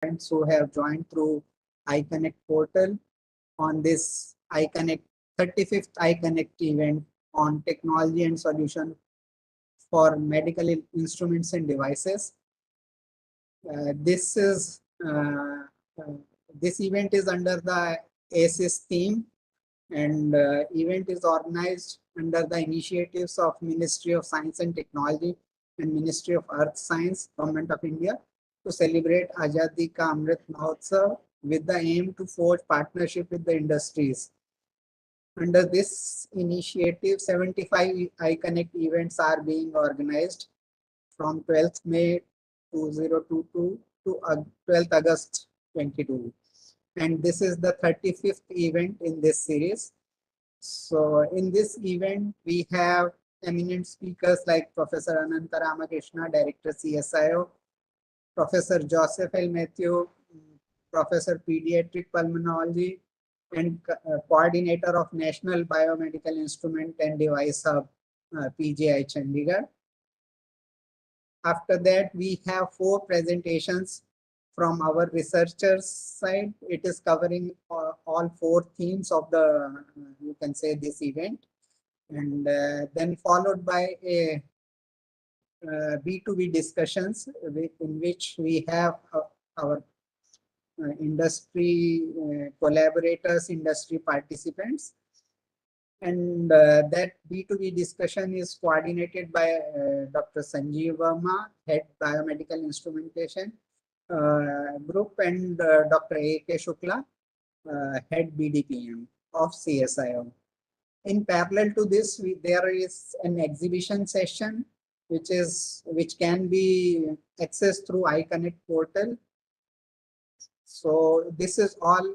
participants who have joined through iConnect portal on this iConnect 35th iConnect event on technology and solution for medical instruments and devices. This is this event is under the ACES theme, and event is organized under the initiatives of Ministry of Science and Technology and Ministry of Earth Science, Government of India, to celebrate Azadi Ka Amrit Mahotsav with the aim to forge partnership with the industries. Under this initiative, 75 iConnect events are being organized from 12th May 2022 to 12th August 22. And this is the 35th event in this series. So in this event, we have eminent speakers like Professor Ananta Ramakrishna, Director CSIO, Professor Joseph L. Matthew, Professor Pediatric Pulmonology, and Coordinator of National Biomedical Instrument and Device Hub, PGI Chandigarh. After that, we have 4 presentations from our researchers side. It is covering all 4 themes of the, you can say, this event. And then followed by a B2B discussions in which we have our industry collaborators, industry participants. And that B2B discussion is coordinated by Dr. Sanjeev Verma, Head Biomedical Instrumentation Group, and Dr. A.K. Shukla, Head BDPM of CSIO. In parallel to this, there is an exhibition session which can be accessed through iConnect portal. So this is all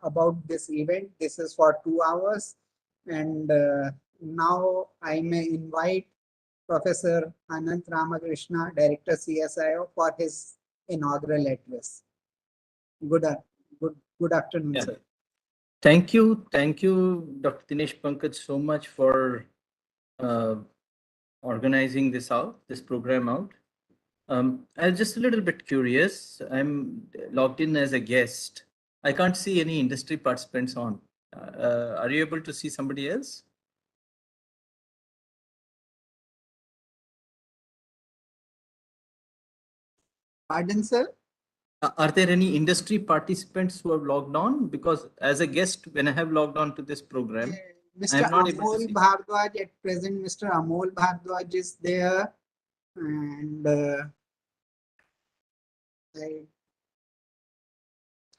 about this event. This is for 2 hours. And now I may invite Professor Anant Ramakrishna, Director CSIO, for his inaugural address. Good afternoon, Yeah. sir. Thank you, Dr. Dinesh Pankaj, so much for organizing this program out. I'm just a little bit curious. I'm logged in as a guest. I can't see any industry participants on. Are you able to see somebody else? Pardon, sir? Are there any industry participants who have logged on? Because as a guest, when I have logged on to this program, Mr. I'm not able to Amol see. Bhardwaj, at present, Mr. Amol Bhardwaj is there. And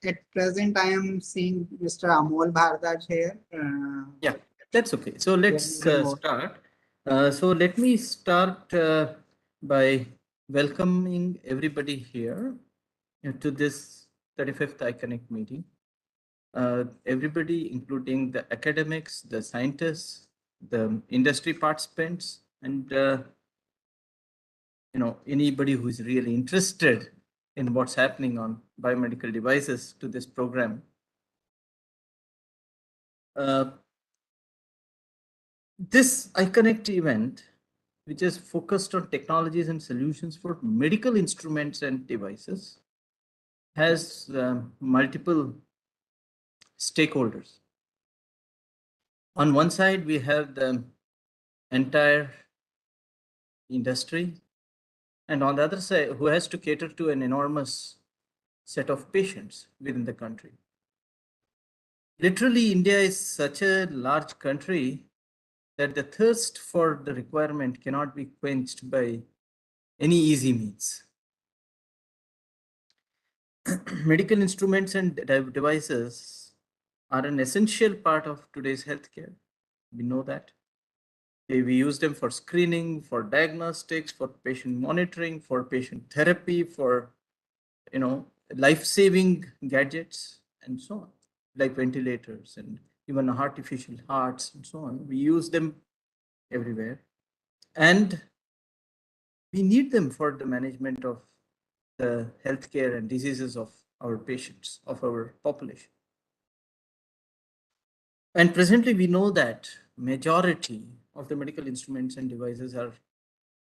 at present, I am seeing Mr. Amol Bhardwaj here. Yeah, that's okay. So let's start. So let me start by welcoming everybody here to this 35th iConnect meeting. Everybody, including the academics, the scientists, the industry participants, and anybody who is really interested in what's happening on biomedical devices to this program. This iConnect event, which is focused on technologies and solutions for medical instruments and devices, has multiple stakeholders. On one side, we have the entire industry, and on the other side, who has to cater to an enormous set of patients within the country. Literally, India is such a large country that the thirst for the requirement cannot be quenched by any easy means. Medical instruments and devices are an essential part of today's healthcare. We know that. We use them for screening, for diagnostics, for patient monitoring, for patient therapy, for life-saving gadgets, and so on, like ventilators and even artificial hearts and so on. We use them everywhere. And we need them for the management of the healthcare and diseases of our patients, of our population. And presently, we know that majority of the medical instruments and devices are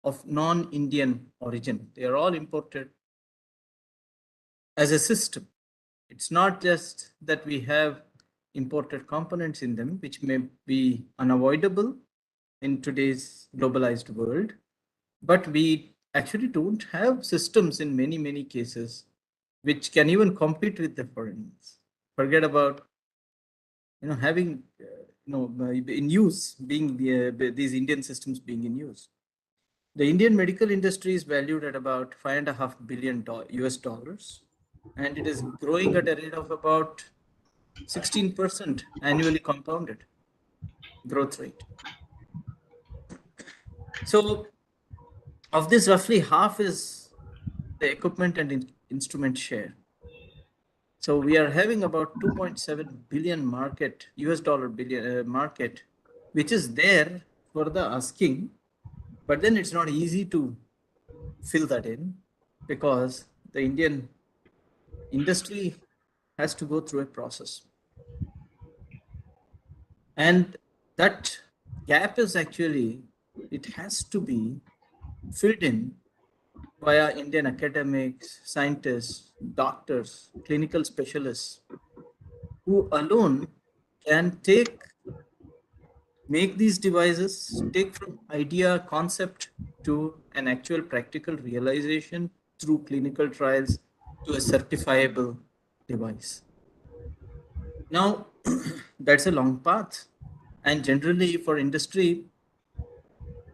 of non-Indian origin. They are all imported as a system. It's not just that we have imported components in them, which may be unavoidable in today's globalized world, but we actually don't have systems in many, many cases which can even compete with the foreigners. Forget about having in use being these Indian systems being in use. The Indian medical industry is valued at about $5.5 billion US dollars, and it is growing at a rate of about 16% annually compounded growth rate. So, of this, roughly half is the equipment and instrument share. So we are having about 2.7 billion market, US dollar billion market, which is there for the asking, but then it's not easy to fill that in because the Indian industry has to go through a process. And that gap is actually, it has to be filled in via Indian academics, scientists, doctors, clinical specialists, who alone can make these devices, take from idea, concept to an actual practical realization through clinical trials to a certifiable device. Now, that's a long path. And generally for industry,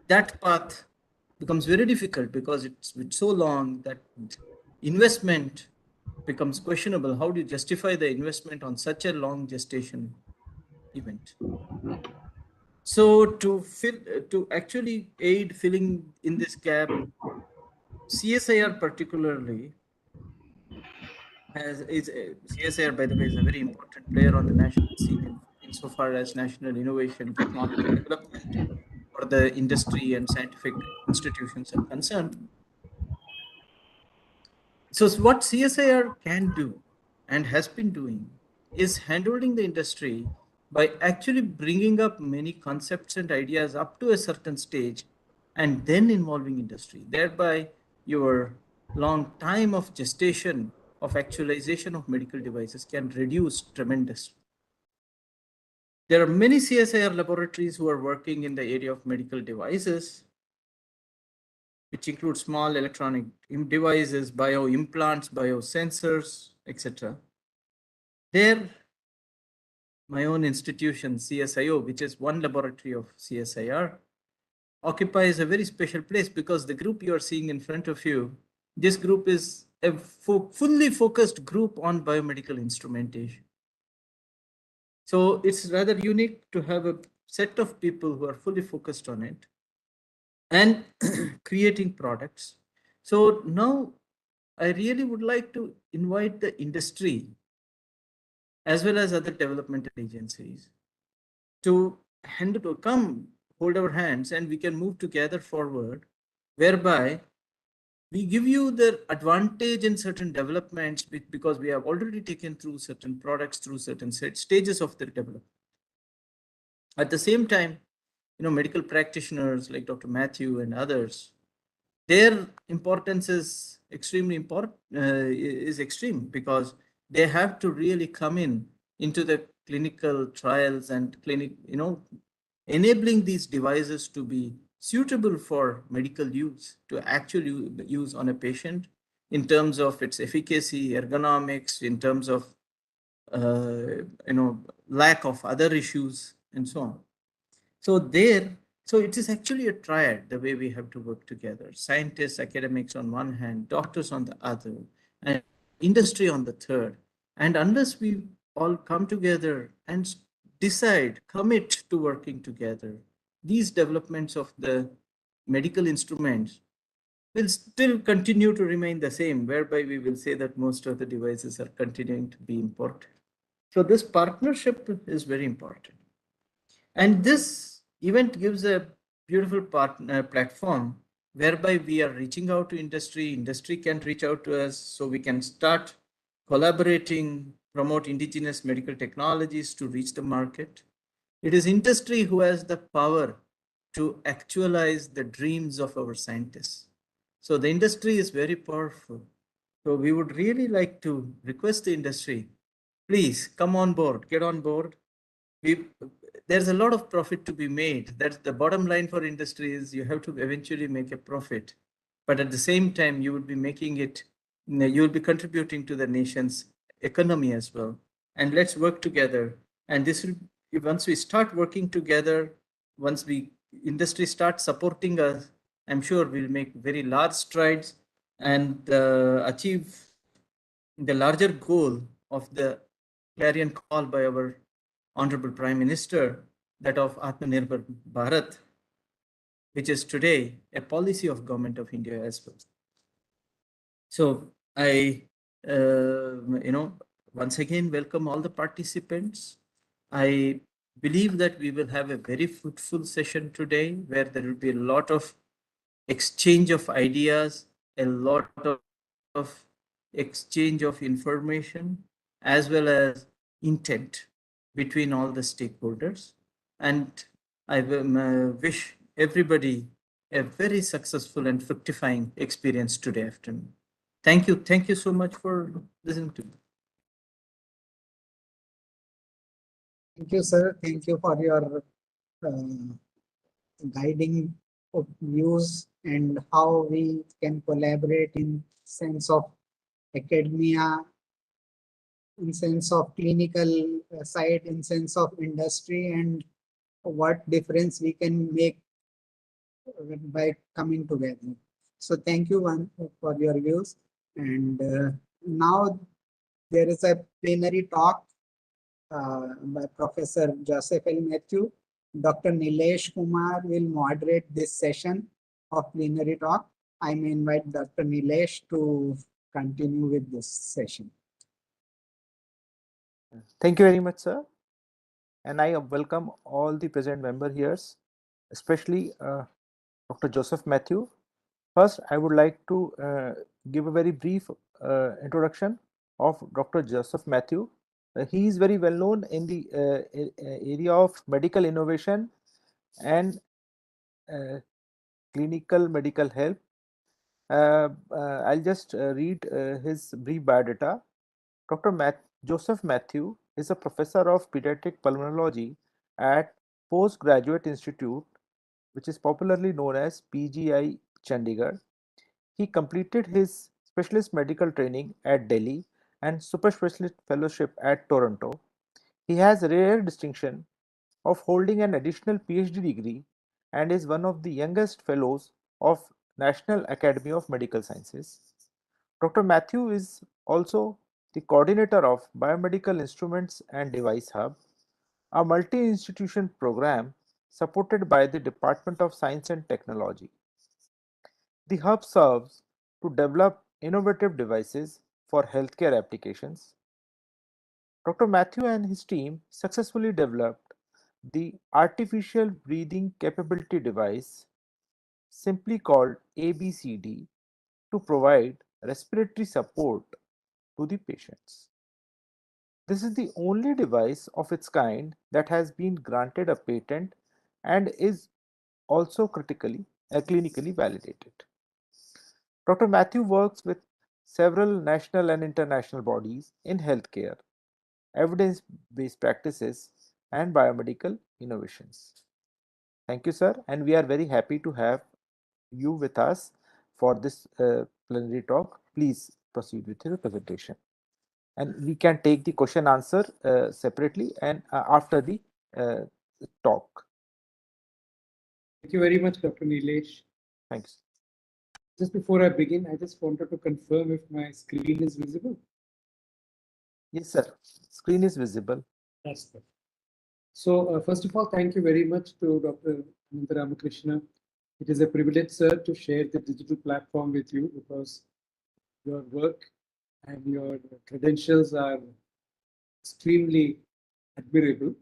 that path becomes very difficult because it's so long that investment becomes questionable. How do you justify the investment on such a long gestation event? So to actually aid filling in this gap, CSIR particularly CSIR, by the way, is a very important player on the national scene insofar as national innovation, technology development for the industry and scientific institutions are concerned. So what CSIR can do and has been doing is handholding the industry by actually bringing up many concepts and ideas up to a certain stage and then involving industry. Thereby, your long time of gestation of actualization of medical devices can reduce tremendously. There are many CSIR laboratories who are working in the area of medical devices, which include small electronic devices, bioimplants, biosensors, etc. There, my own institution, CSIO, which is one laboratory of CSIR, occupies a very special place because the group you are seeing in front of you, this group is a fully focused group on biomedical instrumentation. So it's rather unique to have a set of people who are fully focused on it and creating products. So now I really would like to invite the industry as well as other developmental agencies to come hold our hands and we can move together forward, whereby we give you the advantage in certain developments because we have already taken through certain products through certain stages of their development. At the same time, medical practitioners like Dr. Matthew and others, their importance is extremely important, is extreme because they have to really come into the clinical trials and enabling these devices to be suitable for medical use, to actually use on a patient in terms of its efficacy, ergonomics, in terms of lack of other issues and so on. So it is actually a triad, the way we have to work together. Scientists, academics on one hand, doctors on the other, and industry on the third. And unless we all come together and decide, commit to working together, these developments of the medical instruments will still continue to remain the same, whereby we will say that most of the devices are continuing to be imported. So this partnership is very important. And this event gives a beautiful platform whereby we are reaching out to industry can reach out to us, so we can start collaborating, promote indigenous medical technologies to reach the market. It is industry who has the power to actualize the dreams of our scientists. So the industry is very powerful. So we would really like to request the industry, please come on board, get on board. We, there's a lot of profit to be made. That's the bottom line for industry is you have to eventually make a profit. But at the same time, you will be making it, you will be contributing to the nation's economy as well. And let's work together. And this will, once we start working together, once we industry starts supporting us, I'm sure we'll make very large strides and achieve the larger goal of the clarion call by our Honorable Prime Minister, that of Atmanirbhar Bharat, which is today a policy of Government of India as well. So I, once again welcome all the participants. I believe that we will have a very fruitful session today where there will be a lot of exchange of ideas, a lot of exchange of information, as well as intent between all the stakeholders. And I wish everybody a very successful and fructifying experience today afternoon. Thank you. Thank you so much for listening to me. Thank you, sir. Thank you for your guiding of views and how we can collaborate in sense of academia, in sense of clinical side, in sense of industry, and what difference we can make by coming together. So thank you one for your views. And now there is a plenary talk by Professor Joseph L. Matthew. Dr. Nilesh Kumar will moderate this session of plenary talk. I may invite Dr. Nilesh to continue with this session. Thank you very much, sir. And I welcome all the present member here, especially Dr. Joseph Matthew. First, I would like to give a very brief introduction of Dr. Joseph Matthew. He is very well known in the area of medical innovation and clinical medical health. I'll just read his brief biodata. Dr. Joseph Matthew is a professor of pediatric pulmonology at Postgraduate Institute, which is popularly known as PGI Chandigarh. He completed his specialist medical training at Delhi and super specialist fellowship at Toronto. He has a rare distinction of holding an additional PhD degree and is one of the youngest fellows of National Academy of Medical Sciences. Dr. Matthew is also the coordinator of Biomedical Instruments and Device Hub, a multi-institution program supported by the Department of Science and Technology. The hub serves to develop innovative devices for healthcare applications. Dr. Matthew and his team successfully developed the Artificial Breathing Capability Device, simply called ABCD, to provide respiratory support to the patients. This is the only device of its kind that has been granted a patent and is also clinically validated. Dr. Matthew works with several national and international bodies in healthcare, evidence-based practices, and biomedical innovations. Thank you, sir, and we are very happy to have you with us for this plenary talk. Please proceed with your presentation. And we can take the question answer separately and after the talk. Thank you very much, Dr. Nilesh. Thanks. Just before I begin, I just wanted to confirm if my screen is visible. Yes, sir. Screen is visible. That's good. So first of all, thank you very much to Dr. Ananta Ramakrishna. It is a privilege, sir, to share the digital platform with you because your work and your credentials are extremely admirable.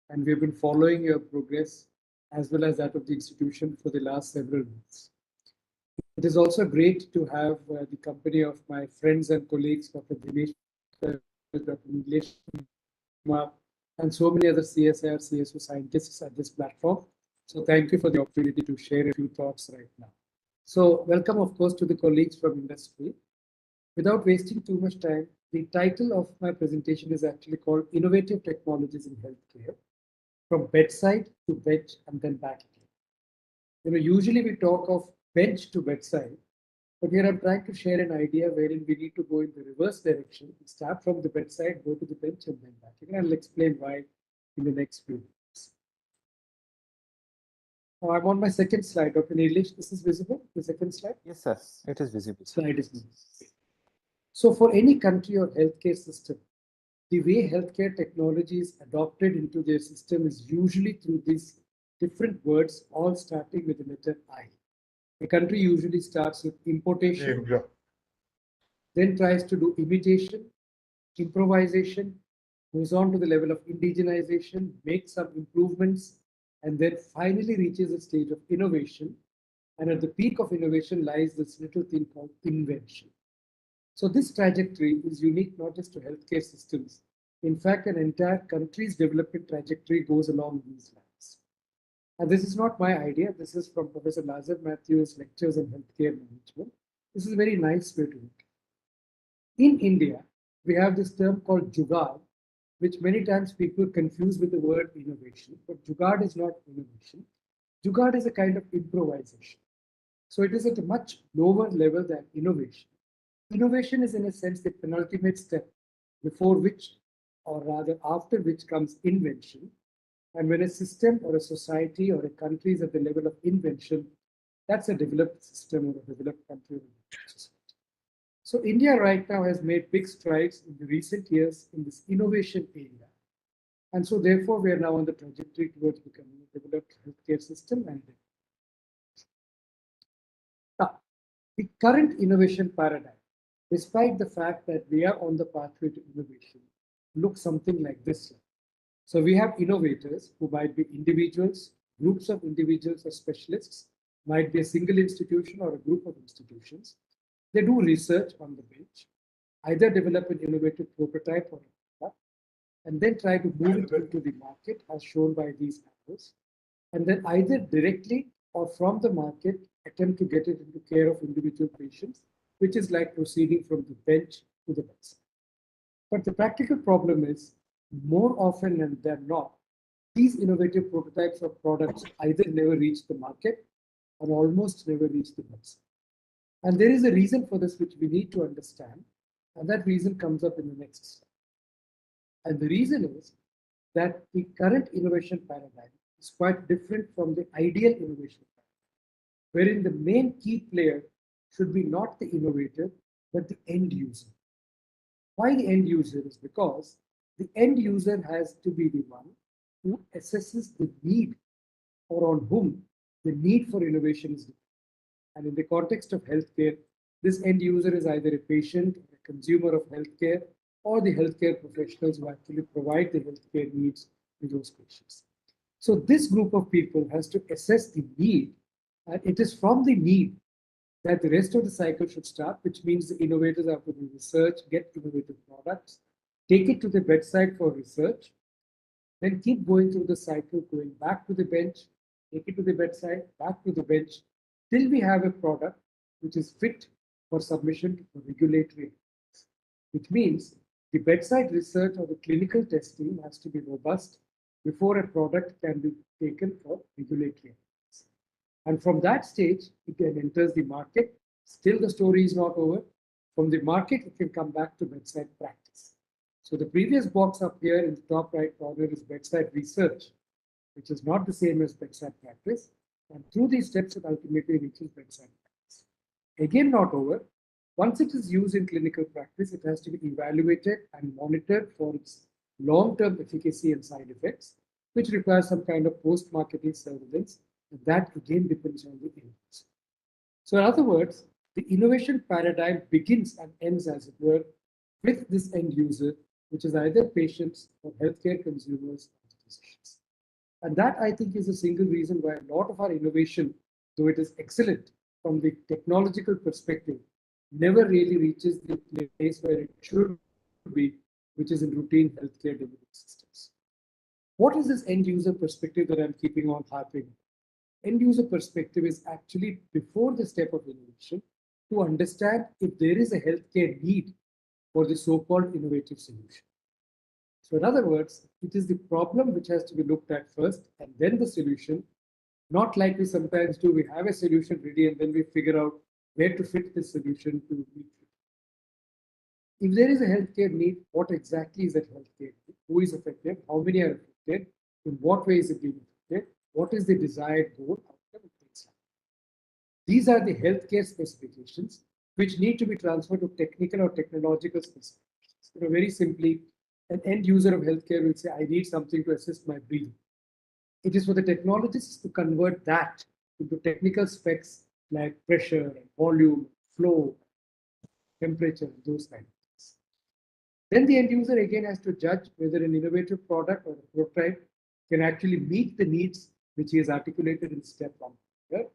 And we've been following your progress as well as that of the institution for the last several months. It is also great to have the company of my friends and colleagues, Dr. Dinesh, Dr. Nilesh, and so many other CSIR, CSO scientists at this platform. So thank you for the opportunity to share a few thoughts right now. So welcome, of course, to the colleagues from industry. Without wasting too much time, the title of my presentation is actually called Innovative Technologies in Healthcare, from bedside to bench and then back again. Usually we talk of bench to bedside, but here I'm trying to share an idea wherein we need to go in the reverse direction. We start from the bedside, go to the bench, and then back again. I'll explain why in the next few minutes. Now I'm on my second slide. Dr. Neelesh, this is visible, the second slide? Yes, sir. It is visible. Slide is visible. So for any country or healthcare system, the way healthcare technology is adopted into their system is usually through these different words, all starting with the letter I. A country usually starts with importation, then tries to do imitation, improvisation, goes on to the level of indigenization, makes some improvements, and then finally reaches a stage of innovation. And at the peak of innovation lies this little thing called invention. So this trajectory is unique not just to healthcare systems. In fact, an entire country's development trajectory goes along these lines. And this is not my idea. This is from Professor Lazar Matthews' lectures on healthcare management. This is a very nice way to look. In India, we have this term called jugaad, which many times people confuse with the word innovation. But jugaad is not innovation. Jugaad is a kind of improvisation. So it is at a much lower level than innovation. Innovation is, in a sense, the penultimate step before which, or rather after which, comes invention. And when a system or a society or a country is at the level of invention, that's a developed system or a developed country or a developed society. So India right now has made big strides in the recent years in this innovation area. And so therefore, we are now on the trajectory towards becoming a developed healthcare system. And now, the current innovation paradigm, despite the fact that we are on the pathway to innovation, looks something like this. So we have innovators who might be individuals, groups of individuals or specialists, might be a single institution or a group of institutions. They do research on the bench, either develop an innovative prototype or a product, and then try to move it into the market as shown by these arrows, and then either directly or from the market attempt to get it into care of individual patients, which is like proceeding from the bench to the bedside. But the practical problem is, more often than not, these innovative prototypes of products either never reach the market or almost never reach the bedside. And there is a reason for this which we need to understand, and that reason comes up in the next slide. And the reason is that the current innovation paradigm is quite different from the ideal innovation paradigm, wherein the main key player should be not the innovator, but the end user. Why the end user is because the end user has to be the one who assesses the need or on whom the need for innovation is dependent. And in the context of healthcare, this end user is either a patient, a consumer of healthcare, or the healthcare professionals who actually provide the healthcare needs to those patients. So this group of people has to assess the need, and it is from the need that the rest of the cycle should start, which means the innovators have to do research, get innovative products, take it to the bedside for research, then keep going through the cycle, going back to the bench, take it to the bedside, back to the bench, till we have a product which is fit for submission for regulatory actions. Which means the bedside research or the clinical testing has to be robust before a product can be taken for regulatory actions. And from that stage, it then enters the market. Still, the story is not over. From the market, it can come back to bedside practice. So the previous box up here in the top right corner is bedside research, which is not the same as bedside practice. And through these steps, it ultimately reaches bedside practice. Again, not over. Once it is used in clinical practice, it has to be evaluated and monitored for its long-term efficacy and side effects, which requires some kind of post-marketing surveillance. And that again depends on the end user. So in other words, the innovation paradigm begins and ends, as it were, with this end user, which is either patients or healthcare consumers or physicians. And that, I think, is a single reason why a lot of our innovation, though it is excellent from the technological perspective, never really reaches the place where it should be, which is in routine healthcare delivery systems. What is this end user perspective that I'm keeping on harping? End user perspective is actually before the step of innovation, to understand if there is a healthcare need for the so-called innovative solution. So in other words, it is the problem which has to be looked at first and then the solution, not like we sometimes do. We have a solution ready and then we figure out where to fit the solution to meet it. If there is a healthcare need, what exactly is that healthcare need? Who is affected? How many are affected? In what way is it being affected? What is the desired goal, outcome, and things like that. These are the healthcare specifications which need to be transferred to technical or technological specifications. Very simply, an end user of healthcare will say, I need something to assist my breathing. It is for the technologists to convert that into technical specs like pressure, volume, flow, temperature, those kind of things. Then the end user again has to judge whether an innovative product or a prototype can actually meet the needs which he has articulated in step 1. Right?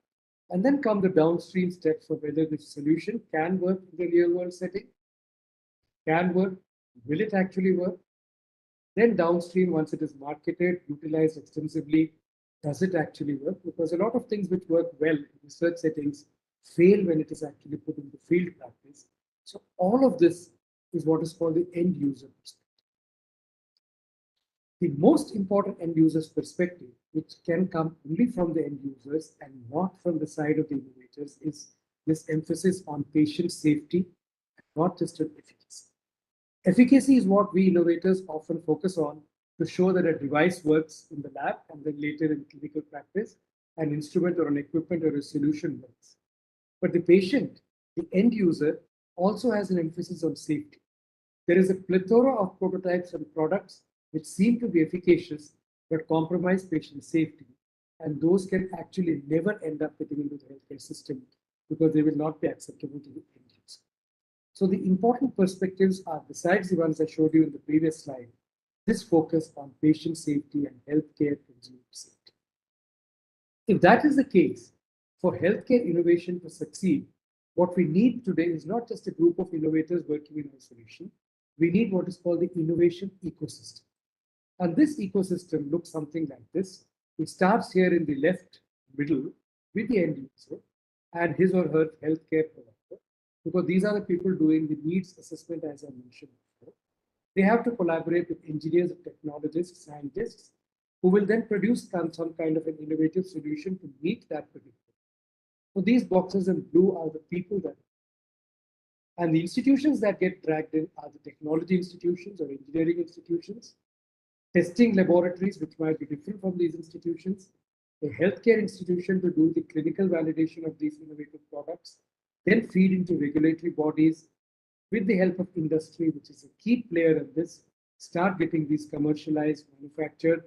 And then come the downstream steps of whether the solution can work in the real world setting, can work, will it actually work? Then downstream, once it is marketed, utilized extensively, does it actually work? Because a lot of things which work well in research settings fail when it is actually put into field practice. So all of this is what is called the end user perspective. The most important end user's perspective, which can come only from the end users and not from the side of the innovators, is this emphasis on patient safety, not just on efficacy. Efficacy is what we innovators often focus on to show that a device works in the lab and then later in clinical practice, an instrument or an equipment or a solution works. But the patient, the end user, also has an emphasis on safety. There is a plethora of prototypes and products which seem to be efficacious but compromise patient safety, and those can actually never end up fitting into the healthcare system because they will not be acceptable to the end user. So the important perspectives are, besides the ones I showed you in the previous slide, this focus on patient safety and healthcare consumer safety. If that is the case, for healthcare innovation to succeed, what we need today is not just a group of innovators working in isolation. We need what is called the innovation ecosystem. And this ecosystem looks something like this. It starts here in the left middle with the end user and his or her healthcare provider, because these are the people doing the needs assessment, as I mentioned before. They have to collaborate with engineers, technologists, scientists, who will then produce some kind of an innovative solution to meet that predicament. So these boxes in blue are the people that, and the institutions that get dragged in are the technology institutions or engineering institutions, testing laboratories, which might be different from these institutions, a healthcare institution to do the clinical validation of these innovative products, then feed into regulatory bodies with the help of industry, which is a key player in this, start getting these commercialized, manufactured,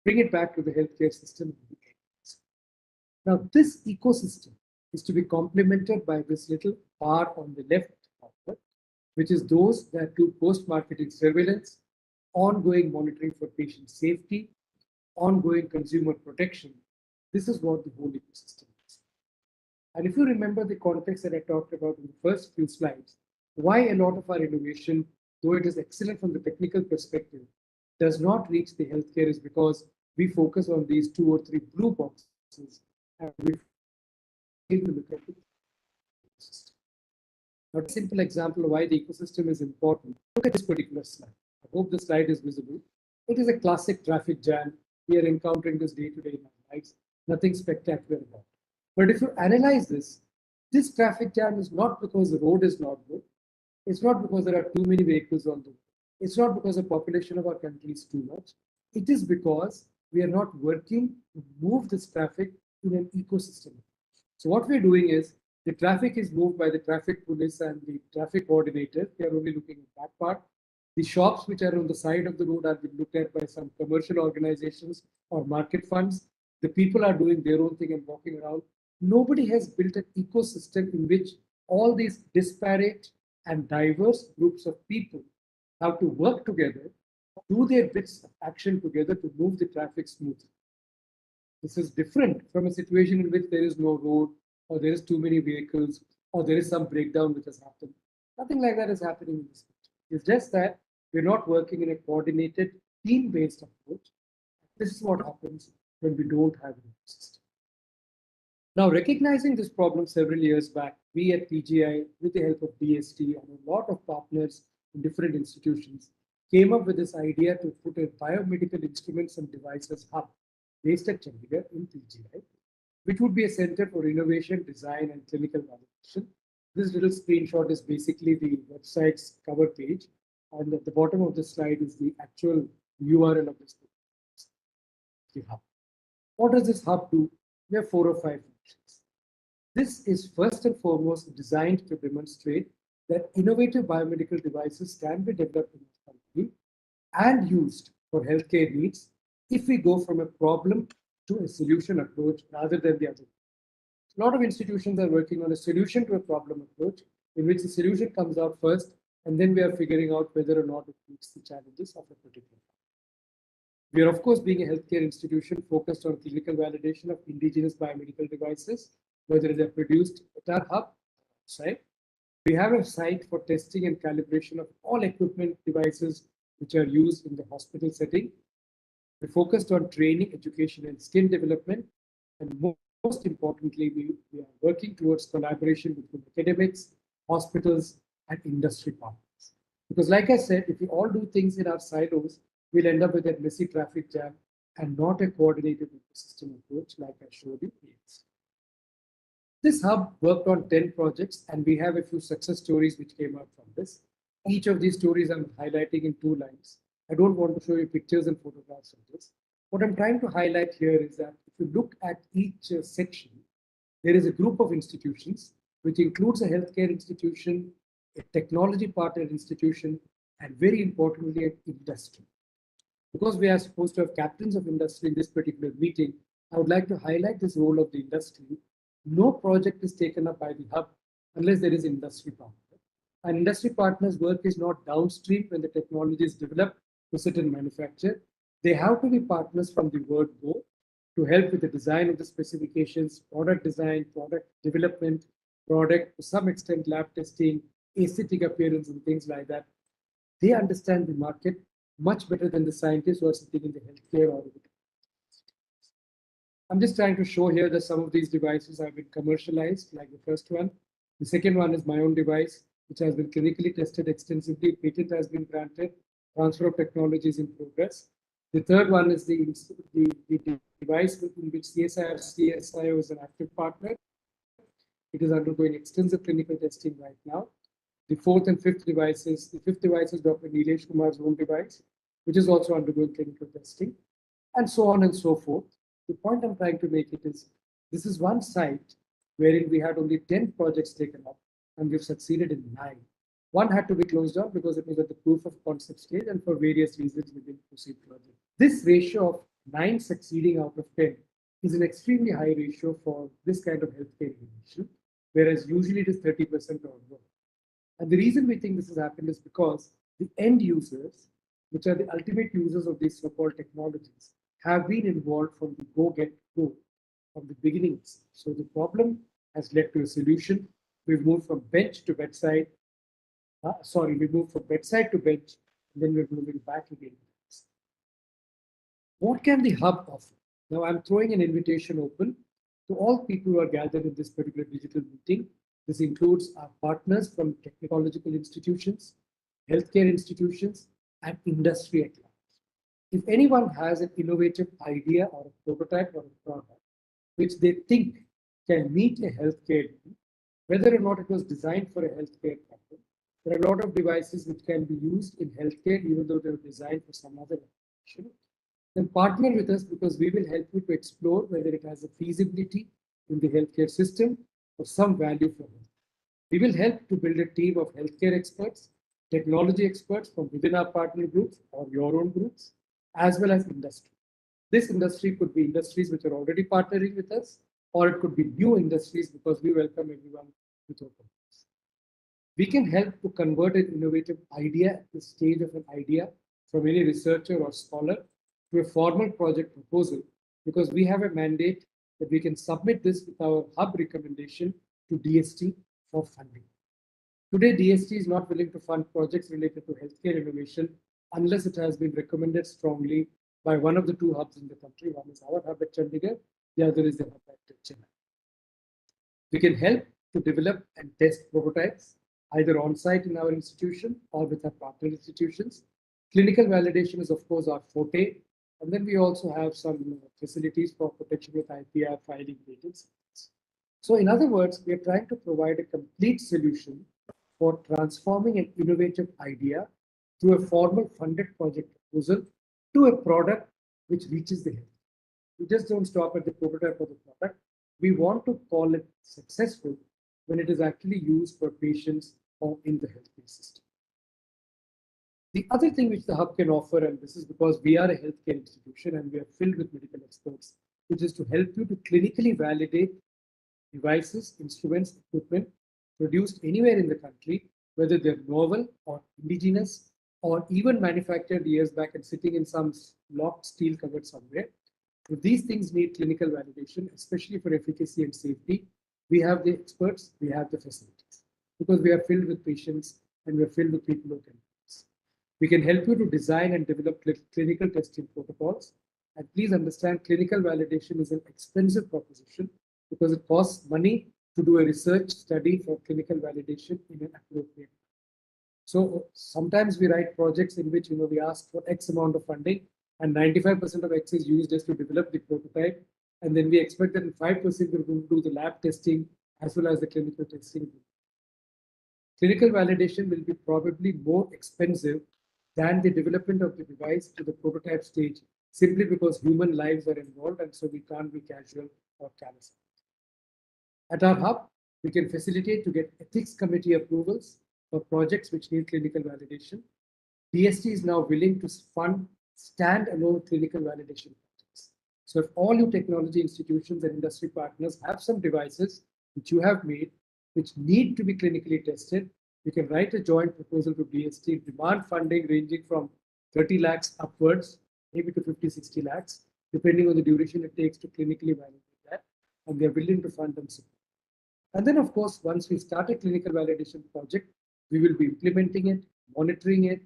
bring it back to the healthcare system. Now, this ecosystem is to be complemented by this little bar on the left, which is those that do post-marketing surveillance, ongoing monitoring for patient safety, ongoing consumer protection. This is what the whole ecosystem is. And if you remember the context that I talked about in the first few slides, why a lot of our innovation, though it is excellent from the technical perspective, does not reach the healthcare is because we focus on these 2 or 3 blue boxes and we fail to look at the ecosystem. Now, a simple example of why the ecosystem is important. Look at this particular slide. I hope the slide is visible. It is a classic traffic jam. We are encountering this day to day in our lives. Nothing spectacular about it. But if you analyze this traffic jam is not because the road is not good. It's not because there are too many vehicles on the road. It's not because the population of our country is too much. It is because we are not working to move this traffic in an ecosystem. So what we're doing is the traffic is moved by the traffic police and the traffic coordinator. They are only looking at that part. The shops which are on the side of the road are being looked at by some commercial organizations or market funds. The people are doing their own thing and walking around. Nobody has built an ecosystem in which all these disparate and diverse groups of people have to work together, do their bits of action together to move the traffic smoothly. This is different from a situation in which there is no road, or there is too many vehicles, or there is some breakdown which has happened. Nothing like that is happening in this country. It's just that we're not working in a coordinated, team-based approach. This is what happens when we don't have an ecosystem. Now, recognizing this problem several years back, we at PGI, with the help of DST and a lot of partners in different institutions, came up with this idea to put a biomedical instruments and devices hub based at Chandigarh in PGI, which would be a center for innovation, design, and clinical validation. This little screenshot is basically the website's cover page, and at the bottom of the slide is the actual URL of this hub. What does this hub do? We have 4 or 5 functions. This is first and foremost designed to demonstrate that innovative biomedical devices can be developed in this country and used for healthcare needs if we go from a problem to a solution approach rather than the other. A lot of institutions are working on a solution to a problem approach in which the solution comes out first, and then we are figuring out whether or not it meets the challenges of a particular problem. We are, of course, being a healthcare institution focused on clinical validation of indigenous biomedical devices, whether they're produced at our hub site. We have a site for testing and calibration of all equipment devices which are used in the hospital setting. We're focused on training, education, and skill development. And most importantly, we are working towards collaboration between academics, hospitals, and industry partners. Because like I said, if we all do things in our silos, we'll end up with a messy traffic jam and not a coordinated ecosystem approach like I showed you. This hub worked on 10 projects, and we have a few success stories which came out from this. Each of these stories I'm highlighting in 2 lines. I don't want to show you pictures and photographs of this. What I'm trying to highlight here is that if you look at each section, there is a group of institutions, which includes a healthcare institution, a technology partner institution, and very importantly, an industry. Because we are supposed to have captains of industry in this particular meeting, I would like to highlight this role of the industry. No project is taken up by the hub unless there is industry partner. And industry partners' work is not downstream when the technology is developed to sit and manufacture. They have to be partners from the word go to help with the design of the specifications, product design, product development, product, to some extent, lab testing, aesthetic appearance, and things like that. They understand the market much better than the scientists who are sitting in the healthcare or the. I'm just trying to show here that some of these devices have been commercialized, like the first one. The second one is my own device, which has been clinically tested extensively. Patent has been granted. Transfer of technology is in progress. The third one is the device in which CSIO is an active partner. It is undergoing extensive clinical testing right now. The fourth and fifth devices, the fifth device is Dr. Nilesh Kumar's own device, which is also undergoing clinical testing, and so on and so forth. The point I'm trying to make it is, this is one site wherein we had only 10 projects taken up, and we've succeeded in 9. One had to be closed down because it was at the proof of concept stage, and for various reasons we didn't proceed further. This ratio of 9 succeeding out of 10 is an extremely high ratio for this kind of healthcare innovation, whereas usually it is 30% or more. And the reason we think this has happened is because the end users, which are the ultimate users of these so-called technologies, have been involved from the go, from the beginnings. So the problem has led to a solution. We've moved from bench to bedside. We moved from bedside to bench, and then we're moving back again. What can the hub offer? Now I'm throwing an invitation open to all people who are gathered in this particular digital meeting. This includes our partners from technological institutions, healthcare institutions, and industry at large. If anyone has an innovative idea or a prototype or a product which they think can meet a healthcare need, whether or not it was designed for a healthcare problem, there are a lot of devices which can be used in healthcare even though they were designed for some other application. Then partner with us, because we will help you to explore whether it has a feasibility in the healthcare system or some value for health. We will help to build a team of healthcare experts, technology experts from within our partner groups or your own groups, as well as industry. This industry could be industries which are already partnering with us, or it could be new industries, because we welcome everyone with open arms. We can help to convert an innovative idea at the stage of an idea from any researcher or scholar to a formal project proposal, because we have a mandate that we can submit this with our hub recommendation to DST for funding. Today, DST is not willing to fund projects related to healthcare innovation unless it has been recommended strongly by one of the 2 hubs in the country. One is our hub at Chandigarh, the other is the hub at Chennai. We can help to develop and test prototypes, either on-site in our institution or with our partner institutions. Clinical validation is, of course, our forte. And then we also have some facilities for protection with IPR, filing, patents. So in other words, we are trying to provide a complete solution for transforming an innovative idea through a formal funded project proposal to a product which reaches the health. We just don't stop at the prototype of the product. We want to call it successful when it is actually used for patients or in the healthcare system. The other thing which the hub can offer, and this is because we are a healthcare institution and we are filled with medical experts, which is to help you to clinically validate devices, instruments, equipment produced anywhere in the country, whether they're novel or indigenous or even manufactured years back and sitting in some locked steel cupboard somewhere. If these things need clinical validation, especially for efficacy and safety, we have the experts, we have the facilities, because we are filled with patients and we are filled with people who can do this. We can help you to design and develop clinical testing protocols. And please understand, clinical validation is an expensive proposition because it costs money to do a research study for clinical validation in an appropriate way. So sometimes we write projects in which we ask for X amount of funding, and 95% of X is used just to develop the prototype, and then we expect that in 5% we're going to do the lab testing as well as the clinical testing. Clinical validation will be probably more expensive than the development of the device to the prototype stage, simply because human lives are involved, and so we can't be casual or callous. At our hub, we can facilitate to get ethics committee approvals for projects which need clinical validation. DST is now willing to fund stand-alone clinical validation projects. So if all your technology institutions and industry partners have some devices which you have made, which need to be clinically tested, you can write a joint proposal to DST, demand funding ranging from 30 lakhs upwards, maybe to 50, 60 lakhs, depending on the duration it takes to clinically validate that, and they're willing to fund and support. And then, of course, once we start a clinical validation project, we will be implementing it, monitoring it,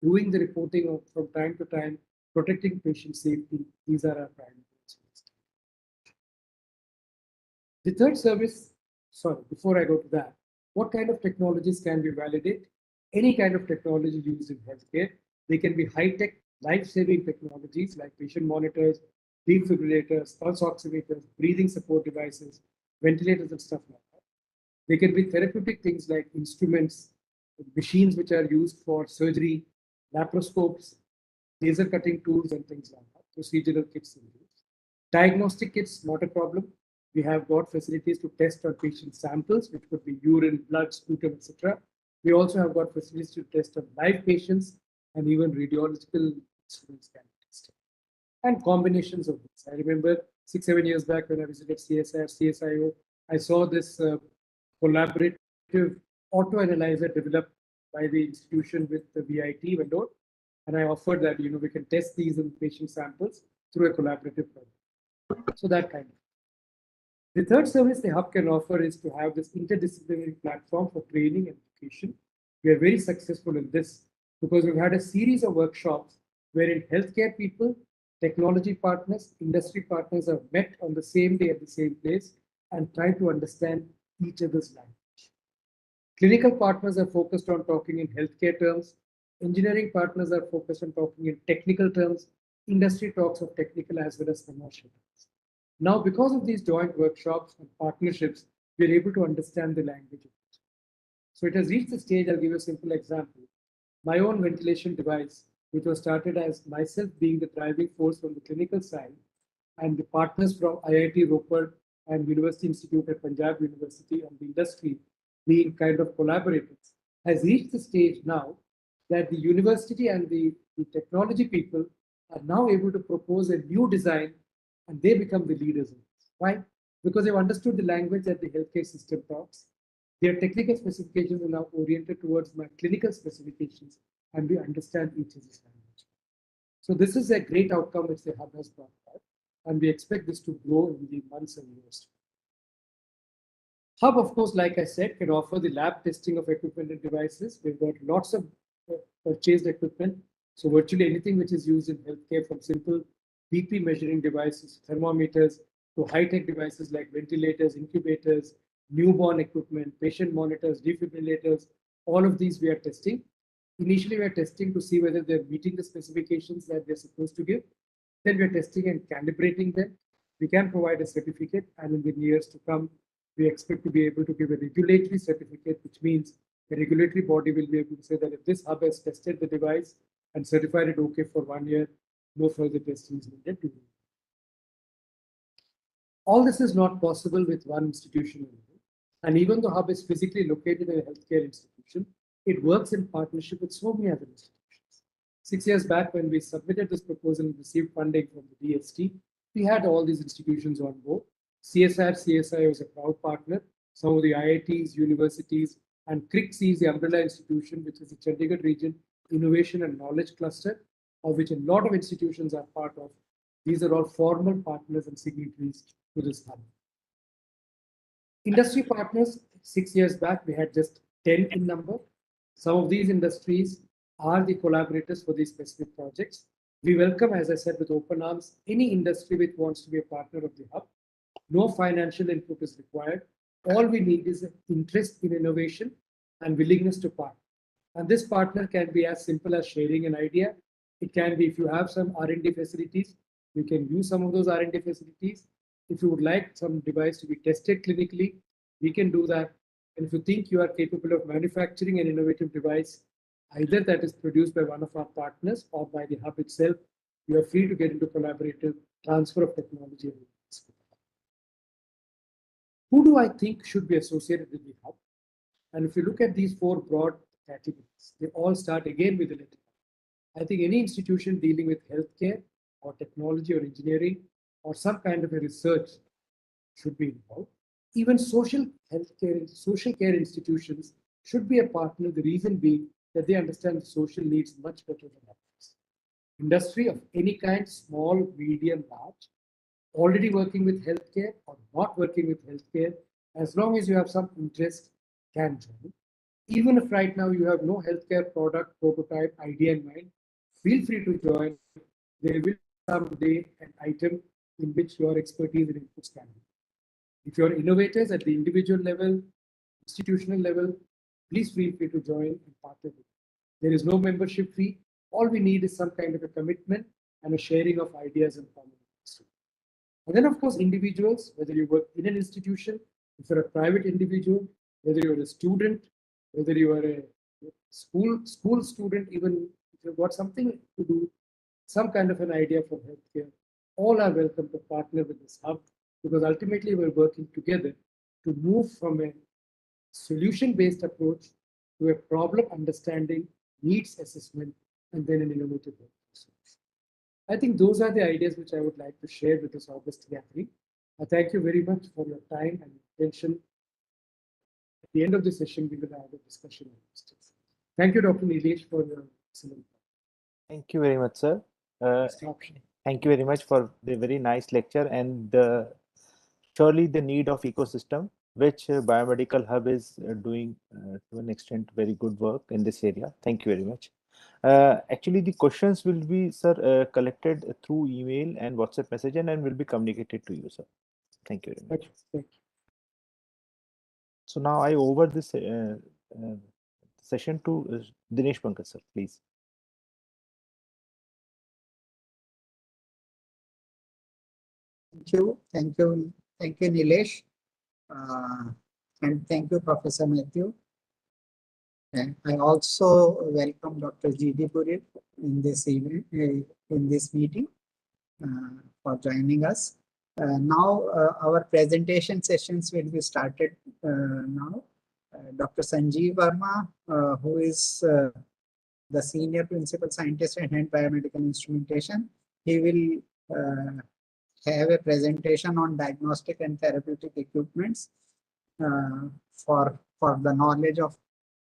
doing the reporting from time to time, protecting patient safety. These are our primary goals. The third service, before I go to that, what kind of technologies can we validate? Any kind of technology used in healthcare. They can be high-tech, life-saving technologies like patient monitors, defibrillators, pulse oximeters, breathing support devices, ventilators, and stuff like that. They can be therapeutic things like instruments, machines which are used for surgery, laparoscopes, laser cutting tools, and things like that, procedural kits and use. Diagnostic kits, not a problem. We have got facilities to test on patient samples, which could be urine, blood, sputum, etc. We also have got facilities to test on live patients, and even radiological instruments can be tested. And combinations of this. I remember 6-7 years back when I visited CSIR, CSIO, I saw this collaborative auto-analyzer developed by the institution with the VIT vendor. And I offered that, we can test these in patient samples through a collaborative project. So that kind of. The third service the hub can offer is to have this interdisciplinary platform for training and education. We are very successful in this because we've had a series of workshops wherein healthcare people, technology partners, industry partners are met on the same day at the same place and try to understand each other's language. Clinical partners are focused on talking in healthcare terms. Engineering partners are focused on talking in technical terms. Industry talks of technical as well as commercial terms. Now, because of these joint workshops and partnerships, we're able to understand the language. So it has reached the stage, I'll give you a simple example. My own ventilation device, which was started as myself being the driving force from the clinical side, and the partners from IIT Ropar and University Institute at Punjab University and the industry being kind of collaborators, has reached the stage now that the university and the technology people are now able to propose a new design, and they become the leaders in this. Why? Because they've understood the language that the healthcare system talks. Their technical specifications are now oriented towards my clinical specifications, and we understand each other's language. So this is a great outcome which the hub has brought about, and we expect this to grow in the months and years. Hub, of course, like I said, can offer the lab testing of equipment and devices. We've got lots of purchased equipment. So virtually anything which is used in healthcare, from simple BP measuring devices, thermometers, to high-tech devices like ventilators, incubators, newborn equipment, patient monitors, defibrillators, all of these we are testing. Initially, we are testing to see whether they're meeting the specifications that they're supposed to give. Then we are testing and calibrating them. We can provide a certificate, and in the years to come, we expect to be able to give a regulatory certificate, which means the regulatory body will be able to say that if this hub has tested the device and certified it okay for 1 year, no further testing is needed. All this is not possible with one institution only. And even the hub is physically located in a healthcare institution, it works in partnership with so many other institutions. 6 years back, when we submitted this proposal and received funding from the DST, we had all these institutions on board. CSI was a proud partner. Some of the IITs, universities, and CRICC is the umbrella institution, which is the Chandigarh Region Innovation and Knowledge Cluster, of which a lot of institutions are part of. These are all formal partners and signatories to this hub. Industry partners, 6 years back, we had just 10 in number. Some of these industries are the collaborators for these specific projects. We welcome, as I said, with open arms, any industry which wants to be a partner of the hub. No financial input is required. All we need is an interest in innovation and willingness to partner. And this partner can be as simple as sharing an idea. It can be if you have some R&D facilities, you can use some of those R&D facilities. If you would like some device to be tested clinically, we can do that. And if you think you are capable of manufacturing an innovative device, either that is produced by one of our partners or by the hub itself, you are free to get into collaborative transfer of technology. Who do I think should be associated with the hub? And if you look at these four broad categories, they all start again with the letter. I think any institution dealing with healthcare or technology or engineering or some kind of a research should be involved. Even social care institutions should be a partner. The reason being that they understand social needs much better than others. Industry of any kind, small, medium, large, already working with healthcare or not working with healthcare, as long as you have some interest, can join. Even if right now you have no healthcare product, prototype, idea in mind, feel free to join. There will be someday an item in which your expertise and inputs can be. If you're innovators at the individual level, institutional level, please feel free to join and partner with. There is no membership fee. All we need is some kind of a commitment and a sharing of ideas and common interest. And then, of course, individuals, whether you work in an institution, if you're a private individual, whether you're a student, whether you are a school student, even if you've got something to do, some kind of an idea for healthcare, all are welcome to partner with this hub, because ultimately we're working together to move from a solution-based approach to a problem understanding, needs assessment, and then an innovative solution. I think those are the ideas which I would like to share with this August gathering. I thank you very much for your time and attention. At the end of the session, we will have a discussion on questions. Thank you, Dr. Nilesh, for your excellent. Thank you very much, sir. Thank you very much for the very nice lecture and surely the need of ecosystem, which Biomedical Hub is doing to an extent very good work in this area. Thank you very much. Actually, the questions will be, sir, collected through email and WhatsApp message and will be communicated to you, sir. Thank you very much. Thank you. So now I over this session to Dinesh Pankaj, sir, please. Thank you, Nilesh, and thank you, Professor Matthew. And I also welcome Dr. G.D. Puri in this event, in this meeting, for joining us. Now our presentation sessions will be started now. Dr. Sanjeev Verma, who is the Senior Principal Scientist at Hand Biomedical Instrumentation, he will have a presentation on diagnostic and therapeutic equipments for the knowledge of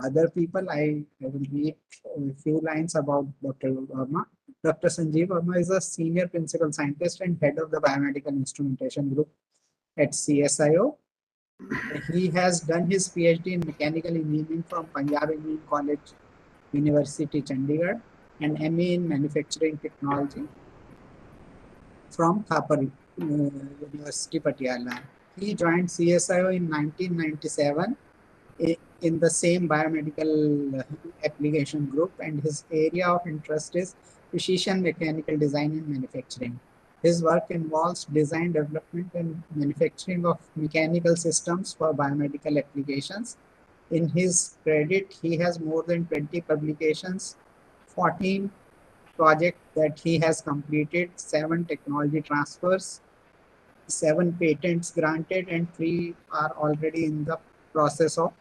other people. I will read a few lines about Dr. Verma. Dr. Sanjeev Verma is a Senior Principal Scientist and Head of the Biomedical Instrumentation Group at CSIO. He has done his PhD in Mechanical Engineering from Punjab Engineering College, University, Chandigarh, and MA in Manufacturing Technology from Thapar University, Patiala. He joined CSIO in 1997 in the same biomedical application group, and his area of interest is precision mechanical design and manufacturing. His work involves design, development, and manufacturing of mechanical systems for biomedical applications. In his credit, he has more than 20 publications, 14 projects that he has completed, 7 technology transfers, 7 patents granted, and 3 are already in the process of,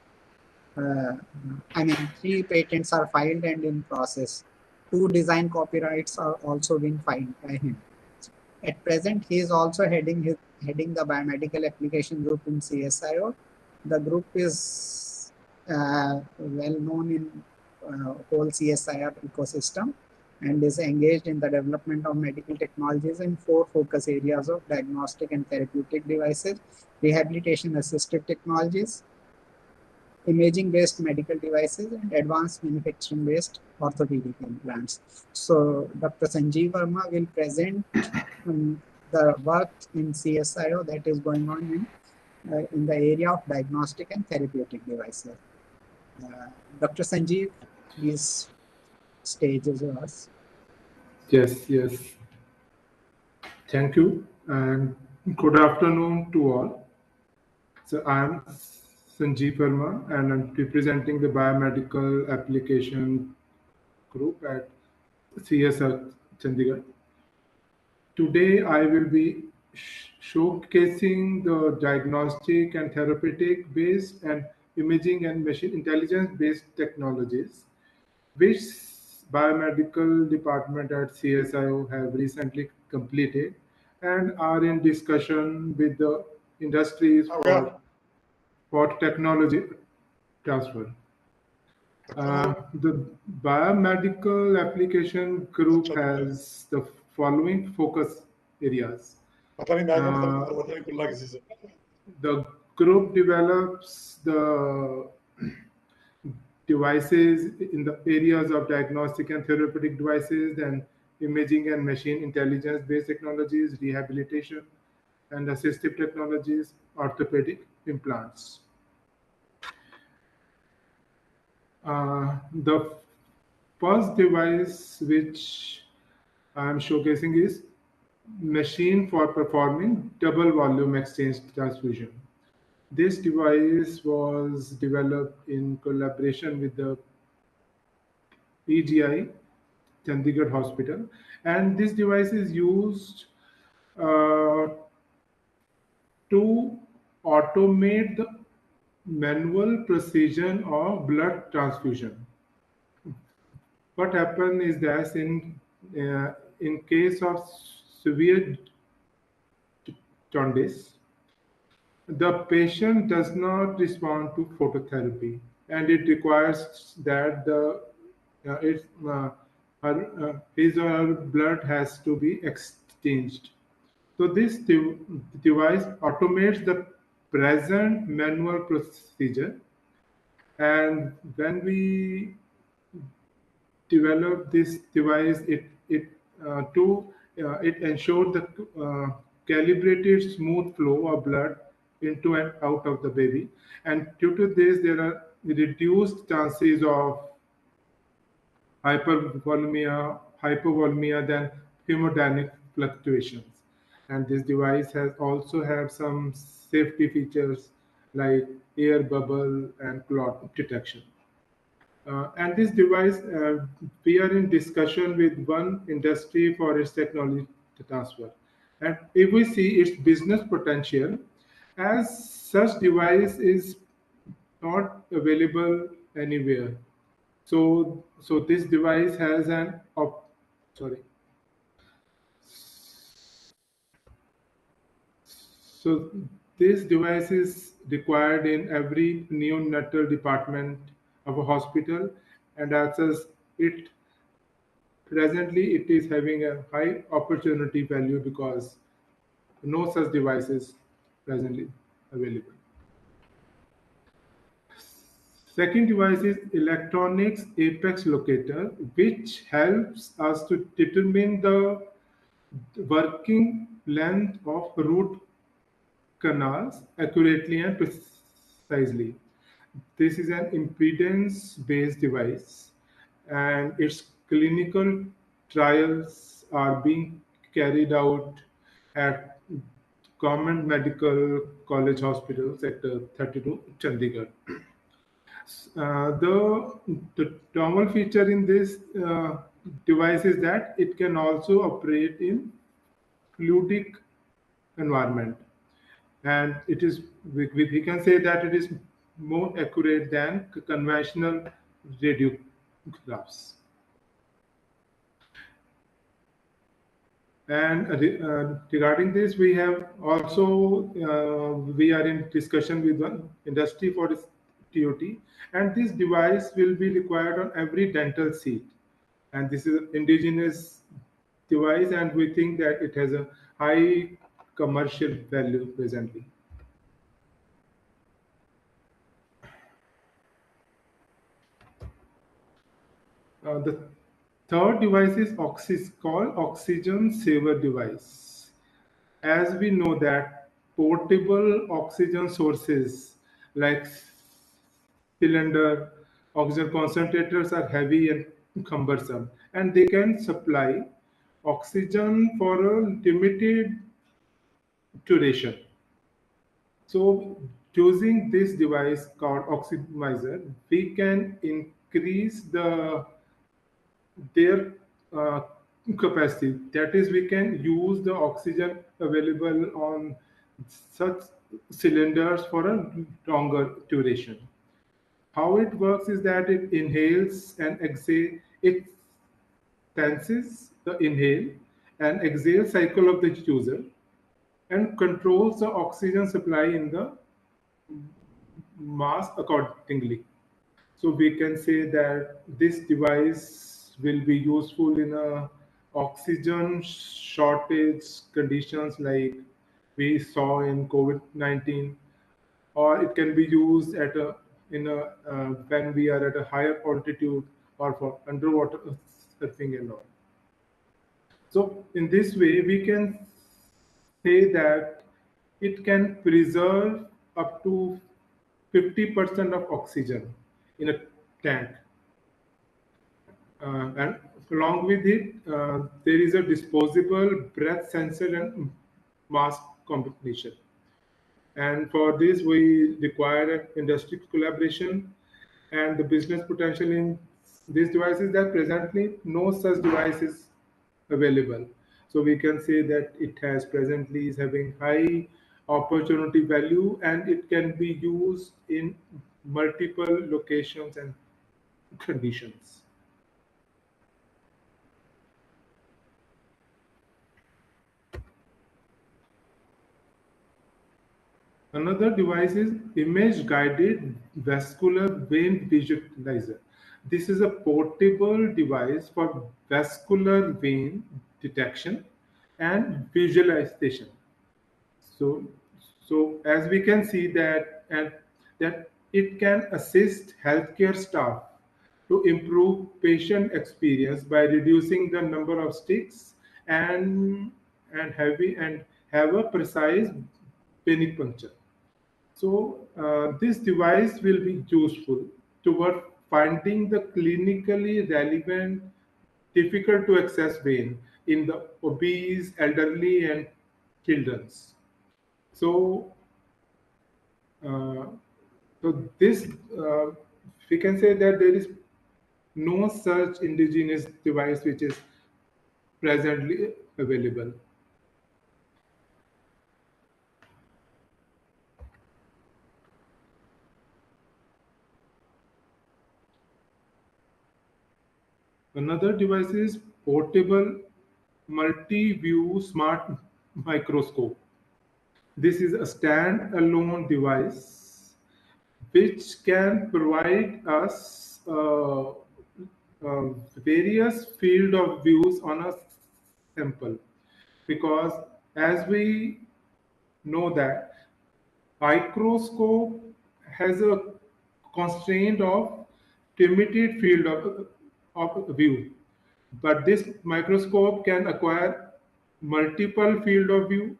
3 patents are filed and in process. 2 design copyrights are also being filed by him. At present, he is also heading the biomedical application group in CSIO. The group is well known in whole CSIR ecosystem and is engaged in the development of medical technologies in 4 focus areas of diagnostic and therapeutic devices, rehabilitation assisted technologies, imaging-based medical devices, and advanced manufacturing-based orthopedic implants. So Dr. Sanjeev Verma will present the work in CSIO that is going on in the area of diagnostic and therapeutic devices. Dr. Sanjeev, please, stage is yours. Yes. Thank you and good afternoon to all. So I'm Sanjeev Verma and I'm representing the biomedical application group at CSR Chandigarh. Today I will be showcasing the diagnostic and therapeutic based and imaging and machine intelligence based technologies which biomedical department at CSIO have recently completed and are in discussion with the industries for technology transfer. The biomedical application group has the following focus areas. The group develops the devices in the areas of diagnostic and therapeutic devices, then imaging and machine intelligence based technologies, rehabilitation and assistive technologies, orthopedic implants. The first device which I am showcasing is machine for performing double volume exchange transfusion. This device was developed in collaboration with the PGI Chandigarh Hospital, and this device is used to automate the manual precision of blood transfusion. What happens is that in case of severe jaundice, the patient does not respond to phototherapy, and it requires that his or her blood has to be exchanged. So this device automates the present manual procedure, and when we developed this device, it ensured the calibrated smooth flow of blood into and out of the baby, and due to this there are reduced chances of hypovolemia than hemodynamic fluctuations. And this device has also have some safety features like air bubble and clot detection. And this device, we are in discussion with one industry for its technology transfer. And if we see its business potential, as such device is not available anywhere. So this device has an sorry. So this device is required in every neonatal department of a hospital, and as such, it presently it is having a high opportunity value because no such devices presently available. Second device is electronics apex locator, which helps us to determine the working length of root canals accurately and precisely. This is an impedance-based device, and its clinical trials are being carried out at Government Medical College Hospital, Sector 32, Chandigarh. The normal feature in this device is that it can also operate in fluidic environment, and it is we can say that it is more accurate than conventional radiographs. And regarding this, we have also we are in discussion with one industry for this TOT, and this device will be required on every dental seat. And this is an indigenous device, and we think that it has a high commercial value presently. The third device is called oxygen saver device. As we know that portable oxygen sources like cylinder oxygen concentrators are heavy and cumbersome, and they can supply oxygen for a limited duration. So using this device called oxidizer, we can increase their uh, capacity. That is, we can use the oxygen available on such cylinders for a longer duration. How it works is that it inhales and exhales, it senses the inhale and exhale cycle of the user and controls the oxygen supply in the mask accordingly. So we can say that this device will be useful in a oxygen shortage conditions like we saw in COVID-19, or it can be used at a in a when we are at a higher altitude or for underwater surfing and all. So in this way, we can say that it can preserve up to 50% of oxygen in a tank. And along with it, there is a disposable breath sensor and mask combination. And for this, we require an industry collaboration and the business potential in these devices that presently no such device is available. So we can say that it has presently is having high opportunity value and it can be used in multiple locations and conditions. Another device is image guided vascular vein visualizer. This is a portable device for vascular vein detection and visualization. So, so as we can see that it can assist healthcare staff to improve patient experience by reducing the number of sticks and and have a precise venipuncture. So this device will be useful toward finding the clinically relevant, difficult to access vein in the obese, elderly, and children's. So, uh, so this we can say that there is no such indigenous device which is presently available. Another device is portable multi-view smart microscope. This is a stand-alone device which can provide us various field of views on a sample, because as we know that microscope has a constraint of limited field of view, but this microscope can acquire multiple field of view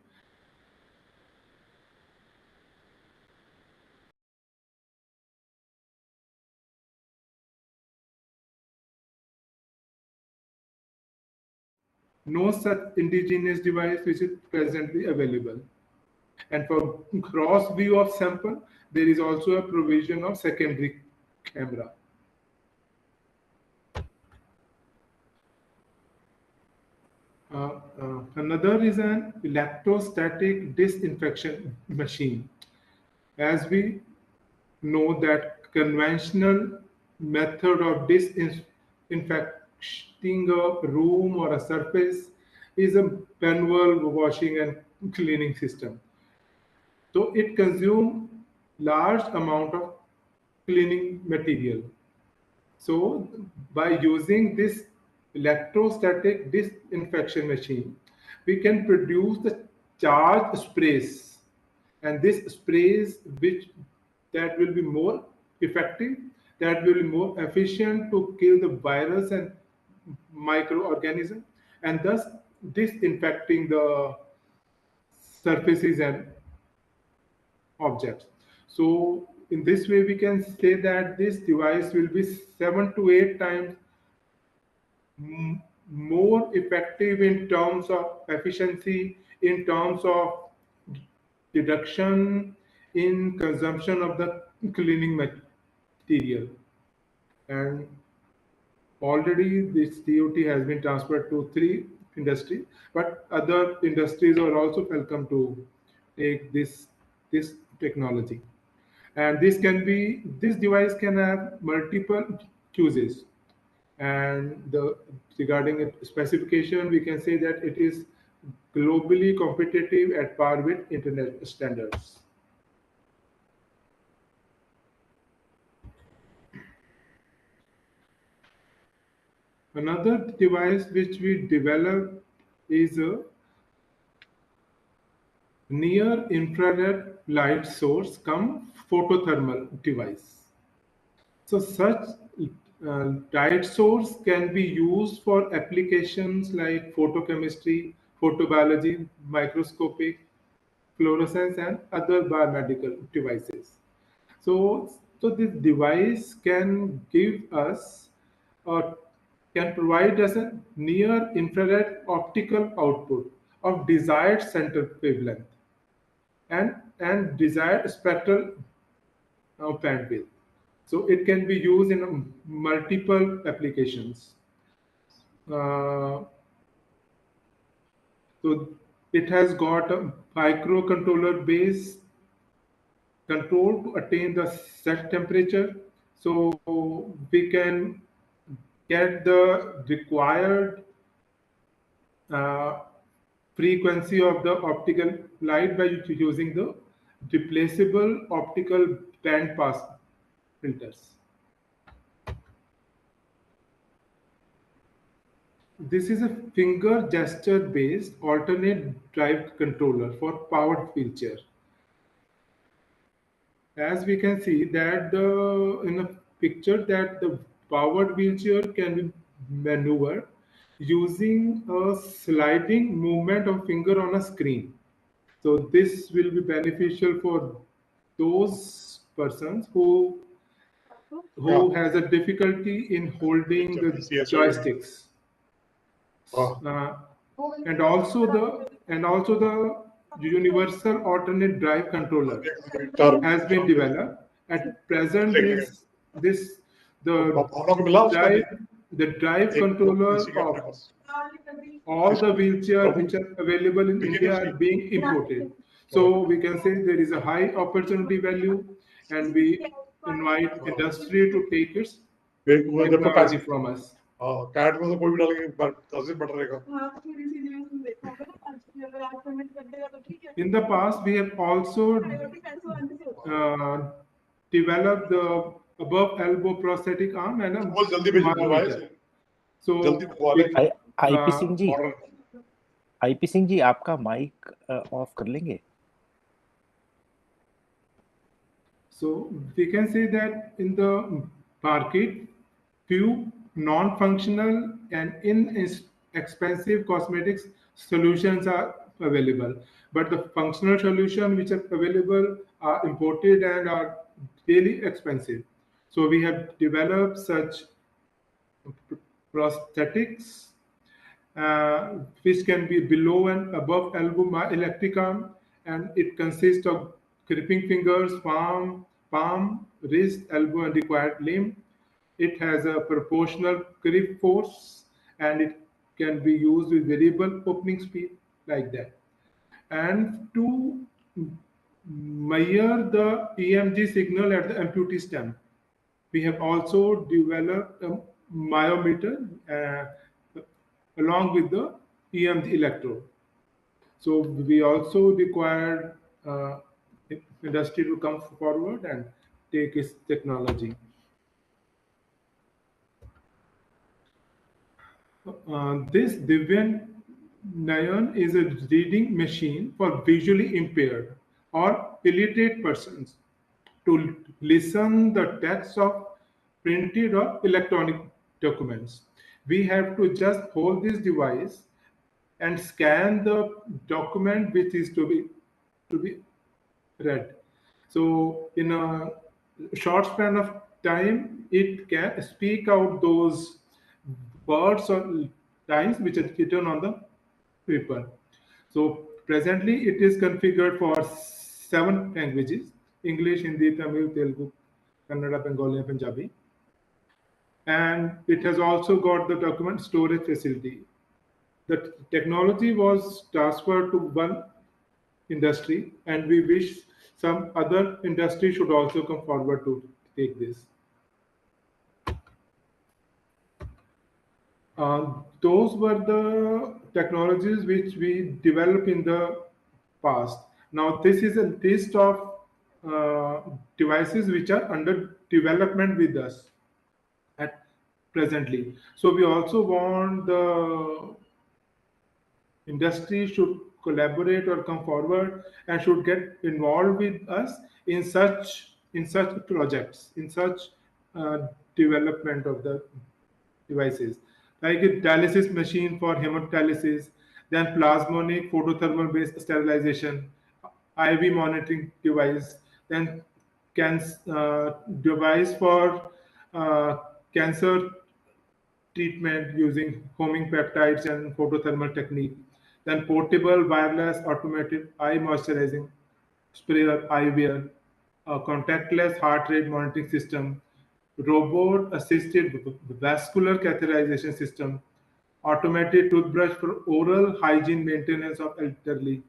no such indigenous device which is presently available. And for cross view of sample, there is also a provision of secondary camera. Another is an electrostatic disinfection machine. As we know that conventional method of disinfecting a room or a surface is a manual washing and cleaning system. So it consumes large amount of cleaning material. So by using this electrostatic disinfection machine, we can produce the charged sprays, and this sprays which that will be more effective, that will be more efficient to kill the virus and microorganism, and thus disinfecting the surfaces and objects. So in this way, we can say that this device will be 7 to 8 times more effective in terms of efficiency, in terms of reduction in consumption of the cleaning material. And already this TOT has been transferred to 3 industries, but other industries are also welcome to take this technology. And this device can have multiple uses. And regarding its specification, we can say that it is globally competitive at par with internet standards. Another device which we developed is a near infrared light source come photothermal device. So such light source can be used for applications like photochemistry, photobiology, microscopic, fluorescence, and other biomedical devices. So this device can give us or can provide us a near infrared optical output of desired center wavelength and desired spectral bandwidth. So it can be used in multiple applications. So it has got a microcontroller base control to attain the set temperature. So we can get the required uh, frequency of the optical light by using the replaceable optical band pass filters. This is a finger gesture based alternate drive controller for powered wheelchair. As we can see that in the picture that the powered wheelchair can be maneuvered using a sliding movement of finger on a screen. So this will be beneficial for those persons who has a difficulty in holding the joysticks. And also the universal alternate drive controller has been developed. At present, this the drive controller of all the wheelchairs which are available in India are being imported. So we can say there is a high opportunity value, and we invite industry to take its technology from us. CAT में तो कोई भी डालेंगे 10 दिन better रहेगा. In the past, we have also developed the above elbow prosthetic arm and a बहुत जल्दी भेजिए monitor. So जल्दी बुआ ले. आईपी सिंह जी, आईपी सिंह जी आपका माइक ऑफ कर लेंगे. So we can say that in the market, few non-functional and inexpensive cosmetics solutions are available, but the functional solutions which are available are imported and are really expensive. So we have developed such prosthetics, which can be below and above elbow electric arm, and it consists of gripping fingers, palm, wrist, elbow, and required limb. It has a proportional grip force, and it can be used with variable opening speed like that. And to measure the EMG signal at the amputee stem, we have also developed a myometer along with the EMG electrode. So we also required industry to come forward and take its technology. This Divyan Nayan is a reading machine for visually impaired or illiterate persons to listen the text of printed or electronic documents. We have to just hold this device and scan the document which is to be read. So in a short span of time, it can speak out those words or lines which are written on the paper. So presently, it is configured for 7 languages: English, Hindi, Tamil, Telugu, Kannada, Bengali, and Punjabi. And it has also got the document storage facility. The technology was transferred to one industry, and we wish some other industry should also come forward to take this. Those were the technologies which we developed in the past. Now, this is a list of devices which are under development with us at presently. So we also want the industry should collaborate or come forward and should get involved with us in such projects, in such uh, development of the devices, like a dialysis machine for hemodialysis, then plasmonic photothermal based sterilization, IV monitoring device, then device for uh, cancer treatment using homing peptides and photothermal technique, then portable wireless automated eye moisturizing sprayer eyewear, a contactless heart rate monitoring system, robot assisted vascular catheterization system, automated toothbrush for oral hygiene maintenance of elderly,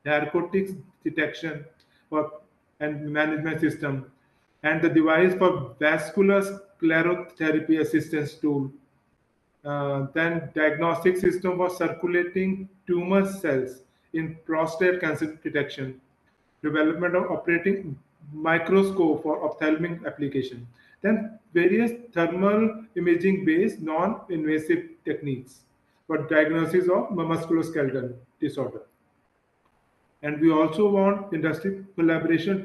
narcotics detection for and management system, and the device for vascular sclerotherapy assistance tool. Then diagnostic system for circulating tumor cells in prostate cancer detection, development of operating microscope for ophthalmic application, then various thermal imaging based non-invasive techniques for diagnosis of musculoskeletal disorder. And we also want industry collaboration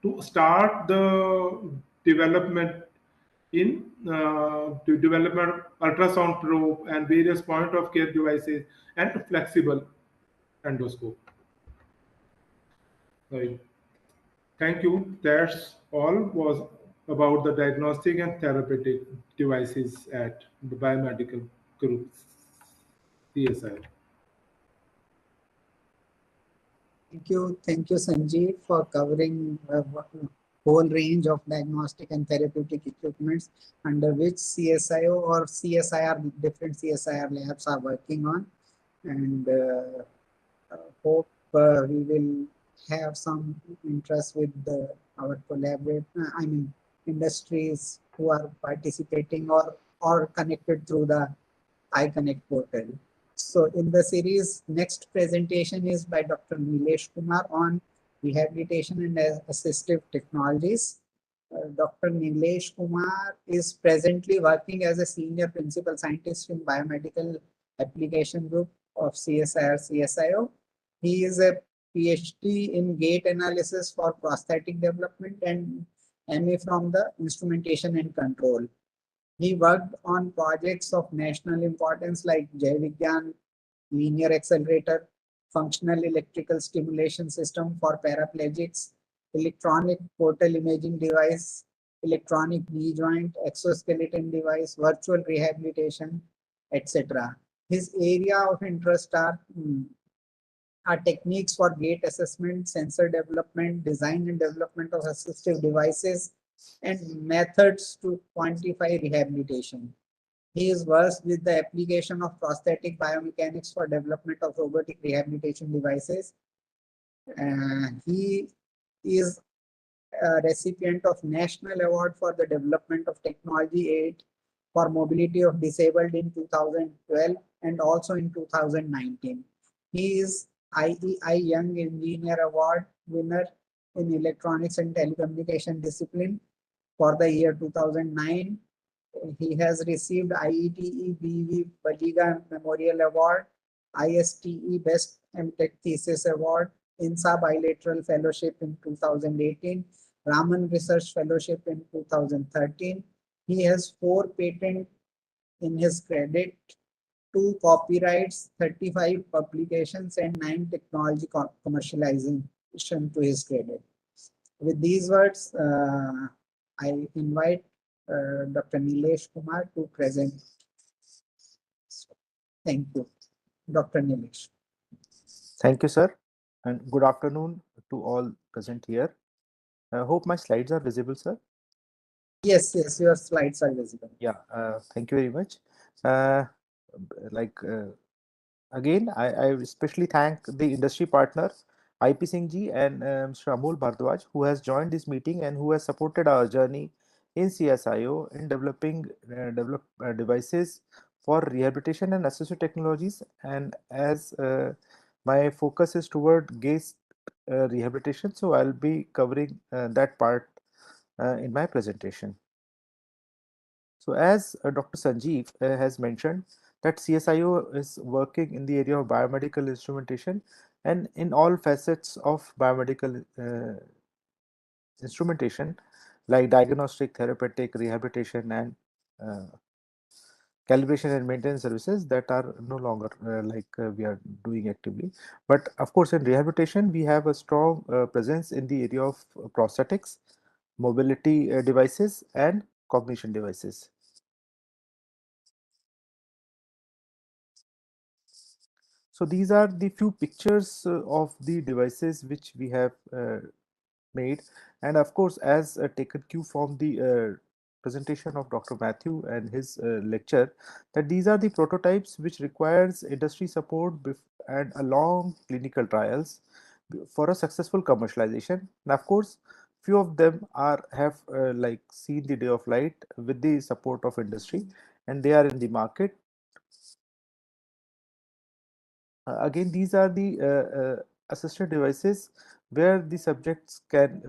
to start the development in to development ultrasound probe and various point of care devices and flexible endoscope. Right. Thank you. That's all was about the diagnostic and therapeutic devices at the biomedical group CSI. Thank you, Sanjeev, for covering a whole range of diagnostic and therapeutic equipments under which CSIO or CSIR, different CSIR labs are working on. And hope we will have some interest with our industries who are participating or connected through the iConnect portal. So in the series, next presentation is by Dr. Nilesh Kumar on rehabilitation and assistive technologies. Dr. Nilesh Kumar is presently working as a senior principal scientist in biomedical application group of CSIR CSIO. He is a PhD in gait analysis for prosthetic development and MA from the instrumentation and control. He worked on projects of national importance like Jai Vigyan linear accelerator, functional electrical stimulation system for paraplegics, electronic portal imaging device, electronic knee joint, exoskeleton device, virtual rehabilitation, etc. His area of interest are techniques for gait assessment, sensor development, design and development of assistive devices, and methods to quantify rehabilitation. He is versed with the application of prosthetic biomechanics for development of robotic rehabilitation devices. He is a recipient of National Award for the Development of Technology Aid for Mobility of Disabled in 2012 and also in 2019. He is IEI Young Engineer Award winner in Electronics and Telecommunication discipline for the year 2009. He has received IETE BV Baliga Memorial Award, ISTE Best MTech Thesis Award, INSA Bilateral Fellowship in 2018, Raman Research Fellowship in 2013. He has 4 patents in his credit, 2 copyrights, 35 publications, and 9 technology commercialization to his credit. With these words, I invite Dr. Nilesh Kumar to present. Thank you, Dr. Nilesh. Thank you, sir, and good afternoon to all present here. I hope my slides are visible, sir. Yes, yes, your slides are visible. Yeah, thank you very much. Uh, like again, I especially thank the industry partner IP Singh ji and Mr. Amol Bhardwaj, who has joined this meeting and who has supported our journey in CSIO in developing devices for rehabilitation and assistive technologies. And as my focus is toward gaze rehabilitation, so I'll be covering that part in my presentation. So as Dr. Sanjeev has mentioned, that CSIO is working in the area of biomedical instrumentation and in all facets of biomedical instrumentation like diagnostic, therapeutic, rehabilitation, and uh, calibration and maintenance services that are no longer we are doing actively. But of course, in rehabilitation, we have a strong presence in the area of prosthetics, mobility devices, and cognition devices. So these are the few pictures of the devices which we have made, and of course, as taken cue from the presentation of Dr. Matthew and his lecture, that these are the prototypes which requires industry support and a long clinical trials for a successful commercialization. And of course, few of them have like seen the day of light with the support of industry, and they are in the market. Again, these are the assisted devices where the subjects can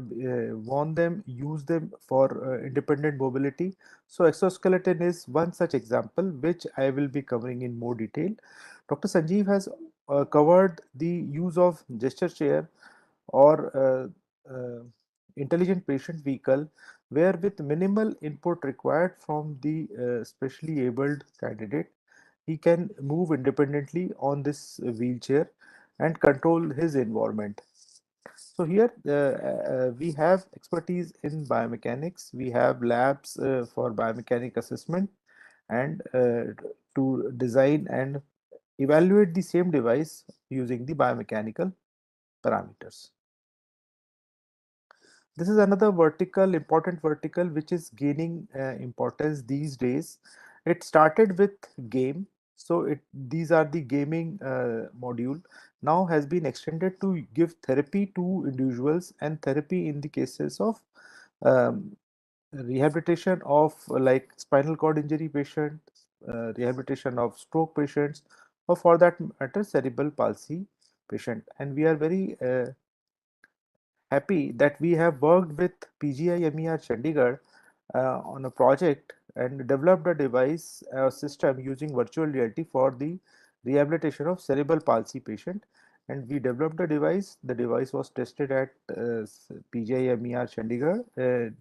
warn them, use them for independent mobility. So exoskeleton is one such example, which I will be covering in more detail. Dr. Sanjeev has covered the use of gesture chair or intelligent patient vehicle, where with minimal input required from the specially abled candidate, he can move independently on this wheelchair and control his environment. So here we have expertise in biomechanics. We have labs for biomechanic assessment and to design and evaluate the same device using the biomechanical parameters. This is another vertical, important vertical, which is gaining importance these days. It started with game. So these are the gaming module now has been extended to give therapy to individuals and therapy in the cases of um, rehabilitation of like spinal cord injury patients, rehabilitation of stroke patients, or for that matter, cerebral palsy patient. And we are very happy that we have worked with PGI MER Chandigarh on a project and developed a device system using virtual reality for the rehabilitation of cerebral palsy patient. And we developed a device. The device was tested at PGI MER Chandigarh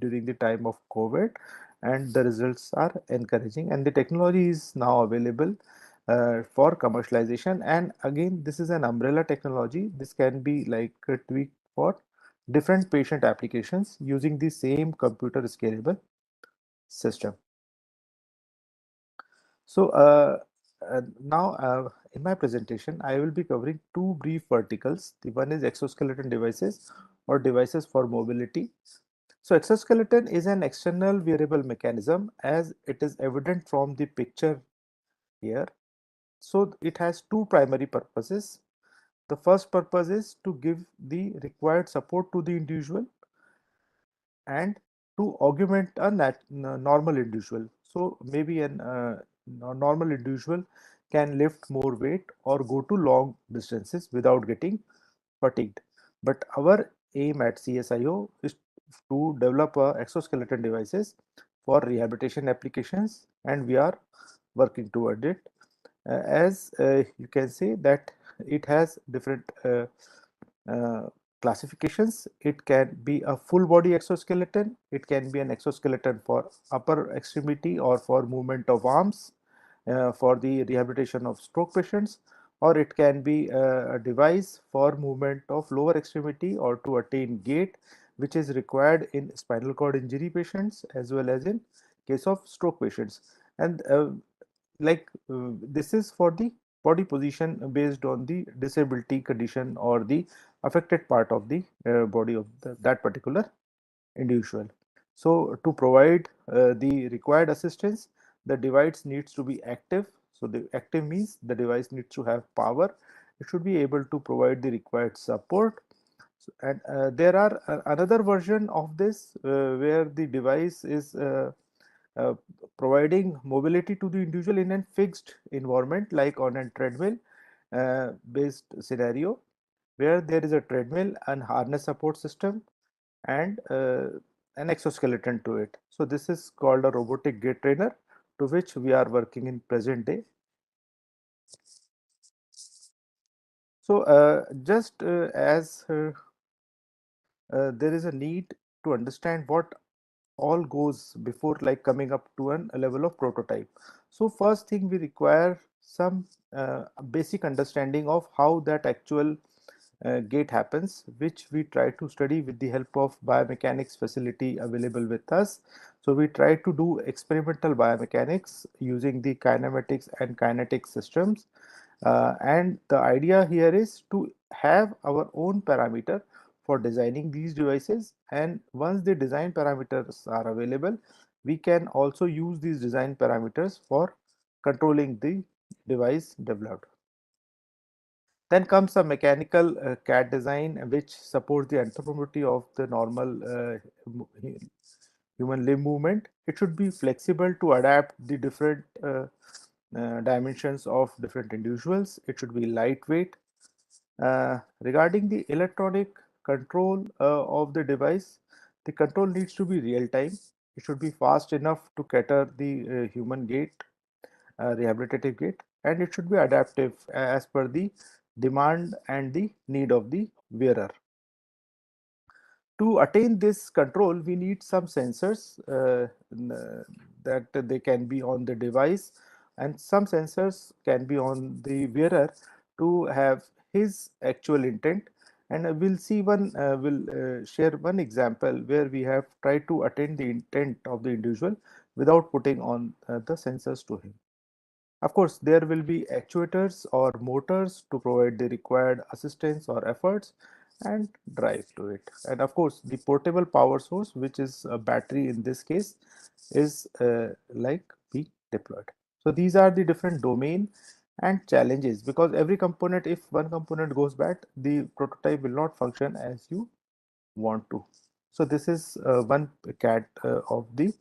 during the time of COVID, and the results are encouraging. And the technology is now available for commercialization. And again, this is an umbrella technology. This can be like tweaked for different patient applications using the same computer scalable system. So Now, in my presentation, I will be covering two brief verticals. The one is exoskeleton devices or devices for mobility. So exoskeleton is an external wearable mechanism as it is evident from the picture here. So it has two primary purposes. The first purpose is to give the required support to the individual and to augment a normal individual. So maybe a normal individual can lift more weight or go to long distances without getting fatigued. But our aim at CSIO is to develop exoskeleton devices for rehabilitation applications, and we are working toward it. As you can see that it has different uh, classifications. It can be a full body exoskeleton, it can be an exoskeleton for upper extremity or for movement of arms for the rehabilitation of stroke patients, or it can be a device for movement of lower extremity or to attain gait, which is required in spinal cord injury patients as well as in case of stroke patients. And this is for the body position based on the disability condition or the affected part of the body of that particular individual. So to provide the required assistance, the device needs to be active. So the active means the device needs to have power. It should be able to provide the required support. And there are another version of this where the device is uh, providing mobility to the individual in a fixed environment like on a treadmill based scenario where there is a treadmill and harness support system and an exoskeleton to it. So this is called a robotic gait trainer, to which we are working in present day. So just as there is a need to understand what all goes before like coming up to a level of prototype. So first thing we require some basic understanding of how that actual gait happens, which we try to study with the help of biomechanics facility available with us. So we try to do experimental biomechanics using the kinematics and kinetic systems. And the idea here is to have our own parameter for designing these devices, and once the design parameters are available, we can also use these design parameters for controlling the device developed. Then comes a mechanical CAD design which supports the anthropometry of the normal human limb movement. It should be flexible to adapt the different dimensions of different individuals. It should be lightweight. Regarding the electronic control of the device, the control needs to be real time. It should be fast enough to cater the human gait, rehabilitative gait, and it should be adaptive as per the demand and the need of the wearer. To attain this control, we need some sensors that they can be on the device, and some sensors can be on the wearer to have his actual intent. And we'll see we'll share one example where we have tried to attain the intent of the individual without putting on the sensors to him. Of course, there will be actuators or motors to provide the required assistance or efforts and drive to it. And of course, the portable power source, which is a battery in this case, is like being deployed. So these are the different domain and challenges, because every component, if one component goes bad, the prototype will not function as you want to. So this is one CAD of the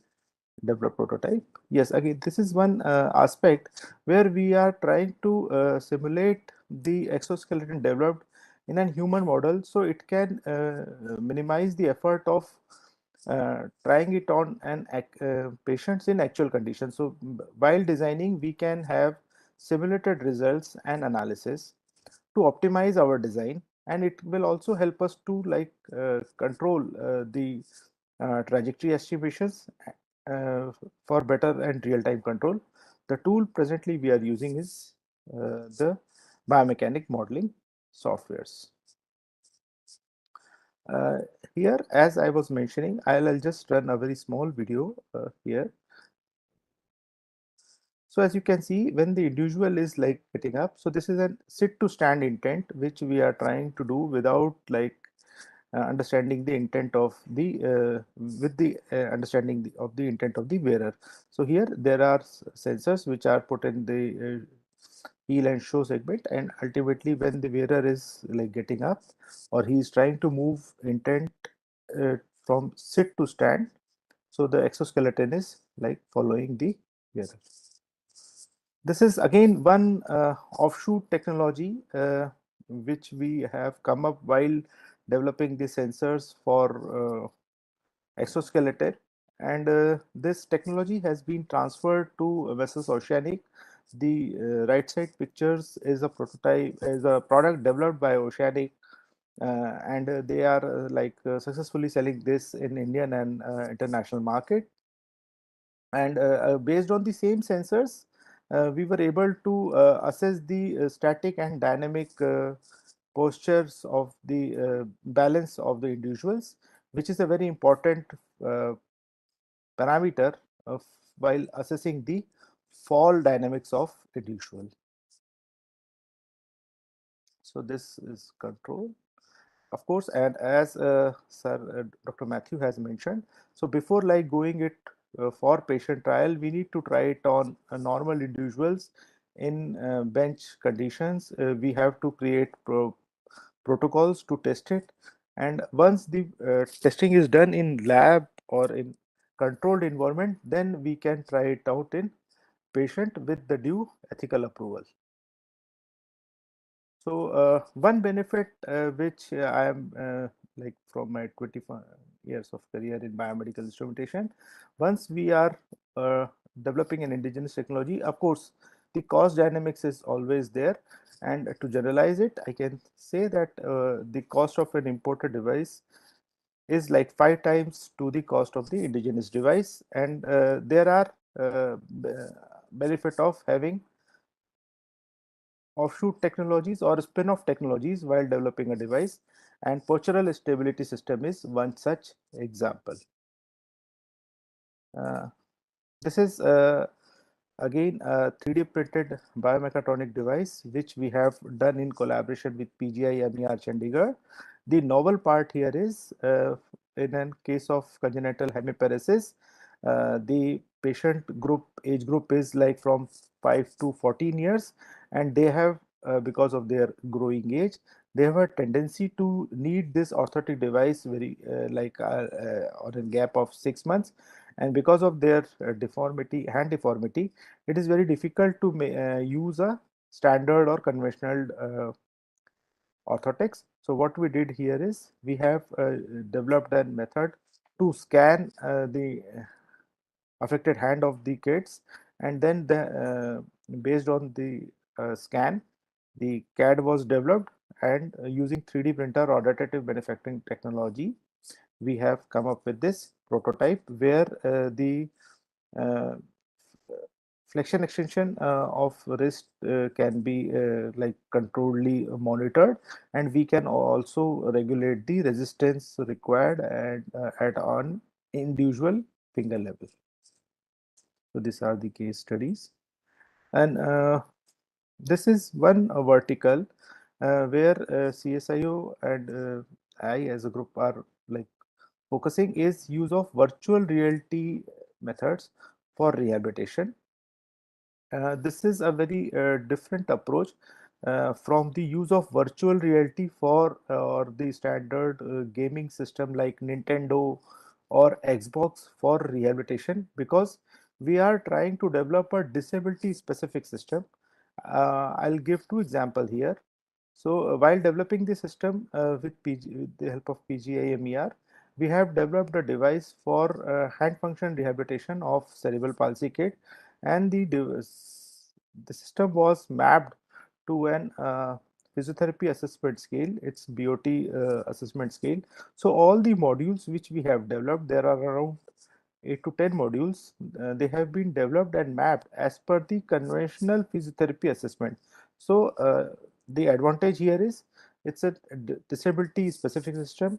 develop prototype. Yes, again, this is one aspect where we are trying to simulate the exoskeleton developed in a human model, so it can minimize the effort of trying it on an patients in actual conditions. So while designing, we can have simulated results and analysis to optimize our design, and it will also help us to control the trajectory estimations for better and real-time control. The tool presently we are using is the biomechanic modeling softwares. Uh, Here, as I was mentioning, I'll just run a very small video here. So as you can see, when the individual is like getting up, so this is a sit to stand intent, which we are trying to do without like understanding the intent of the with the understanding of the intent of the wearer. So here there are sensors which are put in the heel and show segment, and ultimately when the wearer is like getting up or he is trying to move intent from sit to stand, so the exoskeleton is like following the wearer. This is again one offshoot technology which we have come up while developing the sensors for exoskeleton, and this technology has been transferred to Vessels Oceanic. The right side pictures is a prototype, is a product developed by Oceanic, and they are successfully selling this in Indian and international market. And based on the same sensors, we were able to assess the static and dynamic postures of the balance of the individuals, which is a very important uh, parameter of, while assessing the fall dynamics of individual. So this is control. Of course, and as Dr. Matthew has mentioned, so before like going it for patient trial, we need to try it on normal individuals in bench conditions. We have to create protocols to test it, and once the testing is done in lab or in controlled environment, then we can try it out in patient with the due ethical approval. So one benefit which I am like from my 25 years of career in biomedical instrumentation, once we are developing an indigenous technology, of course, the cost dynamics is always there. And to generalize it, I can say that the cost of an imported device is like 5 times to the cost of the indigenous device. And there are benefit of having offshoot technologies or spin-off technologies while developing a device, and postural stability system is one such example. Uh, this is again a 3D printed biomechatronic device which we have done in collaboration with PGI MER Chandigarh. The novel part here is in a case of congenital hemiparesis, the patient group age group is like from 5 to 14 years, and they have because of their growing age, they have a tendency to need this orthotic device very on a gap of 6 months, and because of their deformity, hand deformity, it is very difficult to use a standard or conventional orthotics. So what we did here is we have developed a method to scan the affected hand of the kids, and then based on the scan, the CAD was developed, and using 3D printer or additive manufacturing technology, we have come up with this prototype where the uh, flexion extension of wrist can be like controlledly monitored, and we can also regulate the resistance required at on individual finger level. So these are the case studies, and this is one vertical where CSIO and I as a group are like focusing is use of virtual reality methods for rehabilitation. This is a very different approach from the use of virtual reality for or the standard gaming system like Nintendo or Xbox for rehabilitation, because we are trying to develop a disability specific system. I'll give two examples here. So while developing the system with the help of PGI MER, we have developed a device for hand function rehabilitation of cerebral palsy kid, and the system was mapped to an physiotherapy assessment scale, its BOT assessment scale. So all the modules which we have developed, there are around 8 to 10 modules. They have been developed and mapped as per the conventional physiotherapy assessment. So the advantage here is it's a disability specific system.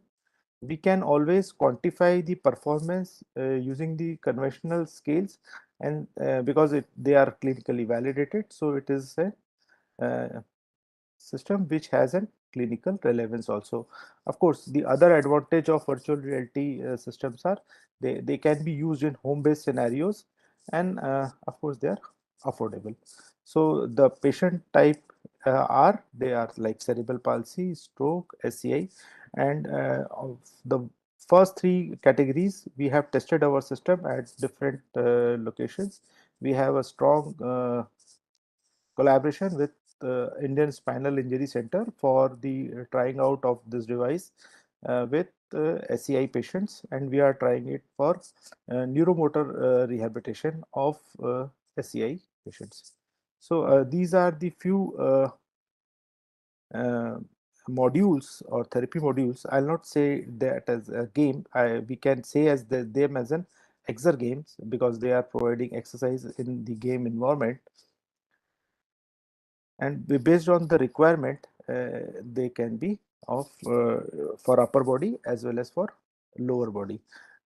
We can always quantify the performance using the conventional scales, and because they are clinically validated, so it is a system which has a clinical relevance also. Of course, the other advantage of virtual reality systems are they can be used in home-based scenarios, and of course they are affordable. So the patient type they are like cerebral palsy, stroke, SCI, and of the first three categories we have tested our system at different locations. We have a strong collaboration with Indian Spinal Injury Center for the trying out of this device with SCI patients, and we are trying it for neuromotor rehabilitation of SCI patients. So these are the few uh, modules or therapy modules. I'll not say that as a game. We can say as them as an exer games, because they are providing exercise in the game environment, and based on the requirement they can be of for upper body as well as for lower body.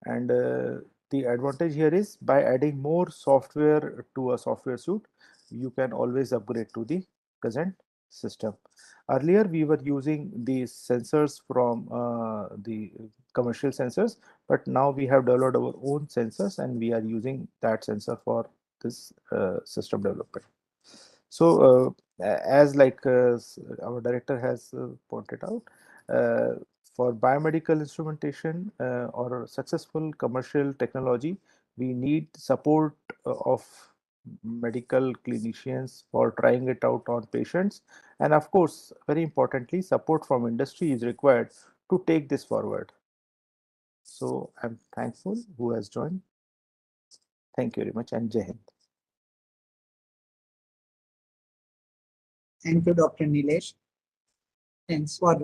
And the advantage here is, by adding more software to a software suite, you can always upgrade to the present system. Earlier we were using these sensors from the commercial sensors, but now we have developed our own sensors and we are using that sensor for this system development. So as like our director has pointed out, for biomedical instrumentation or successful commercial technology, we need support of medical clinicians for trying it out on patients, and of course, very importantly, support from industry is required to take this forward. So I'm thankful who has joined. Thank you very much, and Jai Hind. Thank you, Dr. Nilesh. Thanks for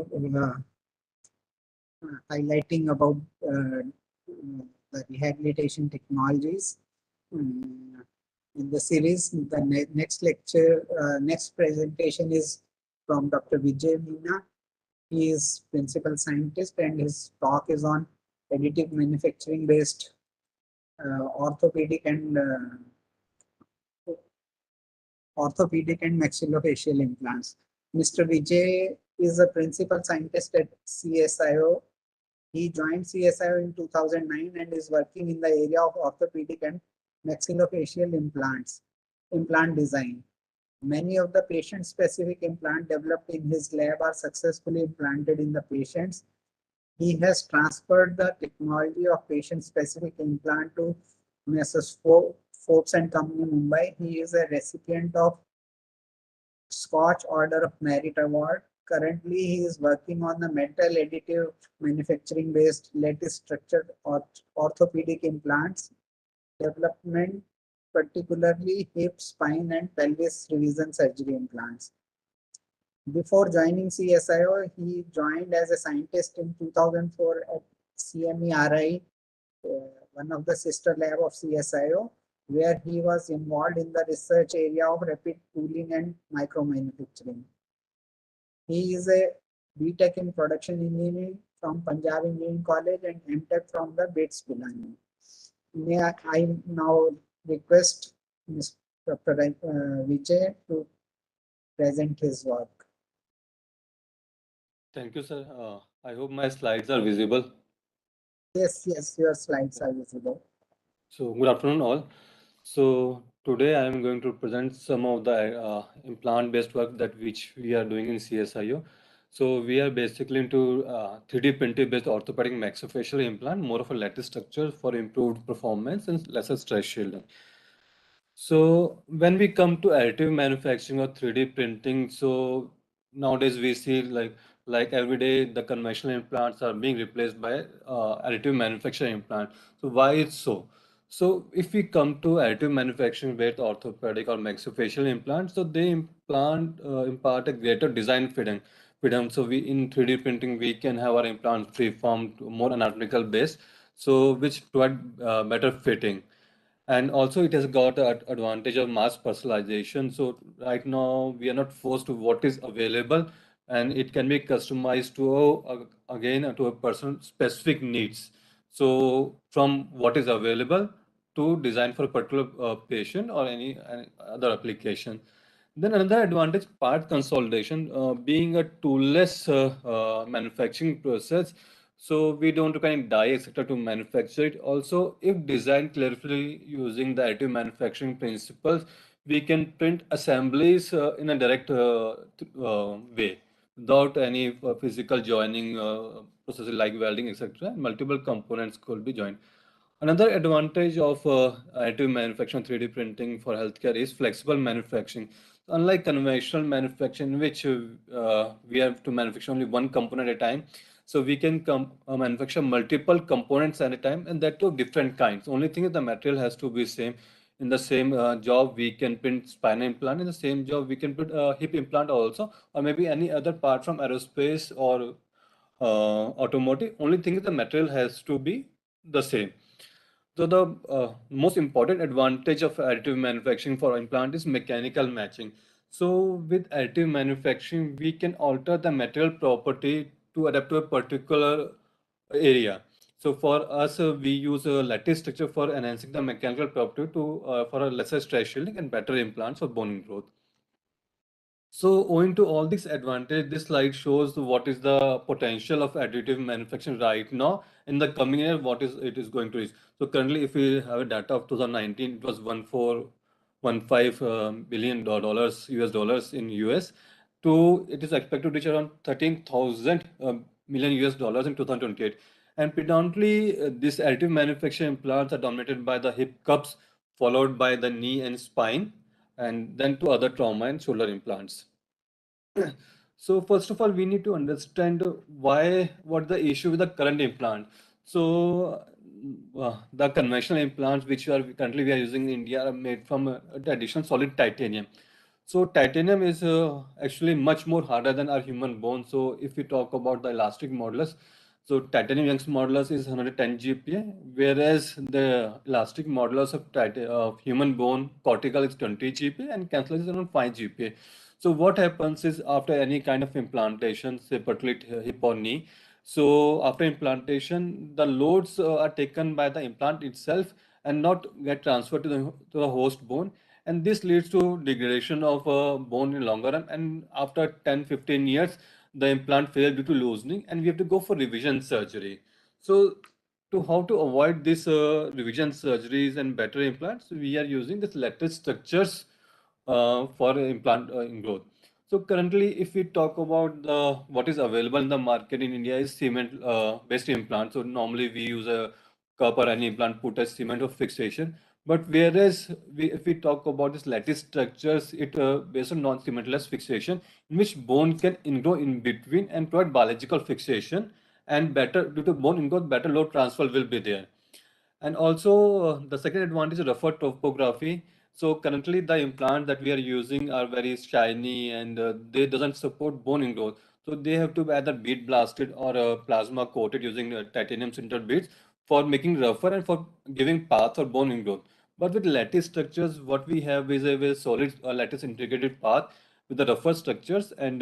highlighting about the rehabilitation technologies. In the series, the next lecture, next presentation is from Dr. Vijay Meena. He is principal scientist and his talk is on additive manufacturing based orthopedic and maxillofacial implants. Mr. Vijay is a principal scientist at CSIO. He joined CSIO in 2009 and is working in the area of orthopedic and maxillofacial implant design. Many of the patient-specific implants developed in his lab are successfully implanted in the patients. He has transferred the technology of patient-specific implant to Messrs. Forbes and Company, Mumbai. He is a recipient of Scotch Order of Merit Award. Currently, he is working on the metal additive manufacturing based lattice structured orthopedic implants development, particularly hip, spine, and pelvis revision surgery implants. Before joining CSIO, he joined as a scientist in 2004 at CMERI, one of the sister lab of CSIO, where he was involved in the research area of rapid cooling and micromanufacturing. He is a BTech in production engineering from Punjab Engineering College and MTech from the BITS Pilani. May I now request Mr. Dr. Vijay to present his work. Thank you, sir. I hope my slides are visible. Yes, your slides are visible. So, good afternoon, all. So, today I am going to present some of the implant-based work that which we are doing in CSIO. So, we are basically into 3D printed-based orthopedic maxillofacial implant, more of a lattice structure for improved performance and lesser stress shielding. So when we come to additive manufacturing or 3D printing, so nowadays we see like every day the conventional implants are being replaced by additive manufacturing implant. So why it's so? So if we come to additive manufacturing with orthopedic or maxillofacial implants, so they impart a greater design freedom. So we in 3D printing we can have our implant free-formed, more anatomical base, so which provide better fitting. And also it has got the advantage of mass personalization. So right now we are not forced to what is available, and it can be customized to again to a person specific needs. So from what is available, to design for a particular patient or any other application. Then another advantage, part consolidation, being a toolless manufacturing process. So we don't require any die, etc. to manufacture it. Also, if designed carefully using the additive manufacturing principles, we can print assemblies in a direct way without any physical joining processes like welding, etc. Multiple components could be joined. Another advantage of additive manufacturing 3D printing for healthcare is flexible manufacturing. Unlike conventional manufacturing, in which we have to manufacture only one component at a time, so we can manufacture multiple components at a time, and that of different kinds. Only thing is the material has to be same. In the same job, we can print spinal implant. In the same job, we can print hip implant also, or maybe any other part from aerospace or automotive. Only thing is the material has to be the same. So the most important advantage of additive manufacturing for implant is mechanical matching. So with additive manufacturing, we can alter the material property to adapt to a particular area. So for us, we use a lattice structure for enhancing the mechanical property to for a lesser stress shielding and better implants for bone growth. So owing to all these advantages, this slide shows what is the potential of additive manufacturing right now. In the coming year, what is it is going to reach. So currently, if we have a data of 2019, it was 1.415 billion dollars US dollars in US. To it is expected to reach around 13,000 million US dollars in 2028. And predominantly, this additive manufacturing implants are dominated by the hip cups, followed by the knee and spine, and then to other trauma and shoulder implants. So first of all, we need to understand what the issue with the current implant. So the conventional implants which we are using in India are made from additional solid titanium. So titanium is actually much more harder than our human bone. So if we talk about the elastic modulus, so titanium Young's modulus is 110 GPa, whereas the elastic modulus of human bone cortical is 20 GPa and cancellous is around 5 GPa. So what happens is after any kind of implantation, say particularly hip or knee, so after implantation, the loads are taken by the implant itself and not get transferred to the host bone, and this leads to degradation of bone in longer run, and after 10-15 years the implant fails due to loosening and we have to go for revision surgery. So to how to avoid this revision surgeries and better implants, we are using this lattice structures for implant in growth. So currently, if we talk about what is available in the market in India is cement based implant. So normally we use a cup or any implant put as cement of fixation. But whereas if we talk about this lattice structures, it based on non-cementless fixation, in which bone can ingrow in between and provide biological fixation, and better due to bone ingrowth, better load transfer will be there. And also the second advantage is rougher topography. So currently the implants that we are using are very shiny and they doesn't support bone ingrowth. So they have to be either bead blasted or plasma coated using titanium sintered beads for making rougher and for giving path for bone ingrowth. But with lattice structures, what we have is a very solid lattice integrated path with the rougher structures and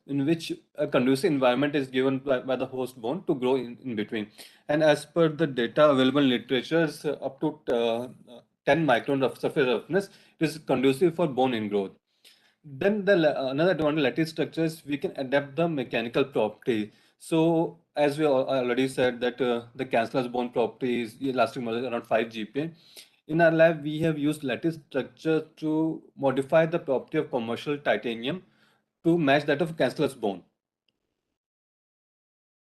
in which a conducive environment is given by the host bone to grow in between. And as per the data available in literatures, up to 10 micron of surface roughness is conducive for bone ingrowth. Then another advantage lattice structures, we can adapt the mechanical property. So as we already said that the cancellous bone property is elastic modulus around 5 GPa. In our lab, we have used lattice structure to modify the property of commercial titanium to match that of cancellous bone.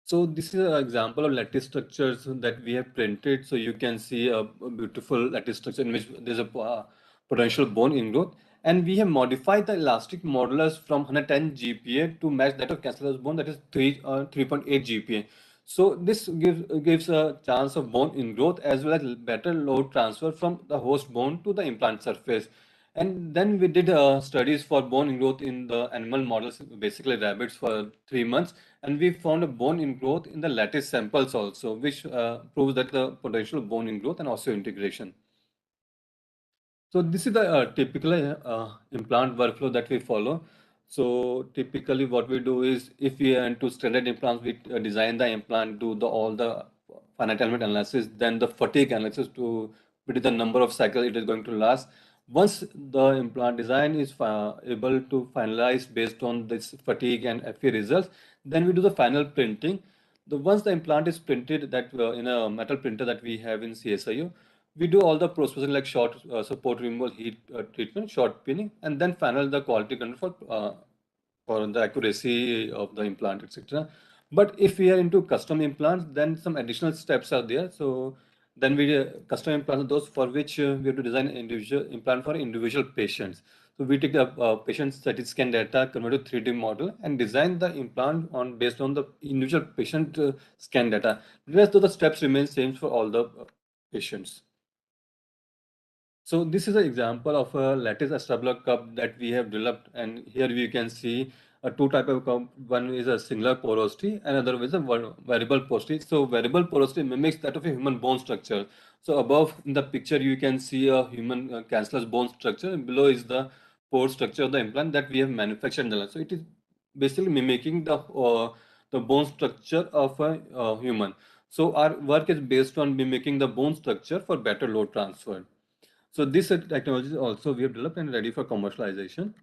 So this is an example of lattice structures that we have printed. So you can see a beautiful lattice structure in which there's a potential bone ingrowth. And we have modified the elastic modulus from 110 GPa to match that of cancellous bone, that is 3.8 GPa. So this gives a chance of bone ingrowth as well as better load transfer from the host bone to the implant surface. And then we did studies for bone ingrowth in the animal models, basically rabbits, for 3 months, and we found a bone ingrowth in the lattice samples also, which proves that the potential bone ingrowth and osseointegration. So this is the typical implant workflow that we follow. So typically what we do is if we are into standard implants, we design the implant, do all the finite element analysis, then the fatigue analysis to predict the number of cycles it is going to last. Once the implant design is able to finalize based on this fatigue and FE results, then we do the final printing. Once the implant is printed that in a metal printer that we have in CSIU, we do all the processing like short support removal, heat treatment, short pinning, and then final the quality control for the accuracy of the implant, etc. But if we are into custom implants, then some additional steps are there. So then we custom implants are those for which we have to design individual implant for individual patients. So we take the patient's CT scan data, convert to 3D model, and design the implant on based on the individual patient scan data. The rest of the steps remain same for all the patients. So this is an example of a lattice acetabular cup that we have developed, and here we can see two type of cup. One is a singular porosity, another is a variable porosity. So variable porosity mimics that of a human bone structure. So above in the picture you can see a human cancellous bone structure, and below is the pore structure of the implant that we have manufactured in the lab. So it is basically mimicking the bone structure of a human. So our work is based on mimicking the bone structure for better load transfer. So this technology also we have developed and ready for commercialization.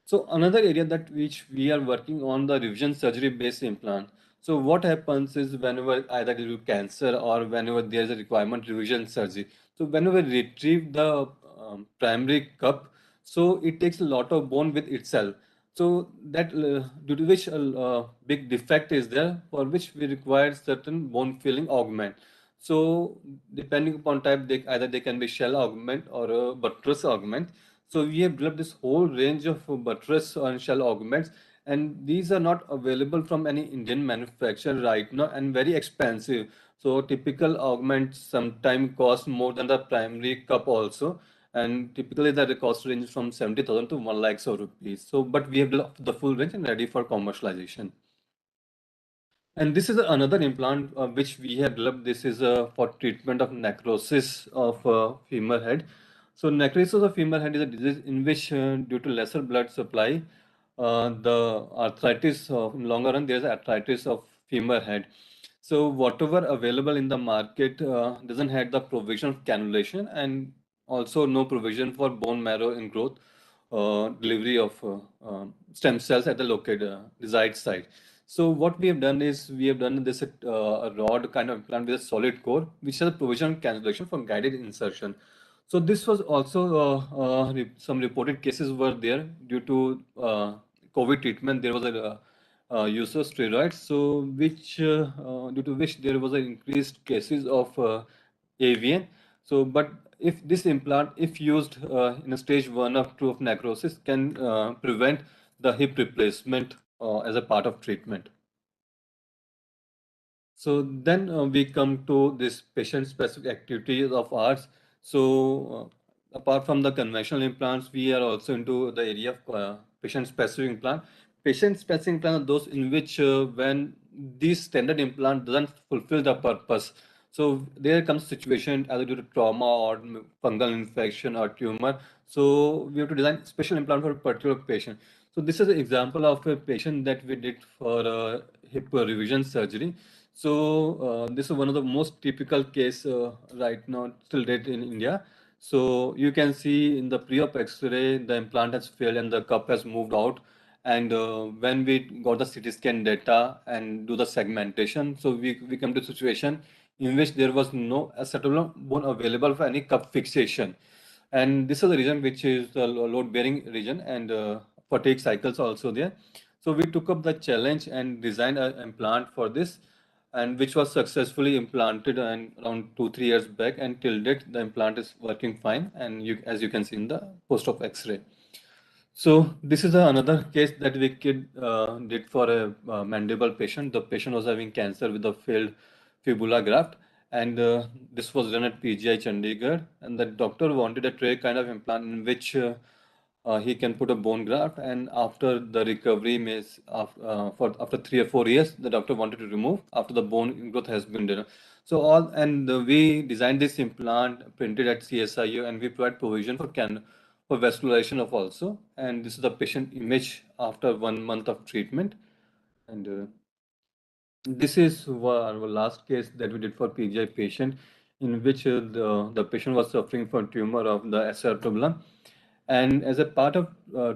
So another area that which we are working on the revision surgery based implant. So what happens is whenever either due to cancer or whenever there is a requirement revision surgery. So whenever we retrieve the primary cup, so it takes a lot of bone with itself. So that due to which a big defect is there for which we require certain bone filling augment. So depending upon type, either they can be shell augment or a buttress augment. So we have developed this whole range of buttress and shell augments, and these are not available from any Indian manufacturer right now and very expensive. So typical augments sometimes cost more than the primary cup also, and typically the cost ranges from 70,000 to 1 lakhs of rupees. So, but we have developed the full range and ready for commercialization. And this is another implant which we have developed. This is for treatment of necrosis of femur head. So necrosis of femur head is a disease in which due to lesser blood supply, the arthritis in longer run, there's arthritis of femur head. So whatever available in the market doesn't have the provision of cannulation and also no provision for bone marrow in growth, delivery of stem cells at the located desired site. So what we have done is we have done this a rod kind of implant with a solid core, which has a provision of cannulation for guided insertion. So this was also some reported cases were there due to COVID treatment. There was a use of steroids, so which due to which there was an increased cases of avian. So, but if this implant, if used in a stage 1 of 2 of necrosis, can prevent the hip replacement as a part of treatment. So then we come to this patient-specific activities of ours. So apart from the conventional implants, we are also into the area of patient-specific implant. Patient-specific implants are those in which when this standard implant doesn't fulfill the purpose. So there comes situation either due to trauma or fungal infection or tumor. So we have to design special implant for a particular patient. So this is an example of a patient that we did for hip revision surgery. So this is one of the most typical case right now till date in India. So you can see in the pre-op X-ray, the implant has failed and the cup has moved out. And when we got the CT scan data and do the segmentation, so we come to a situation in which there was no acetable bone available for any cup fixation. And this is the region which is the load-bearing region and fatigue cycles also there. So we took up the challenge and designed an implant for this, and which was successfully implanted and around 2-3 years back, and till date the implant is working fine, and as you can see in the post-op X-ray. So this is another case that we did for a mandible patient. The patient was having cancer with a failed fibula graft, and this was done at PGI Chandigarh. And the doctor wanted a tray kind of implant in which he can put a bone graft. And after the recovery, for after 3 or 4 years, the doctor wanted to remove after the bone growth has been done. So we designed this implant, printed at CSIU, and we provide provision for vascularization of also. And this is the patient image after 1 month of treatment. And this is our last case that we did for PGI patient. in which the patient was suffering from tumor of the acetabulum. And as a part of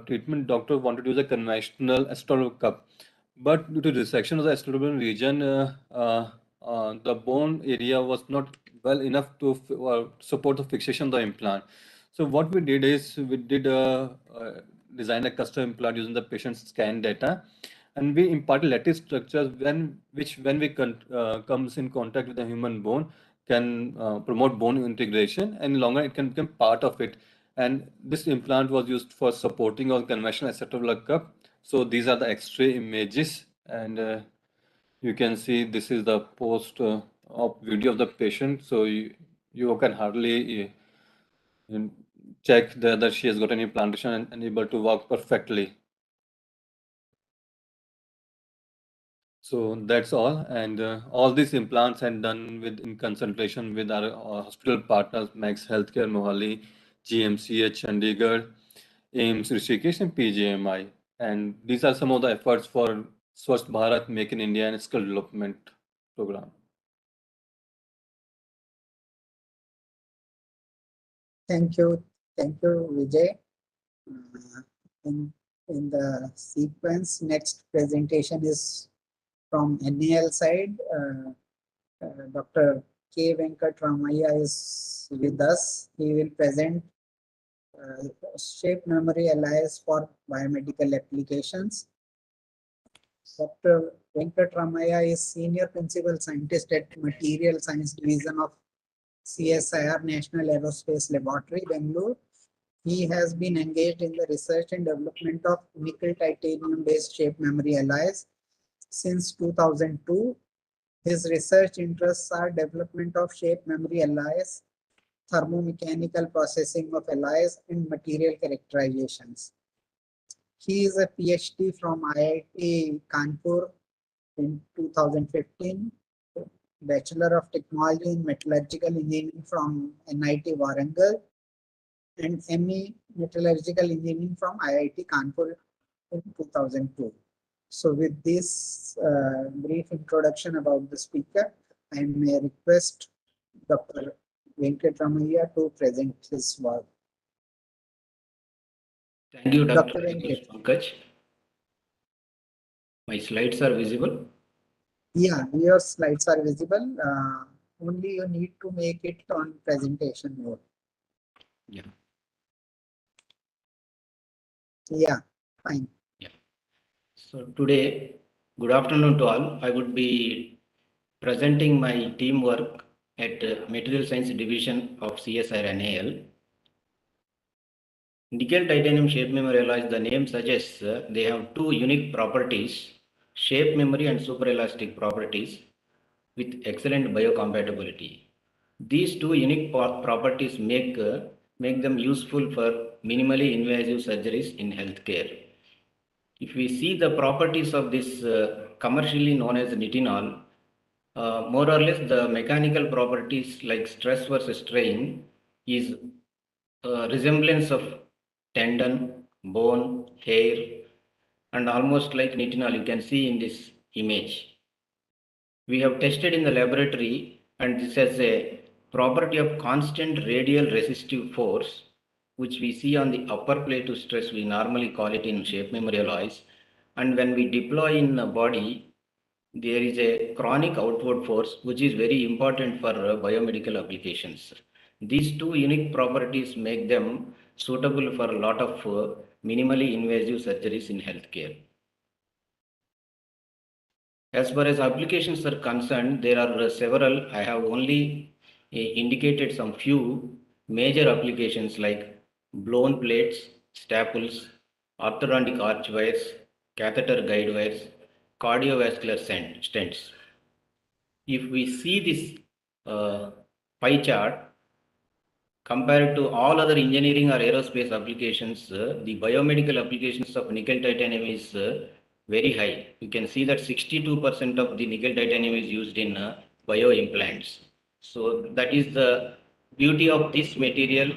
treatment, doctor wanted to use a conventional acetabulum cup. But due to resection of the acetabulum region, the bone area was not well enough to support the fixation of the implant. So what we did is we did design a custom implant using the patient's scan data, and we imparted lattice structures when we comes in contact with the human bone can promote bone integration, and longer it can become part of it. And this implant was used for supporting our conventional acetabular cup. So these are the X-ray images, and you can see this is the post op video of the patient. So you can hardly check whether she has got any implantation and able to walk perfectly. So that's all, and all these implants are done in consultation with our hospital partners, Max Healthcare, Mohali, GMCH, Chandigarh, AIMS, Rishikesh, and PGMI. And these are some of the efforts for Swasth Bharat, Make in India, and Skill Development Program. Thank you, Vijay. Uh, in the sequence, next presentation is from NAL side. Dr. K. Venkatramaiah is with us. He will present shape memory allies for biomedical applications. Dr. Venkatramaiah is Senior Principal Scientist at Material Science Division of CSIR National Aerospace Laboratory, Bangalore. He has been engaged in the research and development of nickel titanium based shape memory alloys since 2002. His research interests are development of shape memory alloys, thermomechanical processing of alloys, and material characterizations. He is a PhD from IIT Kanpur in 2015, Bachelor of Technology in Metallurgical Engineering from NIT Warangal, and ME Metallurgical Engineering from IIT Kanpur in 2002. So with this brief introduction about the speaker, I may request Dr. Venkatramaiah to present his work. Thank you, Dr. Dr. Venkat. Pankaj. My slides are visible? Yeah, your slides are visible. Only you need to make it on presentation mode. Yeah. Yeah, fine. Yeah. So today, good afternoon to all. I would be presenting my teamwork at Material Science Division of CSIR NAL. Nickel titanium shape memory alloys, the name suggests they have two unique properties, shape memory and superelastic properties with excellent biocompatibility. These two unique properties make them useful for minimally invasive surgeries in healthcare. If we see the properties of this commercially known as nitinol, more or less the mechanical properties like stress versus strain is resemblance of tendon, bone, hair, and almost like nitinol you can see in this image. We have tested in the laboratory, and this has a property of constant radial resistive force, which we see on the upper plate to stress. We normally call it in shape memory alloys. And when we deploy in the body, there is a chronic outward force, which is very important for biomedical applications. These two unique properties make them suitable for a lot of minimally invasive surgeries in healthcare. As far as applications are concerned, there are several. I have only indicated some few major applications like blown plates, staples, orthodontic arch wires, catheter guide wires, cardiovascular stents. If we see this pie chart, compared to all other engineering or aerospace applications, the biomedical applications of nickel titanium is very high. You can see that 62% of the nickel titanium is used in bio implants. So that is the beauty of this material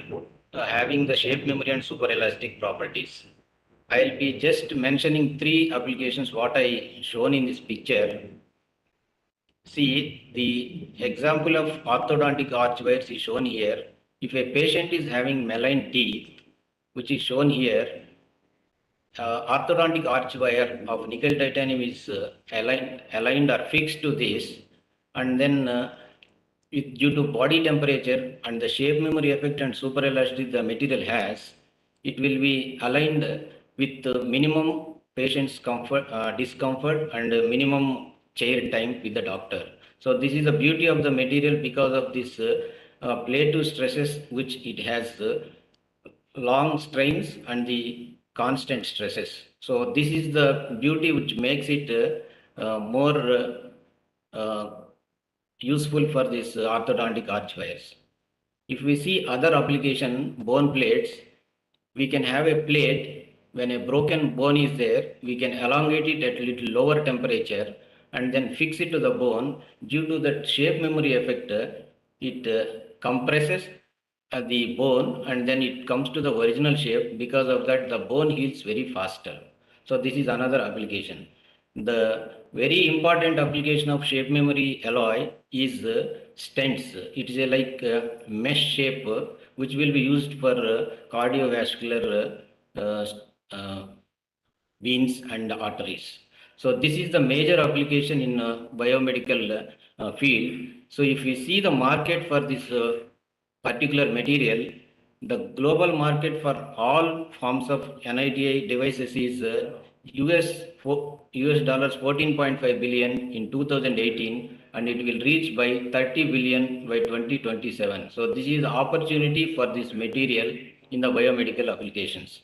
having the shape memory and super elastic properties. I'll be just mentioning three applications what I shown in this picture. See, the example of orthodontic arch wires is shown here. If a patient is having malign teeth, which is shown here, orthodontic arch wire of nickel titanium is aligned or fixed to this, and then due to body temperature and the shape memory effect and super elasticity the material has, it will be aligned with minimum patient's comfort, discomfort and minimum chair time with the doctor. So this is the beauty of the material because of this play to stresses which it has long strains and the constant stresses. So this is the beauty which makes it more useful for this orthodontic arch wires. If we see other application, bone plates, we can have a plate. When a broken bone is there, we can elongate it at a little lower temperature and then fix it to the bone. Due to that shape memory effect, it compresses the bone and then it comes to the original shape. Because of that, the bone heals very faster. So this is another application. The very important application of shape memory alloy is stents. It is a like mesh shape which will be used for cardiovascular veins and arteries. So this is the major application in biomedical field. So if we see the market for this particular material, the global market for all forms of NIDI devices is US dollars 14.5 billion in 2018, and it will reach by 30 billion by 2027. So this is the opportunity for this material in the biomedical applications.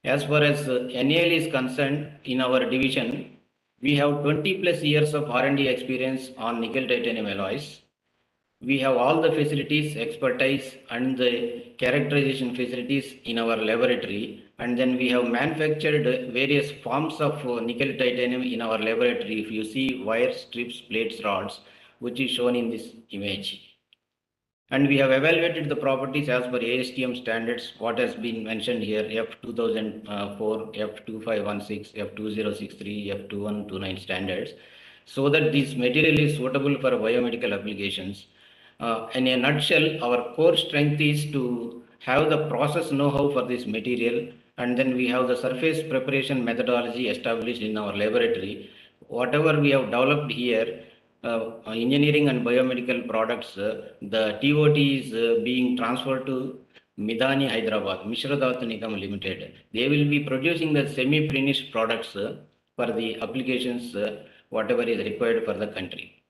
As far as NAL is concerned, in our division, we have 20 plus years of R&D experience on nickel titanium alloys. We have all the facilities, expertise and the characterization facilities in our laboratory, and then we have manufactured various forms of nickel titanium in our laboratory. If you see wires, strips, plates, rods, which is shown in this image. And we have evaluated the properties as per ASTM standards, what has been mentioned here, F2004, F2516, F2063, F2129 standards, so that this material is suitable for biomedical applications. In a nutshell, our core strength is to have the process know-how for this material, and then we have the surface preparation methodology established in our laboratory. Whatever we have developed here, engineering and biomedical products, the TOT is being transferred to Midani Hyderabad, Mishra Dhatu Nigam Limited. They will be producing the semi-finished products for the applications, whatever is required for the country.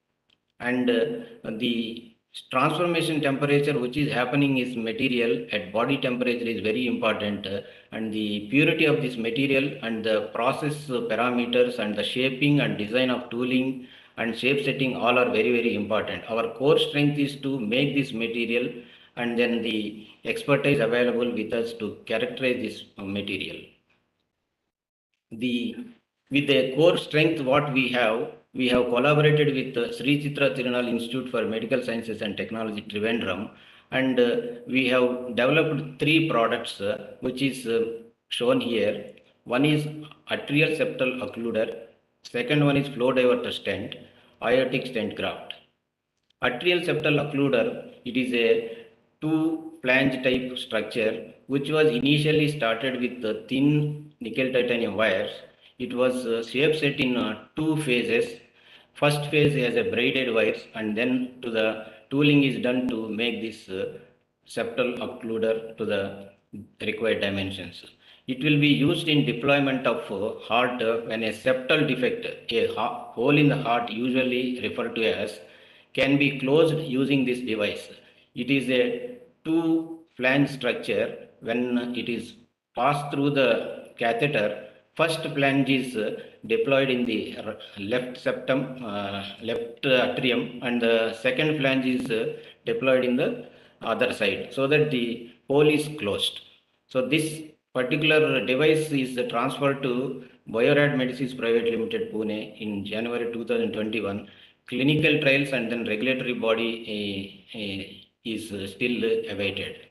And the transformation temperature which is happening is material at body temperature is very important, and the purity of this material and the process parameters and the shaping and design of tooling and shape setting all are very, very important. Our core strength is to make this material, and then the expertise available with us to characterize this material. With the core strength what we have collaborated with the Sri Chitra Tirunal Institute for Medical Sciences and Technology, Trivandrum, and we have developed 3 products which is shown here. One is atrial septal occluder, second one is flow diverter stent, aortic stent graft. Atrial septal occluder, it is a 2 flange type structure which was initially started with the thin nickel titanium wires. It was shape set in 2 phases. First phase has a braided wires, and then to the tooling is done to make this septal occluder to the required dimensions. It will be used in deployment of heart when a septal defect, a hole in the heart usually referred to as, can be closed using this device. It is a 2 flange structure. When it is passed through the catheter, first flange is deployed in the left septum, left atrium, and the second flange is deployed in the other side, so that the hole is closed. So this particular device is transferred to Biorad Medicines Private Limited, Pune in January 2021. Clinical trials and then regulatory body is still awaited.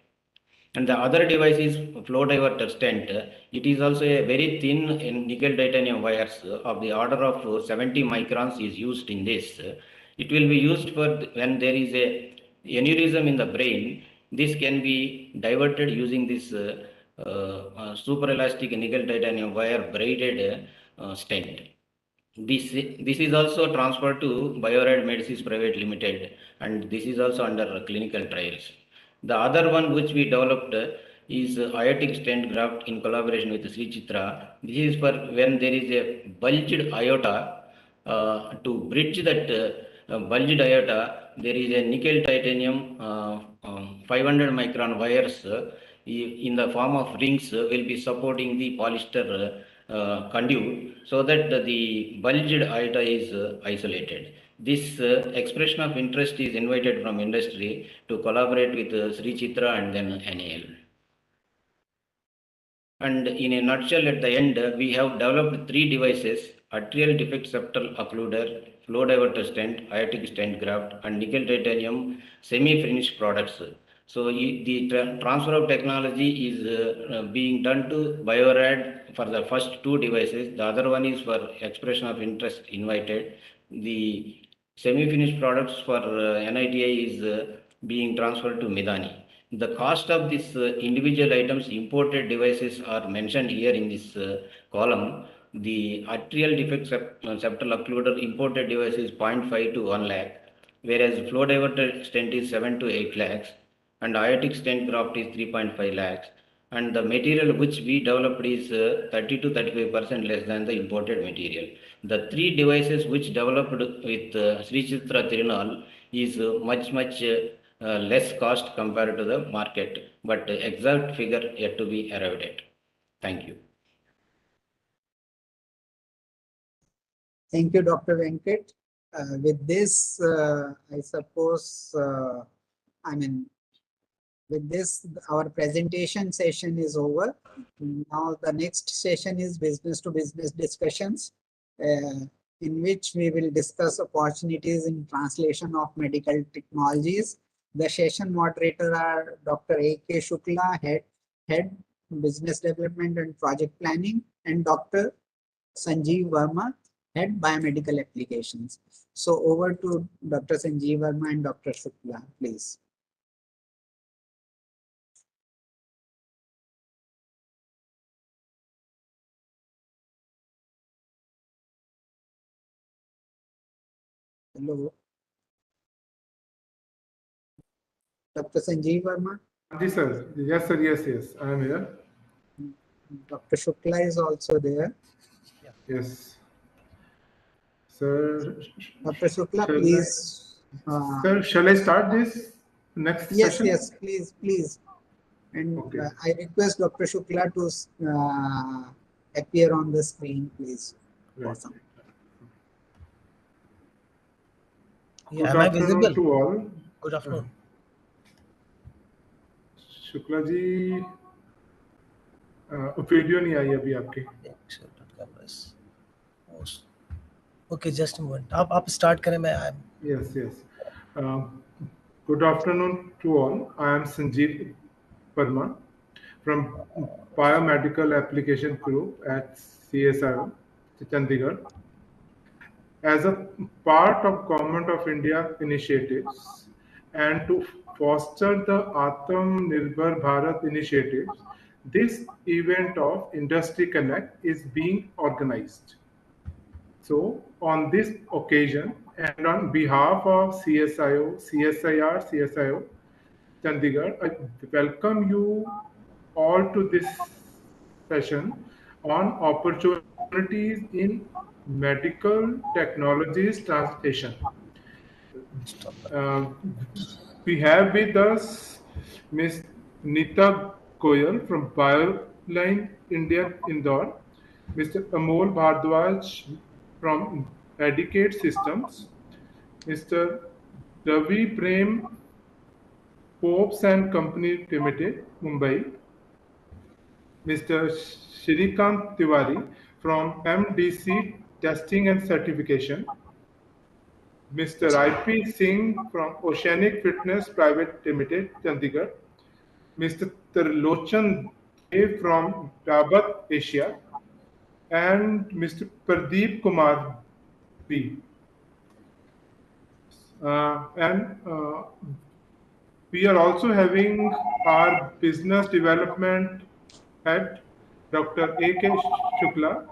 And the other device is flow diverter stent. It is also a very thin nickel titanium wires of the order of 70 microns is used in this. It will be used for when there is a aneurysm in the brain. This can be diverted using this super elastic nickel titanium wire braided stent. This is also transferred to Biorad Medicines Private Limited, and this is also under clinical trials. The other one which we developed is aortic stent graft in collaboration with Sri Chitra. This is for when there is a bulged aorta. To bridge that bulged aorta, there is a nickel titanium 500 micron wires in the form of rings will be supporting the polyester conduit so that the bulged aorta is isolated. This expression of interest is invited from industry to collaborate with Sri Chitra and then NAL. And in a nutshell, at the end, we have developed 3 devices: atrial defect septal occluder, flow diverter stent, aortic stent graft, and nickel titanium semi-finished products. So the transfer of technology is being done to Biorad for the first 2 devices. The other one is for expression of interest invited. The semi-finished products for NITI is being transferred to Midani. The cost of these individual items, imported devices, are mentioned here in this column. The atrial defect septal occluder imported device is 0.5 to 1 lakh, whereas flow diverter stent is 7 to 8 lakhs, and aortic stent graft is 3.5 lakhs. And the material which we developed is 30 to 35% less than the imported material. The 3 devices which developed with Sri Chitra Tirunal is much less cost compared to the market, but the exact figure yet to be arrived at. Thank you. Thank you, Dr. Venkat. With this, I suppose, with this, our presentation session is over. Now the next session is business to business discussions, in which we will discuss opportunities in translation of medical technologies. The session moderator are Dr. A.K. Shukla, Head Business Development and Project Planning, and Dr. Sanjeev Verma, Head Biomedical Applications. So over to Dr. Sanjeev Verma and Dr. Shukla, please. Hello. Dr. Sanjeev Verma. Yes, sir. Yes, sir. Yes. I am here. Dr. Shukla is also there. Yes. Sir. Dr. Shukla, please. Sir, shall I start this next session? Yes, please. And Okay. I request Dr. Shukla to appear on the screen, please. Right. Awesome. Good afternoon to all. Good afternoon. Shukla ji video नहीं आई अभी आपकी. Okay, just a moment. आप start करें मैं. Yes. Good afternoon to all. I am Sanjeev Verma from Biomedical Application Group at CSIO, Chandigarh. As a part of Government of India initiatives and to foster the Atmanirbhar Bharat initiatives, this event of Industry Connect is being organized. So on this occasion and on behalf of CSIR, Chandigarh, I welcome you all to this session on opportunities in medical technologies translation. We have with us Ms. Nita Goyal from Bioline India, Indore, Mr. Amol Bhardwaj from Educate Systems, Mr. Ravi Prem, Popes and Company Limited, Mumbai, Mr. Shrikant Tiwari from MDC Testing and Certification, Mr. IP Singh from Oceanic Fitness Private Limited, Chandigarh, Mr. Tarlochan Dev from Dabat Asia, and Mr. Pradeep Kumar B. And we are also having our business development head, Dr. A.K. Shukla,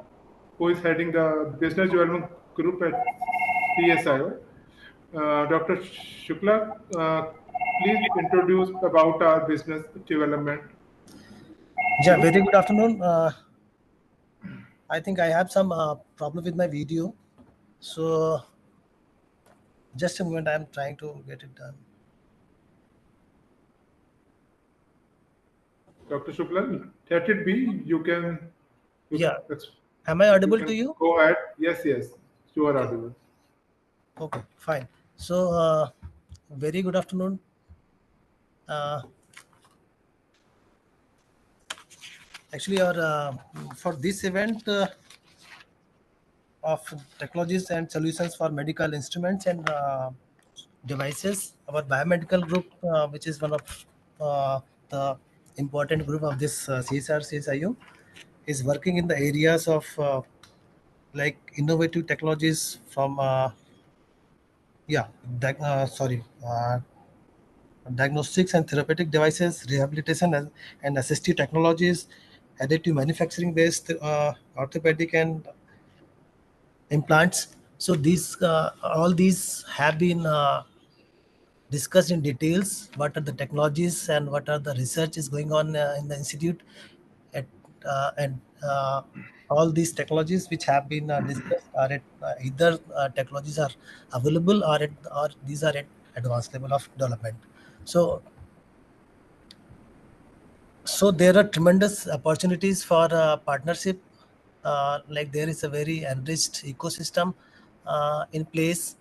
who is heading the business development group at CSIO. Dr. Shukla, please introduce about our business development Yeah, group. very good afternoon. I think I have some problem with my video. So just a moment, I'm trying to get it done. Dr. Shukla, let it be. Yeah. Am I you audible to can you? go ahead. Yes, yes, you are audible. Okay, fine. So very good afternoon. Actually, for this event of technologies and solutions for medical instruments and devices, our biomedical group, which is one of the important group of this CSIU, is working in the areas of like innovative technologies from yeah, sorry, diagnostics and therapeutic devices, rehabilitation and assistive technologies, additive manufacturing based orthopedic and implants. So these all these have been discussed in details. What are the technologies and what are the research is going on in the institute, at, and all these technologies which have been discussed are at either technologies are available or these are at advanced level of development. So there are tremendous opportunities for partnership. Like there is a very enriched ecosystem in place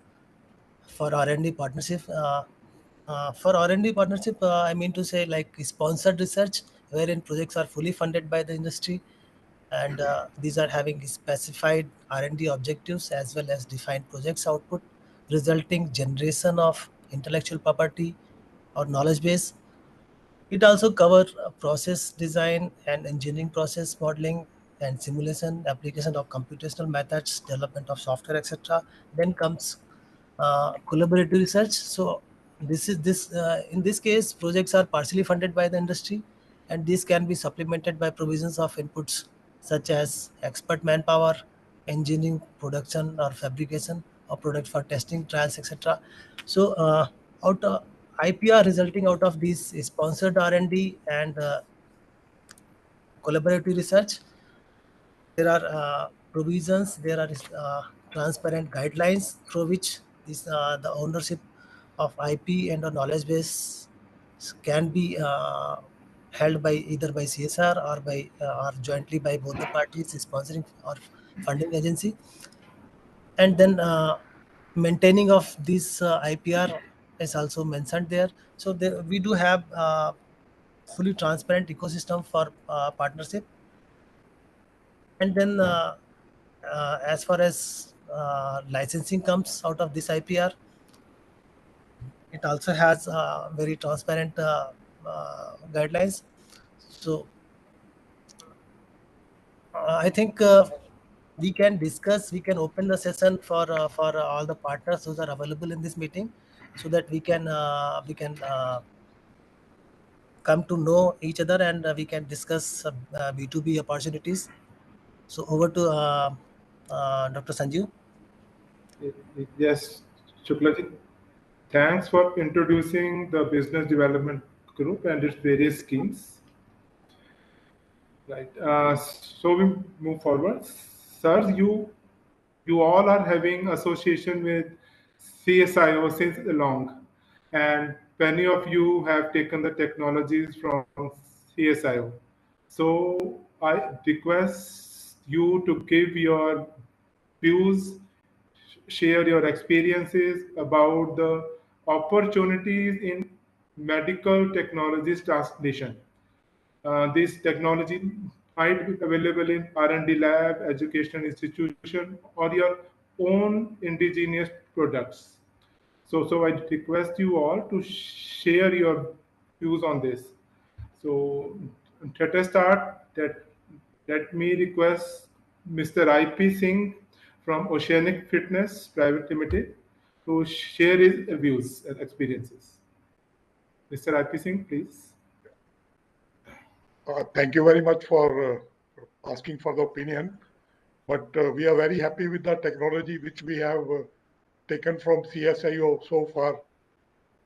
for R&D partnership. For R&D partnership, I mean to say like sponsored research, wherein projects are fully funded by the industry, and these are having specified R&D objectives as well as defined projects output, resulting generation of intellectual property or knowledge base. It also covers process design and engineering, process modeling and simulation, application of computational methods, development of software, etc. Then comes collaborative research. So this in this case, projects are partially funded by the industry, and these can be supplemented by provisions of inputs such as expert manpower, engineering, production or fabrication of product for testing, trials, etc. So out of IPR resulting out of these sponsored R&D and collaborative research, there are provisions, there are transparent guidelines through which the ownership of IP and a knowledge base can be held by either by CSR or by or jointly by both the parties sponsoring or funding agency. And then maintaining of this IPR is also mentioned there. So there, we do have fully transparent ecosystem for partnership. And then as far as licensing comes out of this IPR, it also has very transparent guidelines. So I think we can discuss, we can open the session for all the partners who are available in this meeting, so that we can come to know each other, and we can discuss B2B opportunities. So over to Dr. Sanjeev. Yes, Shuklaji, thanks for introducing the business development group and its various schemes. Right. So we move forward. Sir, you all are having association with CSIO since long, and many of you have taken the technologies from CSIO. So I request you to give your views, share your experiences about the opportunities in medical technologies translation. This technology might be available in R&D lab, educational institution, or your own indigenous products. So I request you all to share your views on this. So let us start. Let me request Mr. IP Singh from Oceanic Fitness Private Limited to share his views and experiences. Mr. IP Singh, please. Thank you very much for asking for the opinion. But we are very happy with the technology which we have taken from CSIO so far.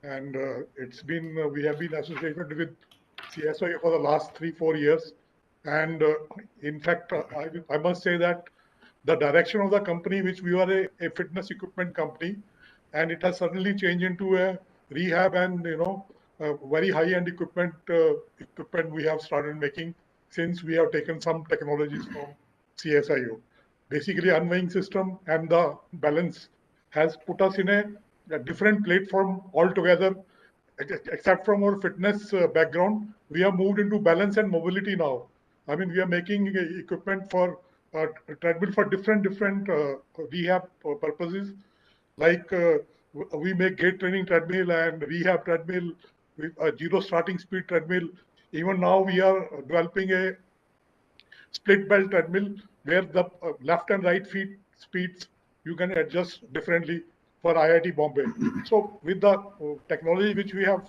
And we have been associated with CSIO for the last 3-4 years. And in fact, I must say that the direction of the company, which we were a fitness equipment company, and it has suddenly changed into a rehab and very high-end equipment we have started making since we have taken some technologies from CSIO. Basically, unweighing system and the balance has put us in a different platform altogether. Except from our fitness background, we have moved into balance and mobility now. I mean, we are making equipment for treadmill for different rehab purposes. Like we make gait training treadmill and rehab treadmill with a zero starting speed treadmill. Even now, we are developing a split belt treadmill where the left and right feet speeds you can adjust differently for IIT Bombay. So with the technology which we have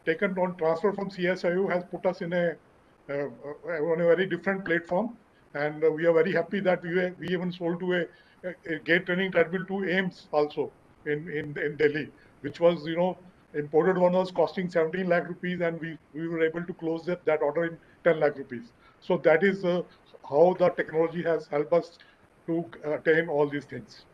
taken on transfer from CSIU has put us in on a very different platform, and we are very happy that we even sold to a gait training treadmill to AIMS also in Delhi, which was imported one was costing 17 lakh rupees, and we were able to close that order in 10 lakh rupees. So that is how the technology has helped us to attain all these things.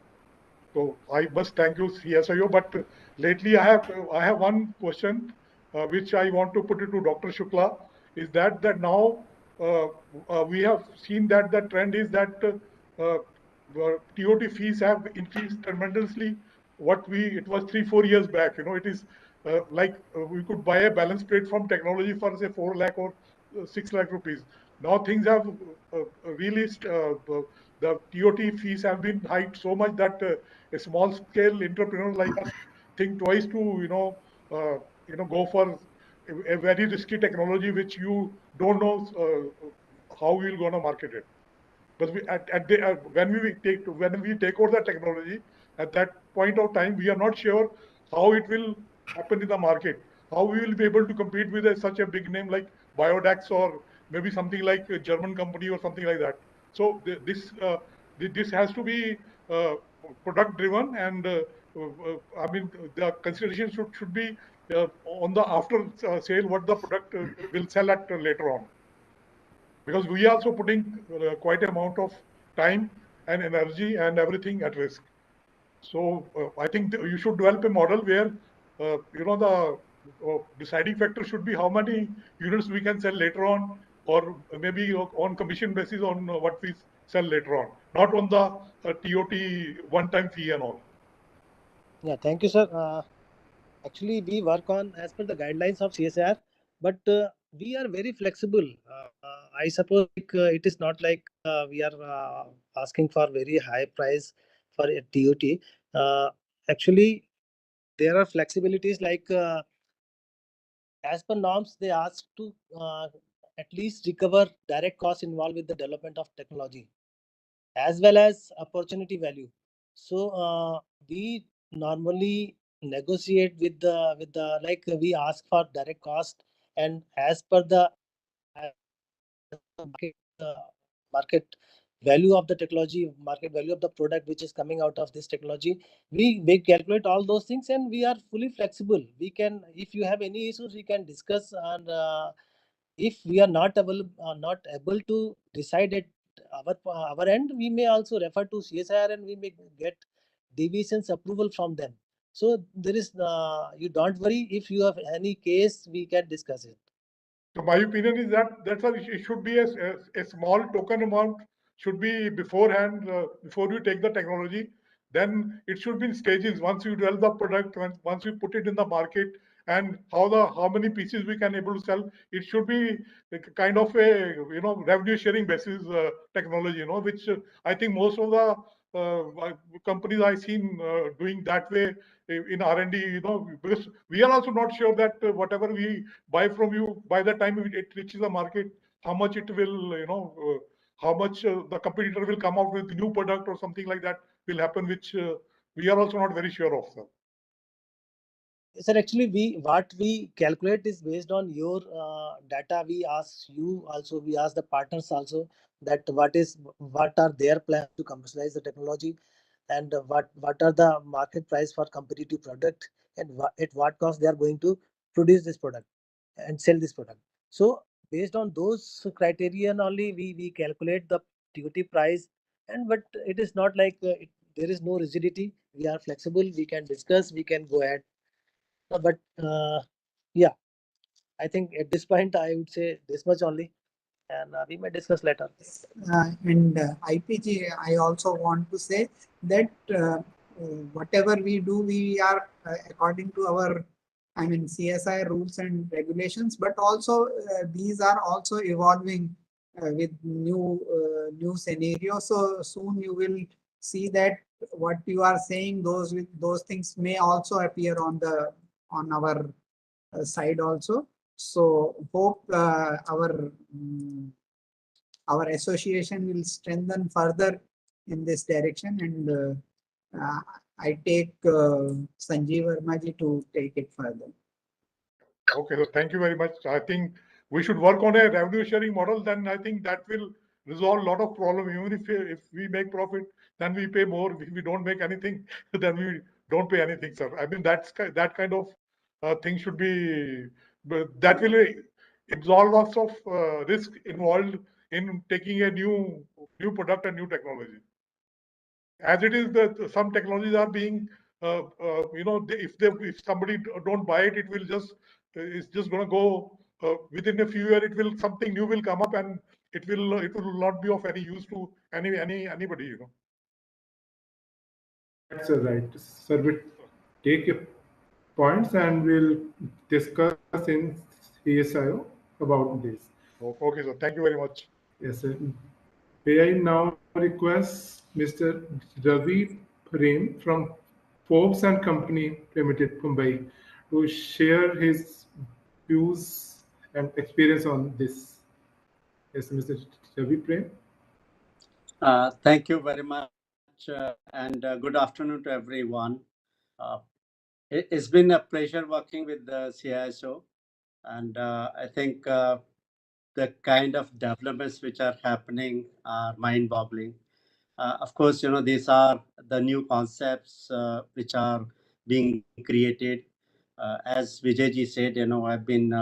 So I must thank you, CSIO. But lately, I have one question which I want to put it to Dr. Shukla. Is that now we have seen that the trend is that TOT fees have increased tremendously. It was 3-4 years back. It is like we could buy a balance plate from technology for say 4 lakh or 6 lakh rupees. Now things have really the TOT fees have been hiked so much that a small scale entrepreneur like us think twice to go for a very risky technology which you don't know how we're going to market it. But when we take over the technology, at that point of time, we are not sure how it will happen in the market. How we will be able to compete with such a big name like Biodax or maybe something like a German company or something like that. So this has to be product driven, and I mean the consideration should be on the after sale what the product will sell at later on, because we are also putting quite amount of time and energy and everything at risk. So I think you should develop a model where the deciding factor should be how many units we can sell later on, or maybe on commission basis on what we sell later on, not on the TOT one-time fee and all. Yeah, thank you, sir. Actually, we work on as per the guidelines of CSR, but we are very flexible. I suppose it is not like we are asking for very high price for a TOT. Actually, there are flexibilities like as per norms, they ask to at least recover direct costs involved with the development of technology as well as opportunity value. So we normally negotiate with the like we ask for direct cost, and as per the market market value of the technology, market value of the product which is coming out of this technology, we calculate all those things, and we are fully flexible. We can, if you have any issues, we can discuss, and if we are not able to decide at our end, we may also refer to CSIR and we may get deviations approval from them. So there is you don't worry, if you have any case, we can discuss it. So my opinion is that it should be a small token amount should be beforehand before you take the technology. Then it should be in stages. Once you develop the product, once you put it in the market, and how many pieces we can able to sell, it should be like kind of a revenue sharing basis technology. Which I think most of the companies I've seen doing that way in R&D. Because we are also not sure that whatever we buy from you, by the time it reaches the market, how much it will, how much the competitor will come out with new product or something like that will happen, which we are also not very sure of, sir. Sir, actually, what we calculate is based on your data. We ask you also, we ask the partners also that what are their plans to commercialize the technology, and what are the market price for competitive product, and at what cost they are going to produce this product and sell this product. So based on those criterion only, we calculate the TOT price, and but it is not like there is no rigidity. We are flexible. We can discuss. We can go ahead. But yeah, I think at this point I would say this much only, and we may discuss later. And IPG, I also want to say that whatever we do, we are according to our, I mean, CSI rules and regulations, but also these are also evolving with new scenarios. So soon you will see that what you are saying, those things may also appear on our side also. So hope our association will strengthen further in this direction, and I take Sanjeev Vermaji to take it further. Okay, so thank you very much. I think we should work on a revenue sharing model. Then I think that will resolve a lot of problem. Even if we make profit, then we pay more. If we don't make anything, then we don't pay anything, sir. I mean that kind of thing should be, but that will absolve us of risk involved in taking a new product and new technology. As it is, that some technologies are being, if somebody don't buy it, it will just it's just going to go within a few years. Something new will come up, and it will not be of any use to anybody. That's right. Sir, we take your points and we'll discuss in CSIO about this. Okay, so thank you very much. Yes, sir. May I now request Mr. Ravi Prem from Forbes and Company Limited, Mumbai, to share his views and experience on this. Yes, Mr. Ravi Prem. Thank you very much, and good afternoon to everyone. It's been a pleasure working with the CISO, and I think the kind of developments which are happening are mind-boggling. Of course, these are the new concepts which are being created. As Vijayji said, I've been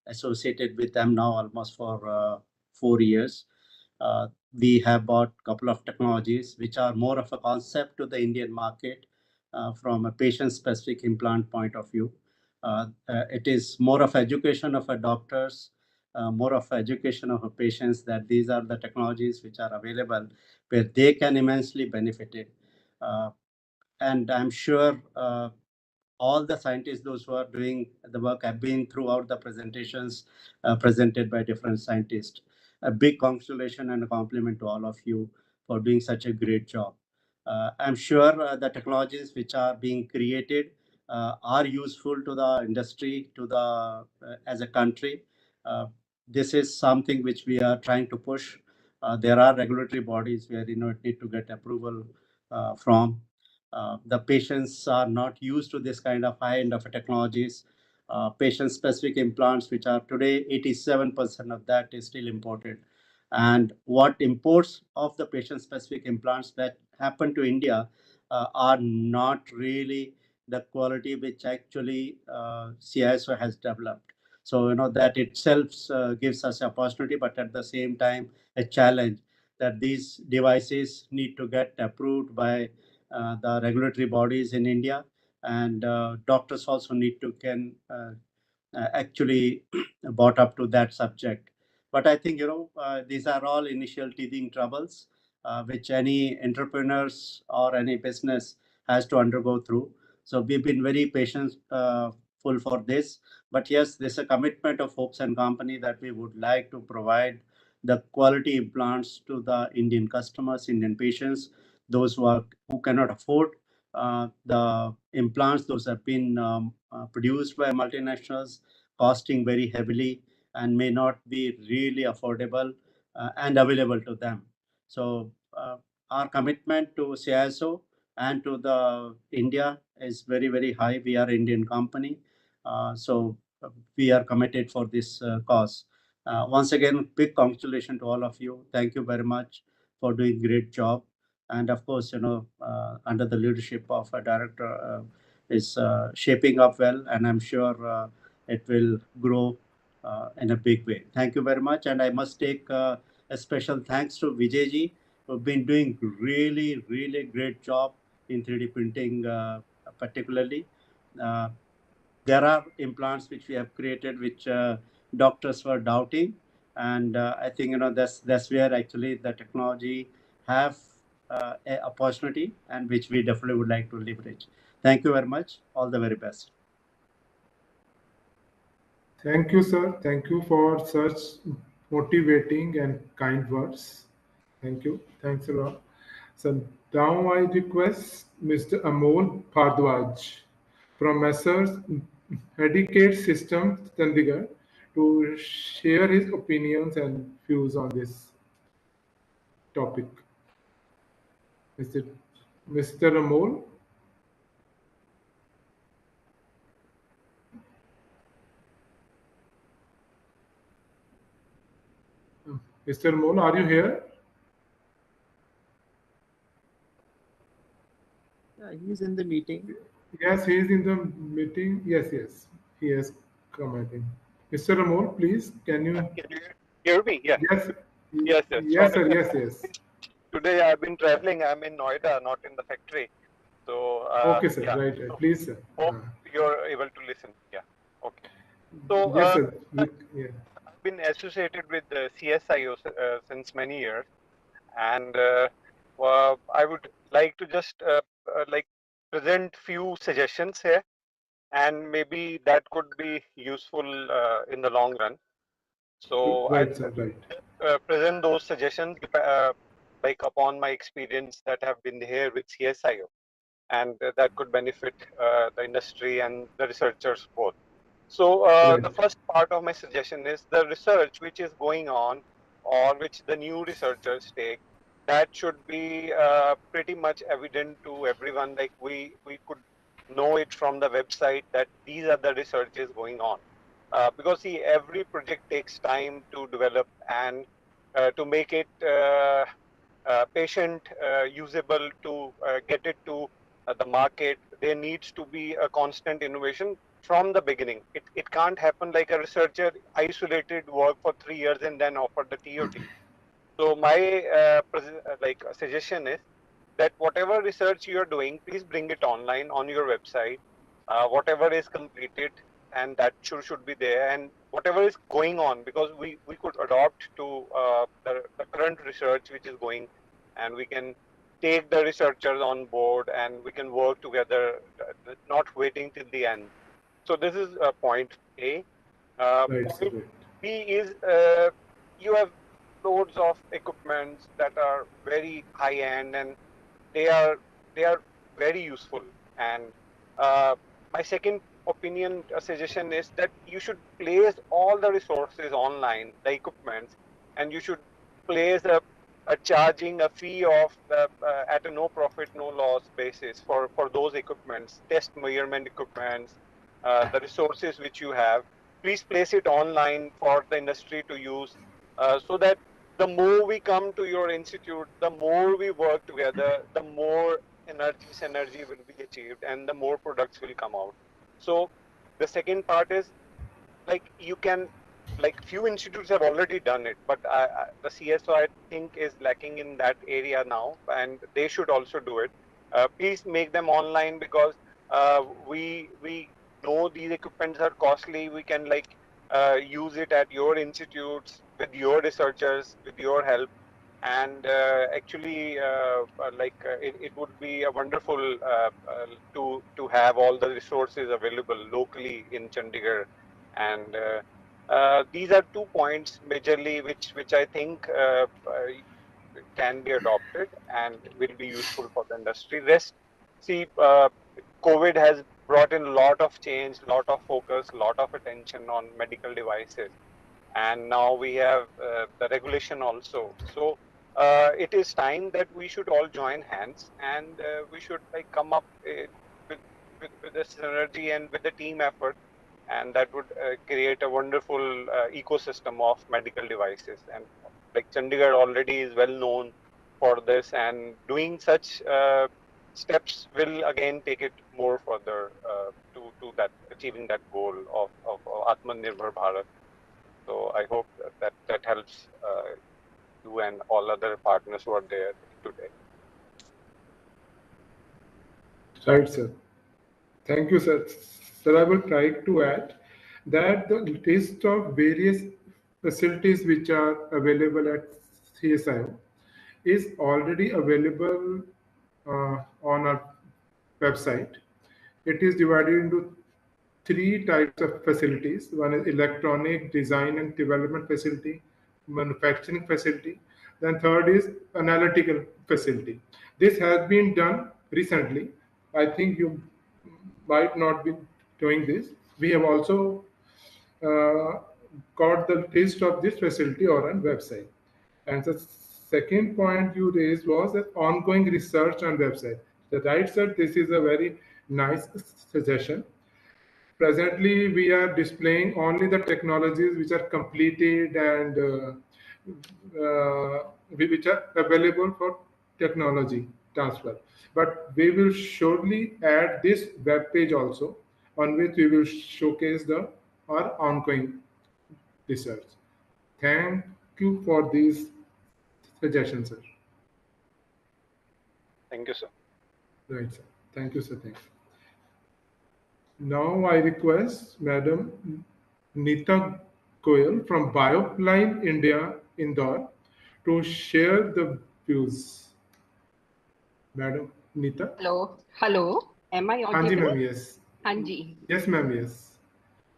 associated with them now almost for 4 years. We have bought a couple of technologies which are more of a concept to the Indian market from a patient-specific implant point of view. It is more of education of a doctors, more of education of a patients, that these are the technologies which are available where they can immensely benefit it. And I'm sure all the scientists, those who are doing the work, have been throughout the presentations presented by different scientists. A big congratulation and a compliment to all of you for doing such a great job. I'm sure the technologies which are being created are useful to the industry, to the as a country. This is something which we are trying to push. There are regulatory bodies where it need to get approval from. The patients are not used to this kind of high end of technologies. Patient-specific implants, which are today 87% of that is still imported. And what imports of the patient-specific implants that happen to India are not really the quality which actually CISO has developed. So that itself gives us opportunity, but at the same time a challenge, that these devices need to get approved by the regulatory bodies in India, and doctors also need to can actually brought up to that subject. But I think these are all initial teething troubles which any entrepreneurs or any business has to undergo through. So we've been very patient full for this. But yes, there's a commitment of Hopes and Company that we would like to provide the quality implants to the Indian customers, Indian patients, those who cannot afford the implants. Those have been produced by multinationals, costing very heavily and may not be really affordable and available to them. So our commitment to CISO and to the India is very, very high. We are Indian company. So we are committed for this cause. Once again, big congratulations to all of you. Thank you very much for doing great job. And of course, under the leadership of a director is shaping up well, and I'm sure it will grow in a big way. Thank you very much. And I must take a special thanks to Vijayji, who've been doing really, really great job in 3D printing particularly. There are implants which we have created which doctors were doubting, and I think that's where actually the technology have a opportunity, and which we definitely would like to leverage. Thank you very much. All the very best. Thank you, sir. Thank you for such motivating and kind words. Thank you. Thanks a lot. So now I request Mr. Amol Bhardwaj from Messrs. Educate Systems, Chandigarh, to share his opinions and views on this topic. Mr. Amol? Mr. Amol, are you here? Yeah, he's in the meeting. Yes, he is in the meeting. Yes, he has come, I think. Mr. Amol, please, can you? Can you hear me? Yeah. Yes, Yes, yes. yes, Sorry. sir. Yes. Today I've been traveling. I'm in Noida, not in the factory. So, Okay, sir. yeah. Right. So Please, sir. hope you're able to listen. Yeah. Okay. So, Yes, sir. Yeah. I've been associated with the CSIO since many years, and I would like to just like present few suggestions here, and maybe that could be useful in the long run. So Right, sir. Right. present those suggestions like upon my experience that have been here with CSIO, and that could benefit the industry and the researchers both. So Right. the first part of my suggestion is the research which is going on, or which the new researchers take, that should be pretty much evident to everyone. Like we could know it from the website that these are the researches going on. Because see, every project takes time to develop, and to make it patient usable, to get it to the market, there needs to be a constant innovation from the beginning. It can't happen like a researcher isolated work for 3 years and then offer the TOT. So my suggestion is that whatever research you are doing, please bring it online on your website. Whatever is completed, and that should be there, and whatever is going on, because we could adopt to the current research which is going, and we can take the researchers on board, and we can work together, not waiting till the end. So this is point A. Right, sir. Point B is you have loads of equipments that are very high end, and they are very useful. And my second opinion suggestion is that you should place all the resources online, the equipments, and you should place a charging a fee of at a no profit no loss basis for those equipments, test measurement equipments, the resources which you have. Please place it online for the industry to use, so that the more we come to your institute, the more we work together, the more synergy will be achieved, and the more products will come out. So the second part is, like, you can, like, few institutes have already done it, but the CSO, I think, is lacking in that area now, and they should also do it. Please make them online, because we know these equipments are costly. We can, like, use it at your institutes with your researchers, with your help. And actually, it would be a wonderful to have all the resources available locally in Chandigarh. And these are 2 points majorly which I think can be adopted and will be useful for the industry. Rest, see, COVID has brought in a lot of change, lot of focus, lot of attention on medical devices, and now we have the regulation also. So it is time that we should all join hands and we should like come up with the synergy and with the team effort, and that would create a wonderful ecosystem of medical devices. And like Chandigarh already is well known for this, and doing such steps will again take it more further to that achieving that goal of Atmanirbhar Bharat. So I hope that helps you and all other partners who are there today. Right, sir. Thank you, sir. Sir, I will try to add that the list of various facilities which are available at CSIO is already available on our website. It is divided into three types of facilities. One is electronic design and development facility, manufacturing facility. Then third is analytical facility. This has been done recently. I think you might not be doing this. We have also uh, got the list of this facility on our website. And the second point you raised was that ongoing research on website. The right, sir, this is a very nice suggestion. Presently, we are displaying only the technologies which are completed and which are available for technology transfer. But we will surely add this web page also, on which we will showcase our ongoing research. Thank you for these suggestions, sir. Thank you, sir. Right, sir. Thank you, sir. Thanks. Now I request Madam Neeta Goyal from Bioline India, Indore, to share the views. Madam Neeta? Hello. Am I हाँ जी audible? Ma'am, yes. हाँ जी. Yes ma'am, yes.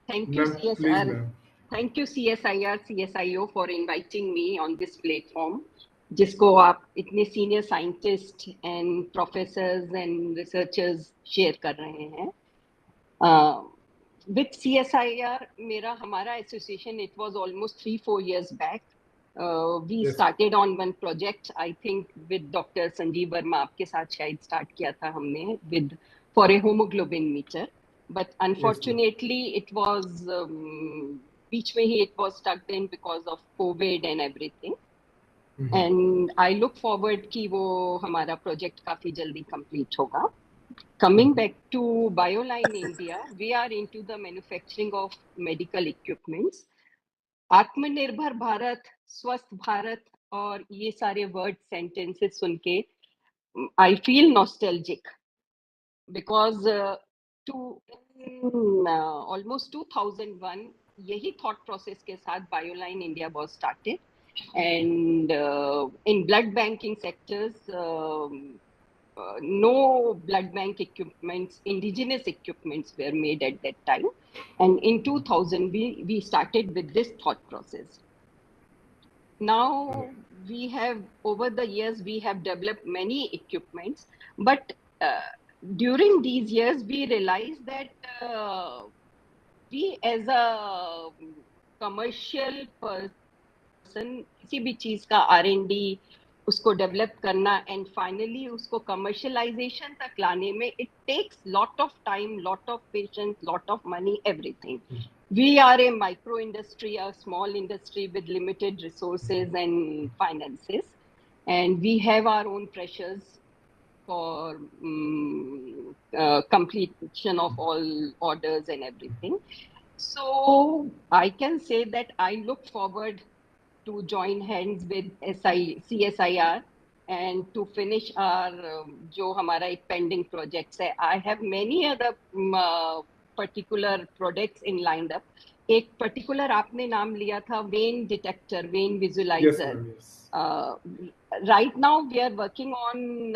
Thank you, Ma'am, please CSR. ma'am. Thank you, CSIR, CSIO, for inviting me on this platform, जिसको आप इतने senior scientists and professors and researchers share कर रहे हैं. With CSIR, हमारा association, it was almost 3-4 years back. We Yes. started on one project, I think with Dr. Sanjeev Verma, आपके साथ शायद start किया था हमने, with for a hemoglobin meter. But unfortunately, it was बीच में ही it was stuck in because of COVID and everything. And I look forward कि वो हमारा project काफी जल्दी complete होगा. Coming back to Bioline India, we are into the manufacturing of medical equipments. आत्मनिर्भर भारत, स्वस्थ भारत और ये सारे word sentences सुन के I feel nostalgic because almost 2001 यही thought process के साथ Bioline India was started, and in blood banking sectors no blood bank equipments, indigenous equipments were made at that time. And in 2000, we started with this thought process. Now we have, over the years, we have developed many equipments, but during these years, we realized that we as a commercial person, किसी भी चीज का R&D उसको develop करना and finally उसको commercialisation तक लाने में it takes lot of time, lot of patience, lot of money, everything. We are a micro industry, a small industry with limited resources and finances, and we have our own pressures for completion of all orders and everything. So I can say that I look forward to join hands with CSIR and to finish our जो हमारा एक pending projects है. I have many other particular products in lined up. एक particular आपने नाम लिया था vein detector, vein visualizer. Yes, ma'am, yes. Right now we are working on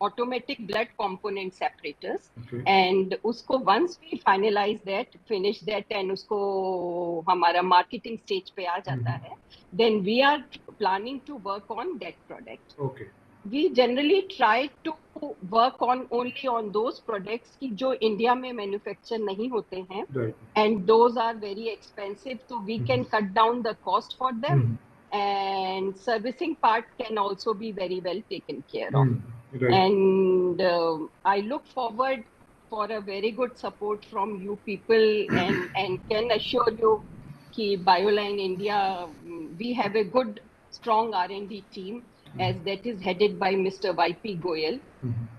automatic blood component separators. Okay. And उसको once we finalize that, finish that, and उसको हमारा marketing stage पे आ जाता है, then we are planning to work on that product. Okay. We generally try to work on only on those products कि जो India में manufacture नहीं होते हैं, Right. and those are very expensive, so we can cut down the cost for them and servicing part can also be very well taken care of. Right. And I look forward for a very good support from you people, and can assure you कि BioLine India, we have a good, strong R&D team, as that is headed by Mr. YP Goyal.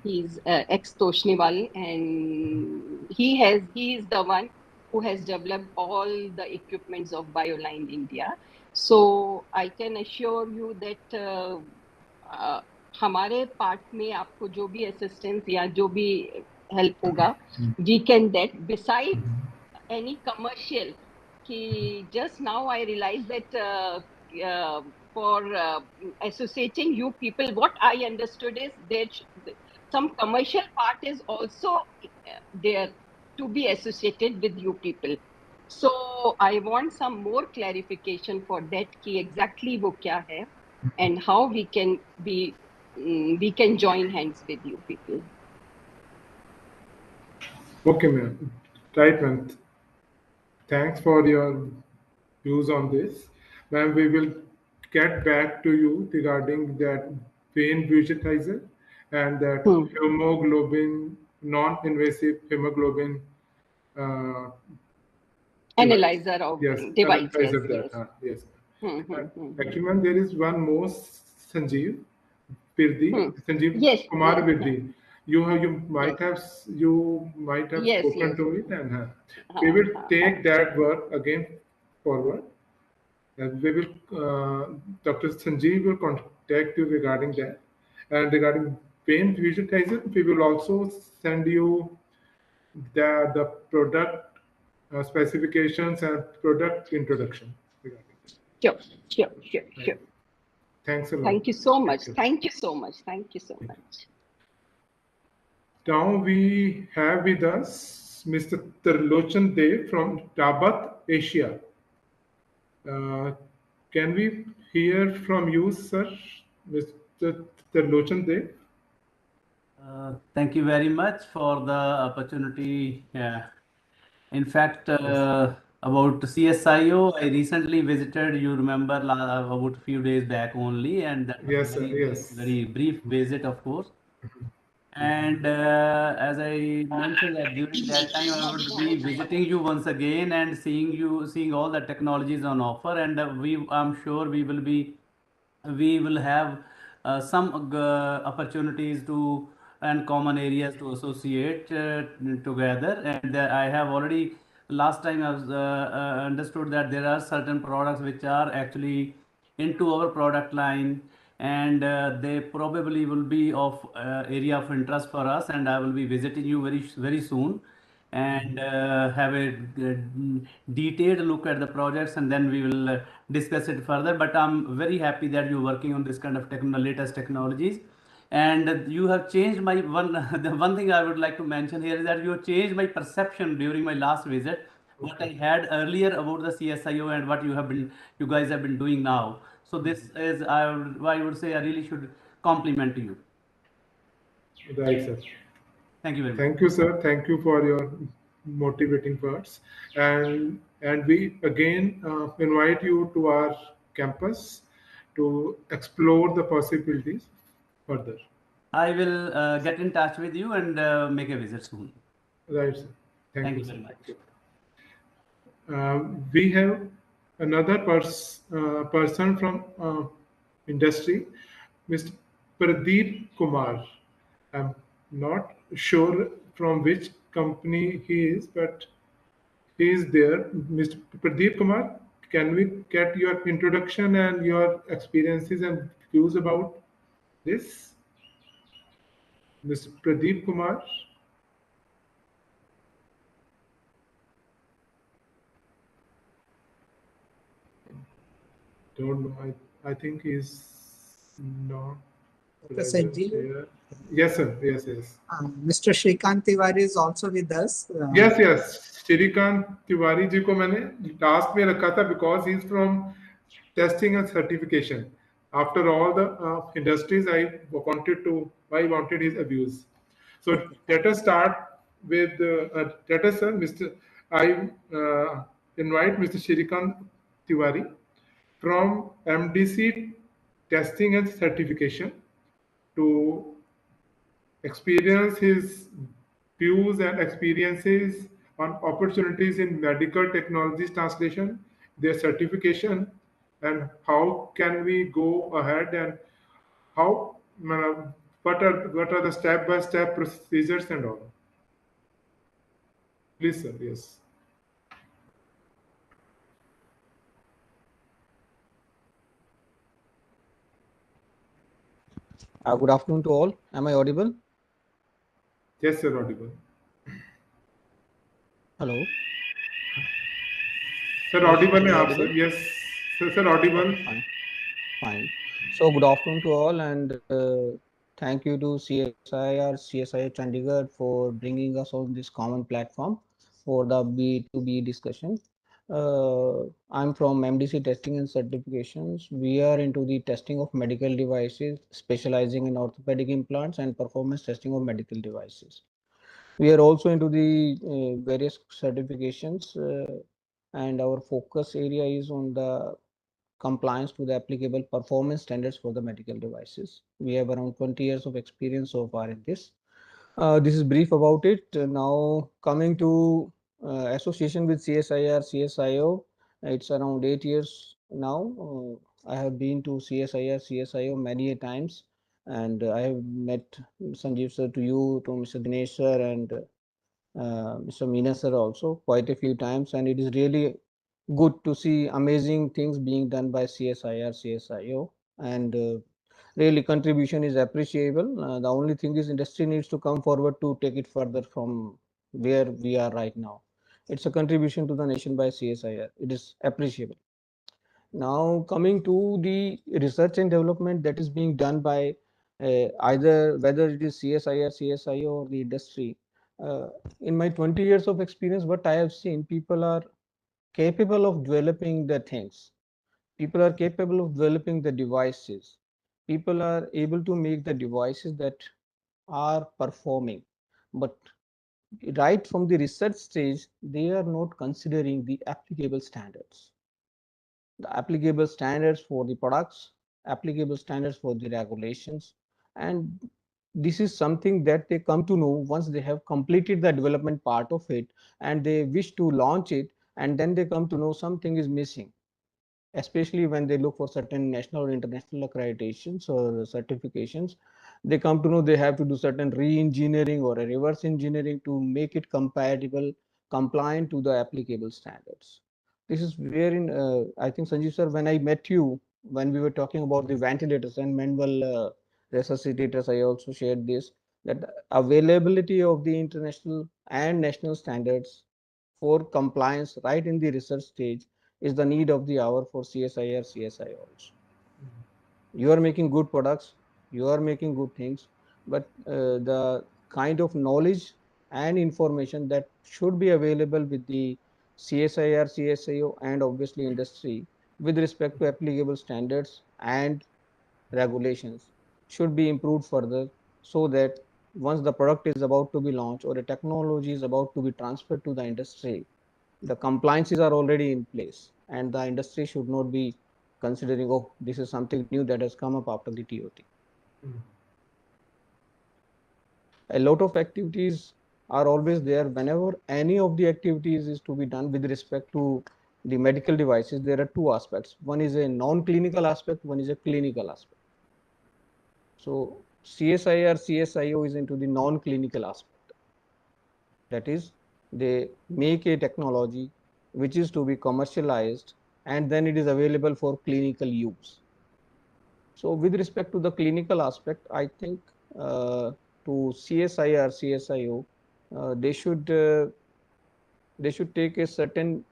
He's ex-Toshniwal, and he is the one who has developed all the equipments of BioLine India. So I can assure you that हमारे part में आपको जो भी assistance या जो भी help होगा, we can that besides any commercial. Just now I realized that for associating you people, what I understood is that some commercial part is also there to be associated with you people. So I want some more clarification for that कि exactly वो क्या है and how we can join hands with you people. Okay, ma'am. Right, ma'am. Thanks for your views on this. Ma'am, we will get back to you regarding that vein visualizer and that hemoglobin, non-invasive hemoglobin uh, device. Analyzer of Yes, devices. analyzer Yes. that. Yes. Hmm. Actually, ma'am, there is one more Sanjeev Pirdi, Sanjeev Yes. Kumar Yes. Virdi. You might have Yes, spoken yes. to it, and we will take that work again forward. And we will Dr. Sanjeev will contact you regarding that, and regarding pain visualizer, we will also send you the product specifications and product introduction regarding that. Sure. Thanks a lot. Thank you so much. Thank you so much. Thank you so much. Now we have with us Mr. Terlochan Dev from Tabat, Asia. Can we hear from you, sir, Mr. Terlochan Dev? Thank you very much for the opportunity. In fact, about CSIO, I recently visited, you remember, about a few days back only, and that was Yes, sir. very, Yes. very brief visit, of course. And as I mentioned that during that time, I would be visiting you once again and seeing all the technologies on offer, and I'm sure we will have some opportunities to and common areas to associate together. And I have already last time I was understood that there are certain products which are actually into our product line, and they probably will be of area of interest for us, and I will be visiting you very soon and have a detailed look at the projects, and then we will discuss it further. But I'm very happy that you're working on this kind of latest technologies, and you have changed my one the one thing I would like to mention here is that you have changed my perception during my last visit. What I had earlier about the CSIO and what you guys have been doing now. So this is I would say I really should compliment to you. Right, sir. Thank you very much. Thank you, sir. Thank you for your motivating words. And we again invite you to our campus to explore the possibilities further. I will get in touch with you and make a visit soon. Right, sir. Thank you, you sir. very much. We have another person from industry, Mr. Pradeep Kumar. I'm not sure from which company he is, but he is there. Mr. Pradeep Kumar, can we get your introduction and your experiences and views about this? Mr. Pradeep Kumar. Don't know. I think he's not Dr. present Sanjeev? here. Yes, sir. Yes. Mr. Shrikant Tiwari is also with us. Yes. Shrikant Tiwari ji को मैंने task में रखा था because he's from testing and certification. After all the industries, I wanted his views. So let us start with let us, Mr. I invite Mr. Shrikant Tiwari from MDC testing and certification to experience his views and experiences on opportunities in medical technologies translation, their certification, and how can we go ahead and how what are the step-by-step procedures and all. Please, sir. Yes. Good afternoon to all. Am I audible? Yes, sir. Audible. Hello. Sir, Yes, audible am I है आप audible? sir. Yes, sir, audible. Okay, fine, fine. So good afternoon to all, and thank you to CSI or CSI Chandigarh for bringing us on this common platform for the B2B discussion. I'm from MDC Testing and Certifications. We are into the testing of medical devices, specializing in orthopedic implants and performance testing of medical devices. We are also into the various certifications, and our focus area is on the compliance to the applicable performance standards for the medical devices. We have around 20 years of experience so far in this. This is brief about it. Now coming to association with CSIR, CSIO, it's around 8 years now. I have been to CSIR, CSIO many a times, and I have met Sanjeev sir, to you, to Mr. Dinesh sir, and Mr. Meena sir also quite a few times, and it is really good to see amazing things being done by CSIR, CSIO, and really contribution is appreciable. The only thing is industry needs to come forward to take it further from where we are right now. It's a contribution to the nation by CSIR. It is appreciable. Now coming to the research and development that is being done by either whether it is CSIR, CSIO or the industry. In my 20 years of experience, what I have seen, people are capable of developing the things. People are capable of developing the devices. People are able to make the devices that are performing. But right from the research stage, they are not considering the applicable standards. The applicable standards for the products, applicable standards for the regulations. And this is something that they come to know once they have completed the development part of it and they wish to launch it, and then they come to know something is missing, especially when they look for certain national or international accreditations or certifications. They come to know they have to do certain re-engineering or a reverse engineering to make it compatible, compliant to the applicable standards. This is wherein I think, Sanjeev sir, when I met you, when we were talking about the ventilators and manual resuscitators, I also shared this, that availability of the international and national standards for compliance right in the research stage is the need of the hour for CSIR, CSI also. You are making good products, you are making good things, but the kind of knowledge and information that should be available with the CSIR, CSIO, and obviously industry with respect to applicable standards and regulations should be improved further, so that once the product is about to be launched or a technology is about to be transferred to the industry, the compliances are already in place and the industry should not be considering, oh, this is something new that has come up after the TOT. A lot of activities are always there. Whenever any of the activities is to be done with respect to the medical devices, there are two aspects. One is a non-clinical aspect, one is a clinical aspect. So CSIR, CSIO is into the non-clinical aspect. That is, they make a technology which is to be commercialized and then it is available for clinical use. So with respect to the clinical aspect, I think to CSIR, CSIO, they should take a certain,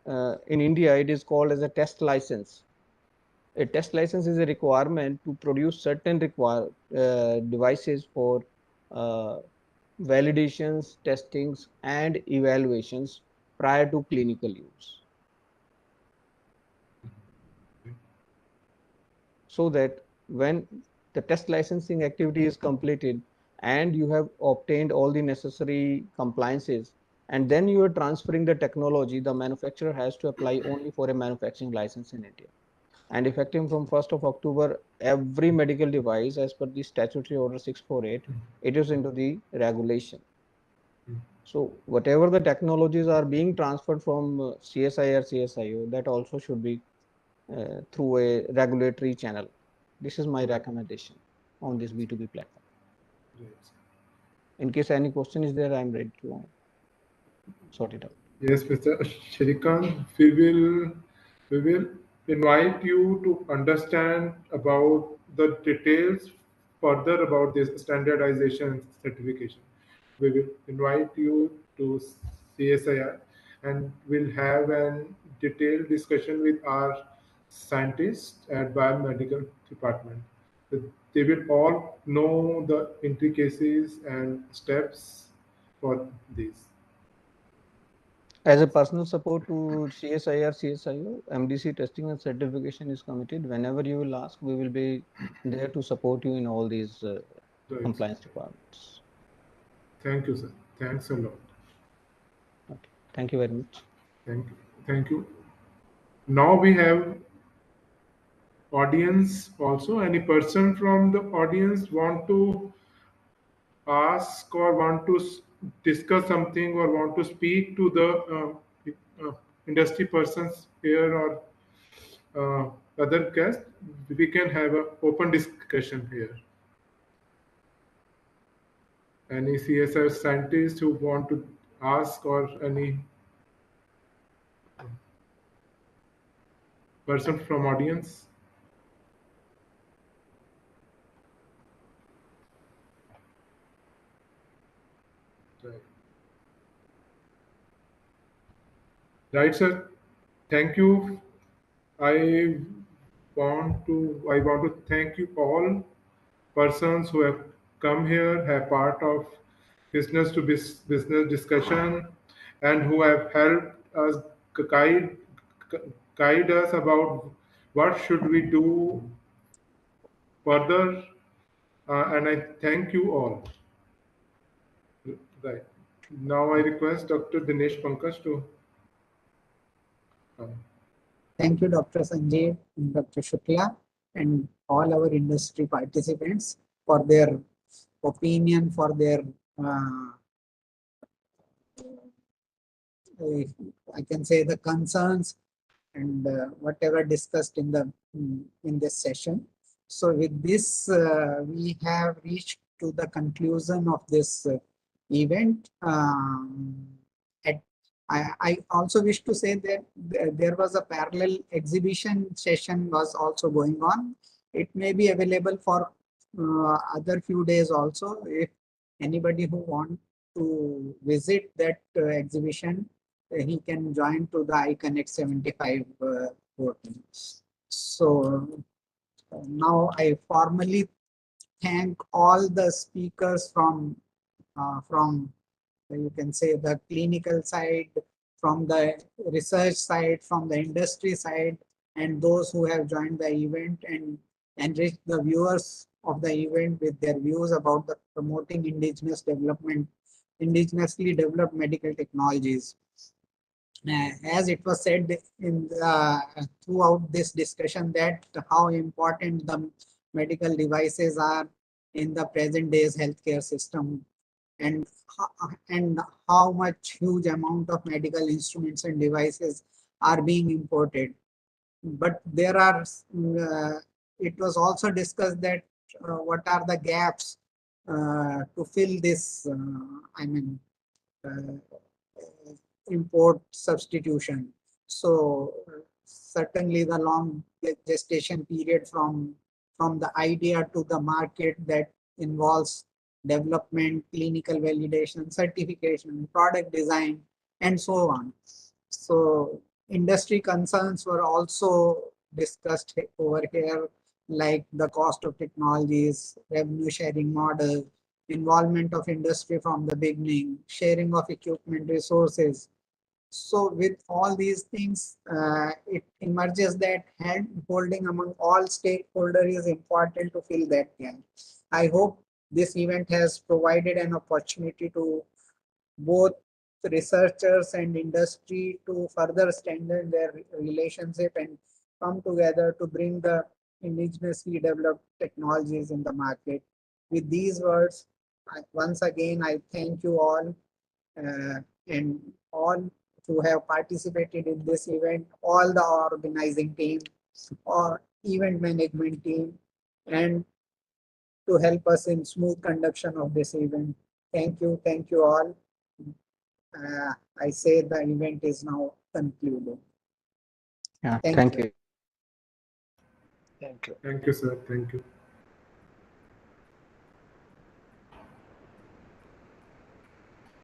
in India it is called as a test license. A test license is a requirement to produce certain devices for uh, validations, testings, and evaluations prior to clinical use. So that when the test licensing activity is completed and you have obtained all the necessary compliances, and then you are transferring the technology, the manufacturer has to apply only for a manufacturing license in India. and effective from 1st of October, every medical device as per the statutory order 648, it is into the regulation. So whatever the technologies are being transferred from CSI or CSIO, that also should be through a regulatory channel. This is my recommendation on this B2B platform. In case any question is there, I am ready to sort it out. Yes, Mr. Shrikant, we will invite you to understand about the details further about this standardization certification. We will invite you to CSIR and we'll have a detailed discussion with our scientists at biomedical department. They will all know the intricacies and steps for this. As a personal support to CSIR, CSIO, MDC testing and certification is committed. Whenever you will ask, we will be there to support you in all these Right. compliance requirements. Thank you, sir. Thanks a lot. Okay. Thank you very much. Thank you. Thank you. Now we have audience also. Any person from the audience want to ask or want to discuss something or want to speak to the industry persons here or other guests? We can have an open discussion here. Any CSR scientists who want to ask or any person from audience? Right. Right, sir. Thank you. I I want to thank you all persons who have come here, have part of business to business discussion, and who have helped us guide guide us about what should we do further. And I thank you all. Right. Now I request Dr. Dinesh Pankaj to come. Thank you, Dr. Sanjay and Dr. Shukla, and all our industry participants for their opinion, for their I can say the concerns and whatever discussed in the in this session. So with this, we have reached to the conclusion of this event. I also wish to say that there was a parallel exhibition session was also going on. It may be available for other few days also. If anybody who want to visit that exhibition, he can join to the iConnect 75 portal. So now I formally thank all the speakers from you can say the clinical side, from the research side, from the industry side, and those who have joined the event and enriched the viewers of the event with their views about the promoting indigenously developed medical technologies. As it was said in throughout this discussion that how important the medical devices are in the present days healthcare system, and and how much huge amount of medical instruments and devices are being imported. But there are it was also discussed that what are the gaps to fill this I mean import substitution. So certainly the long gestation period from the idea to the market that involves development, clinical validation, certification, product design, and so on. So industry concerns were also discussed over here, like the cost of technologies, revenue sharing model, involvement of industry from the beginning, sharing of equipment resources. So with all these things, it emerges that hand holding among all stakeholders is important to fill that gap. I hope this event has provided an opportunity to both researchers and industry to further strengthen their relationship and come together to bring the indigenously developed technologies in the market. With these words, once again, I thank you all and all who have participated in this event, all the organizing team or event management team, and to help us in smooth conduction of this event. Thank you all. I say the event is now concluded. Yeah, Thank thank you. you. Thank you, sir. Thank you.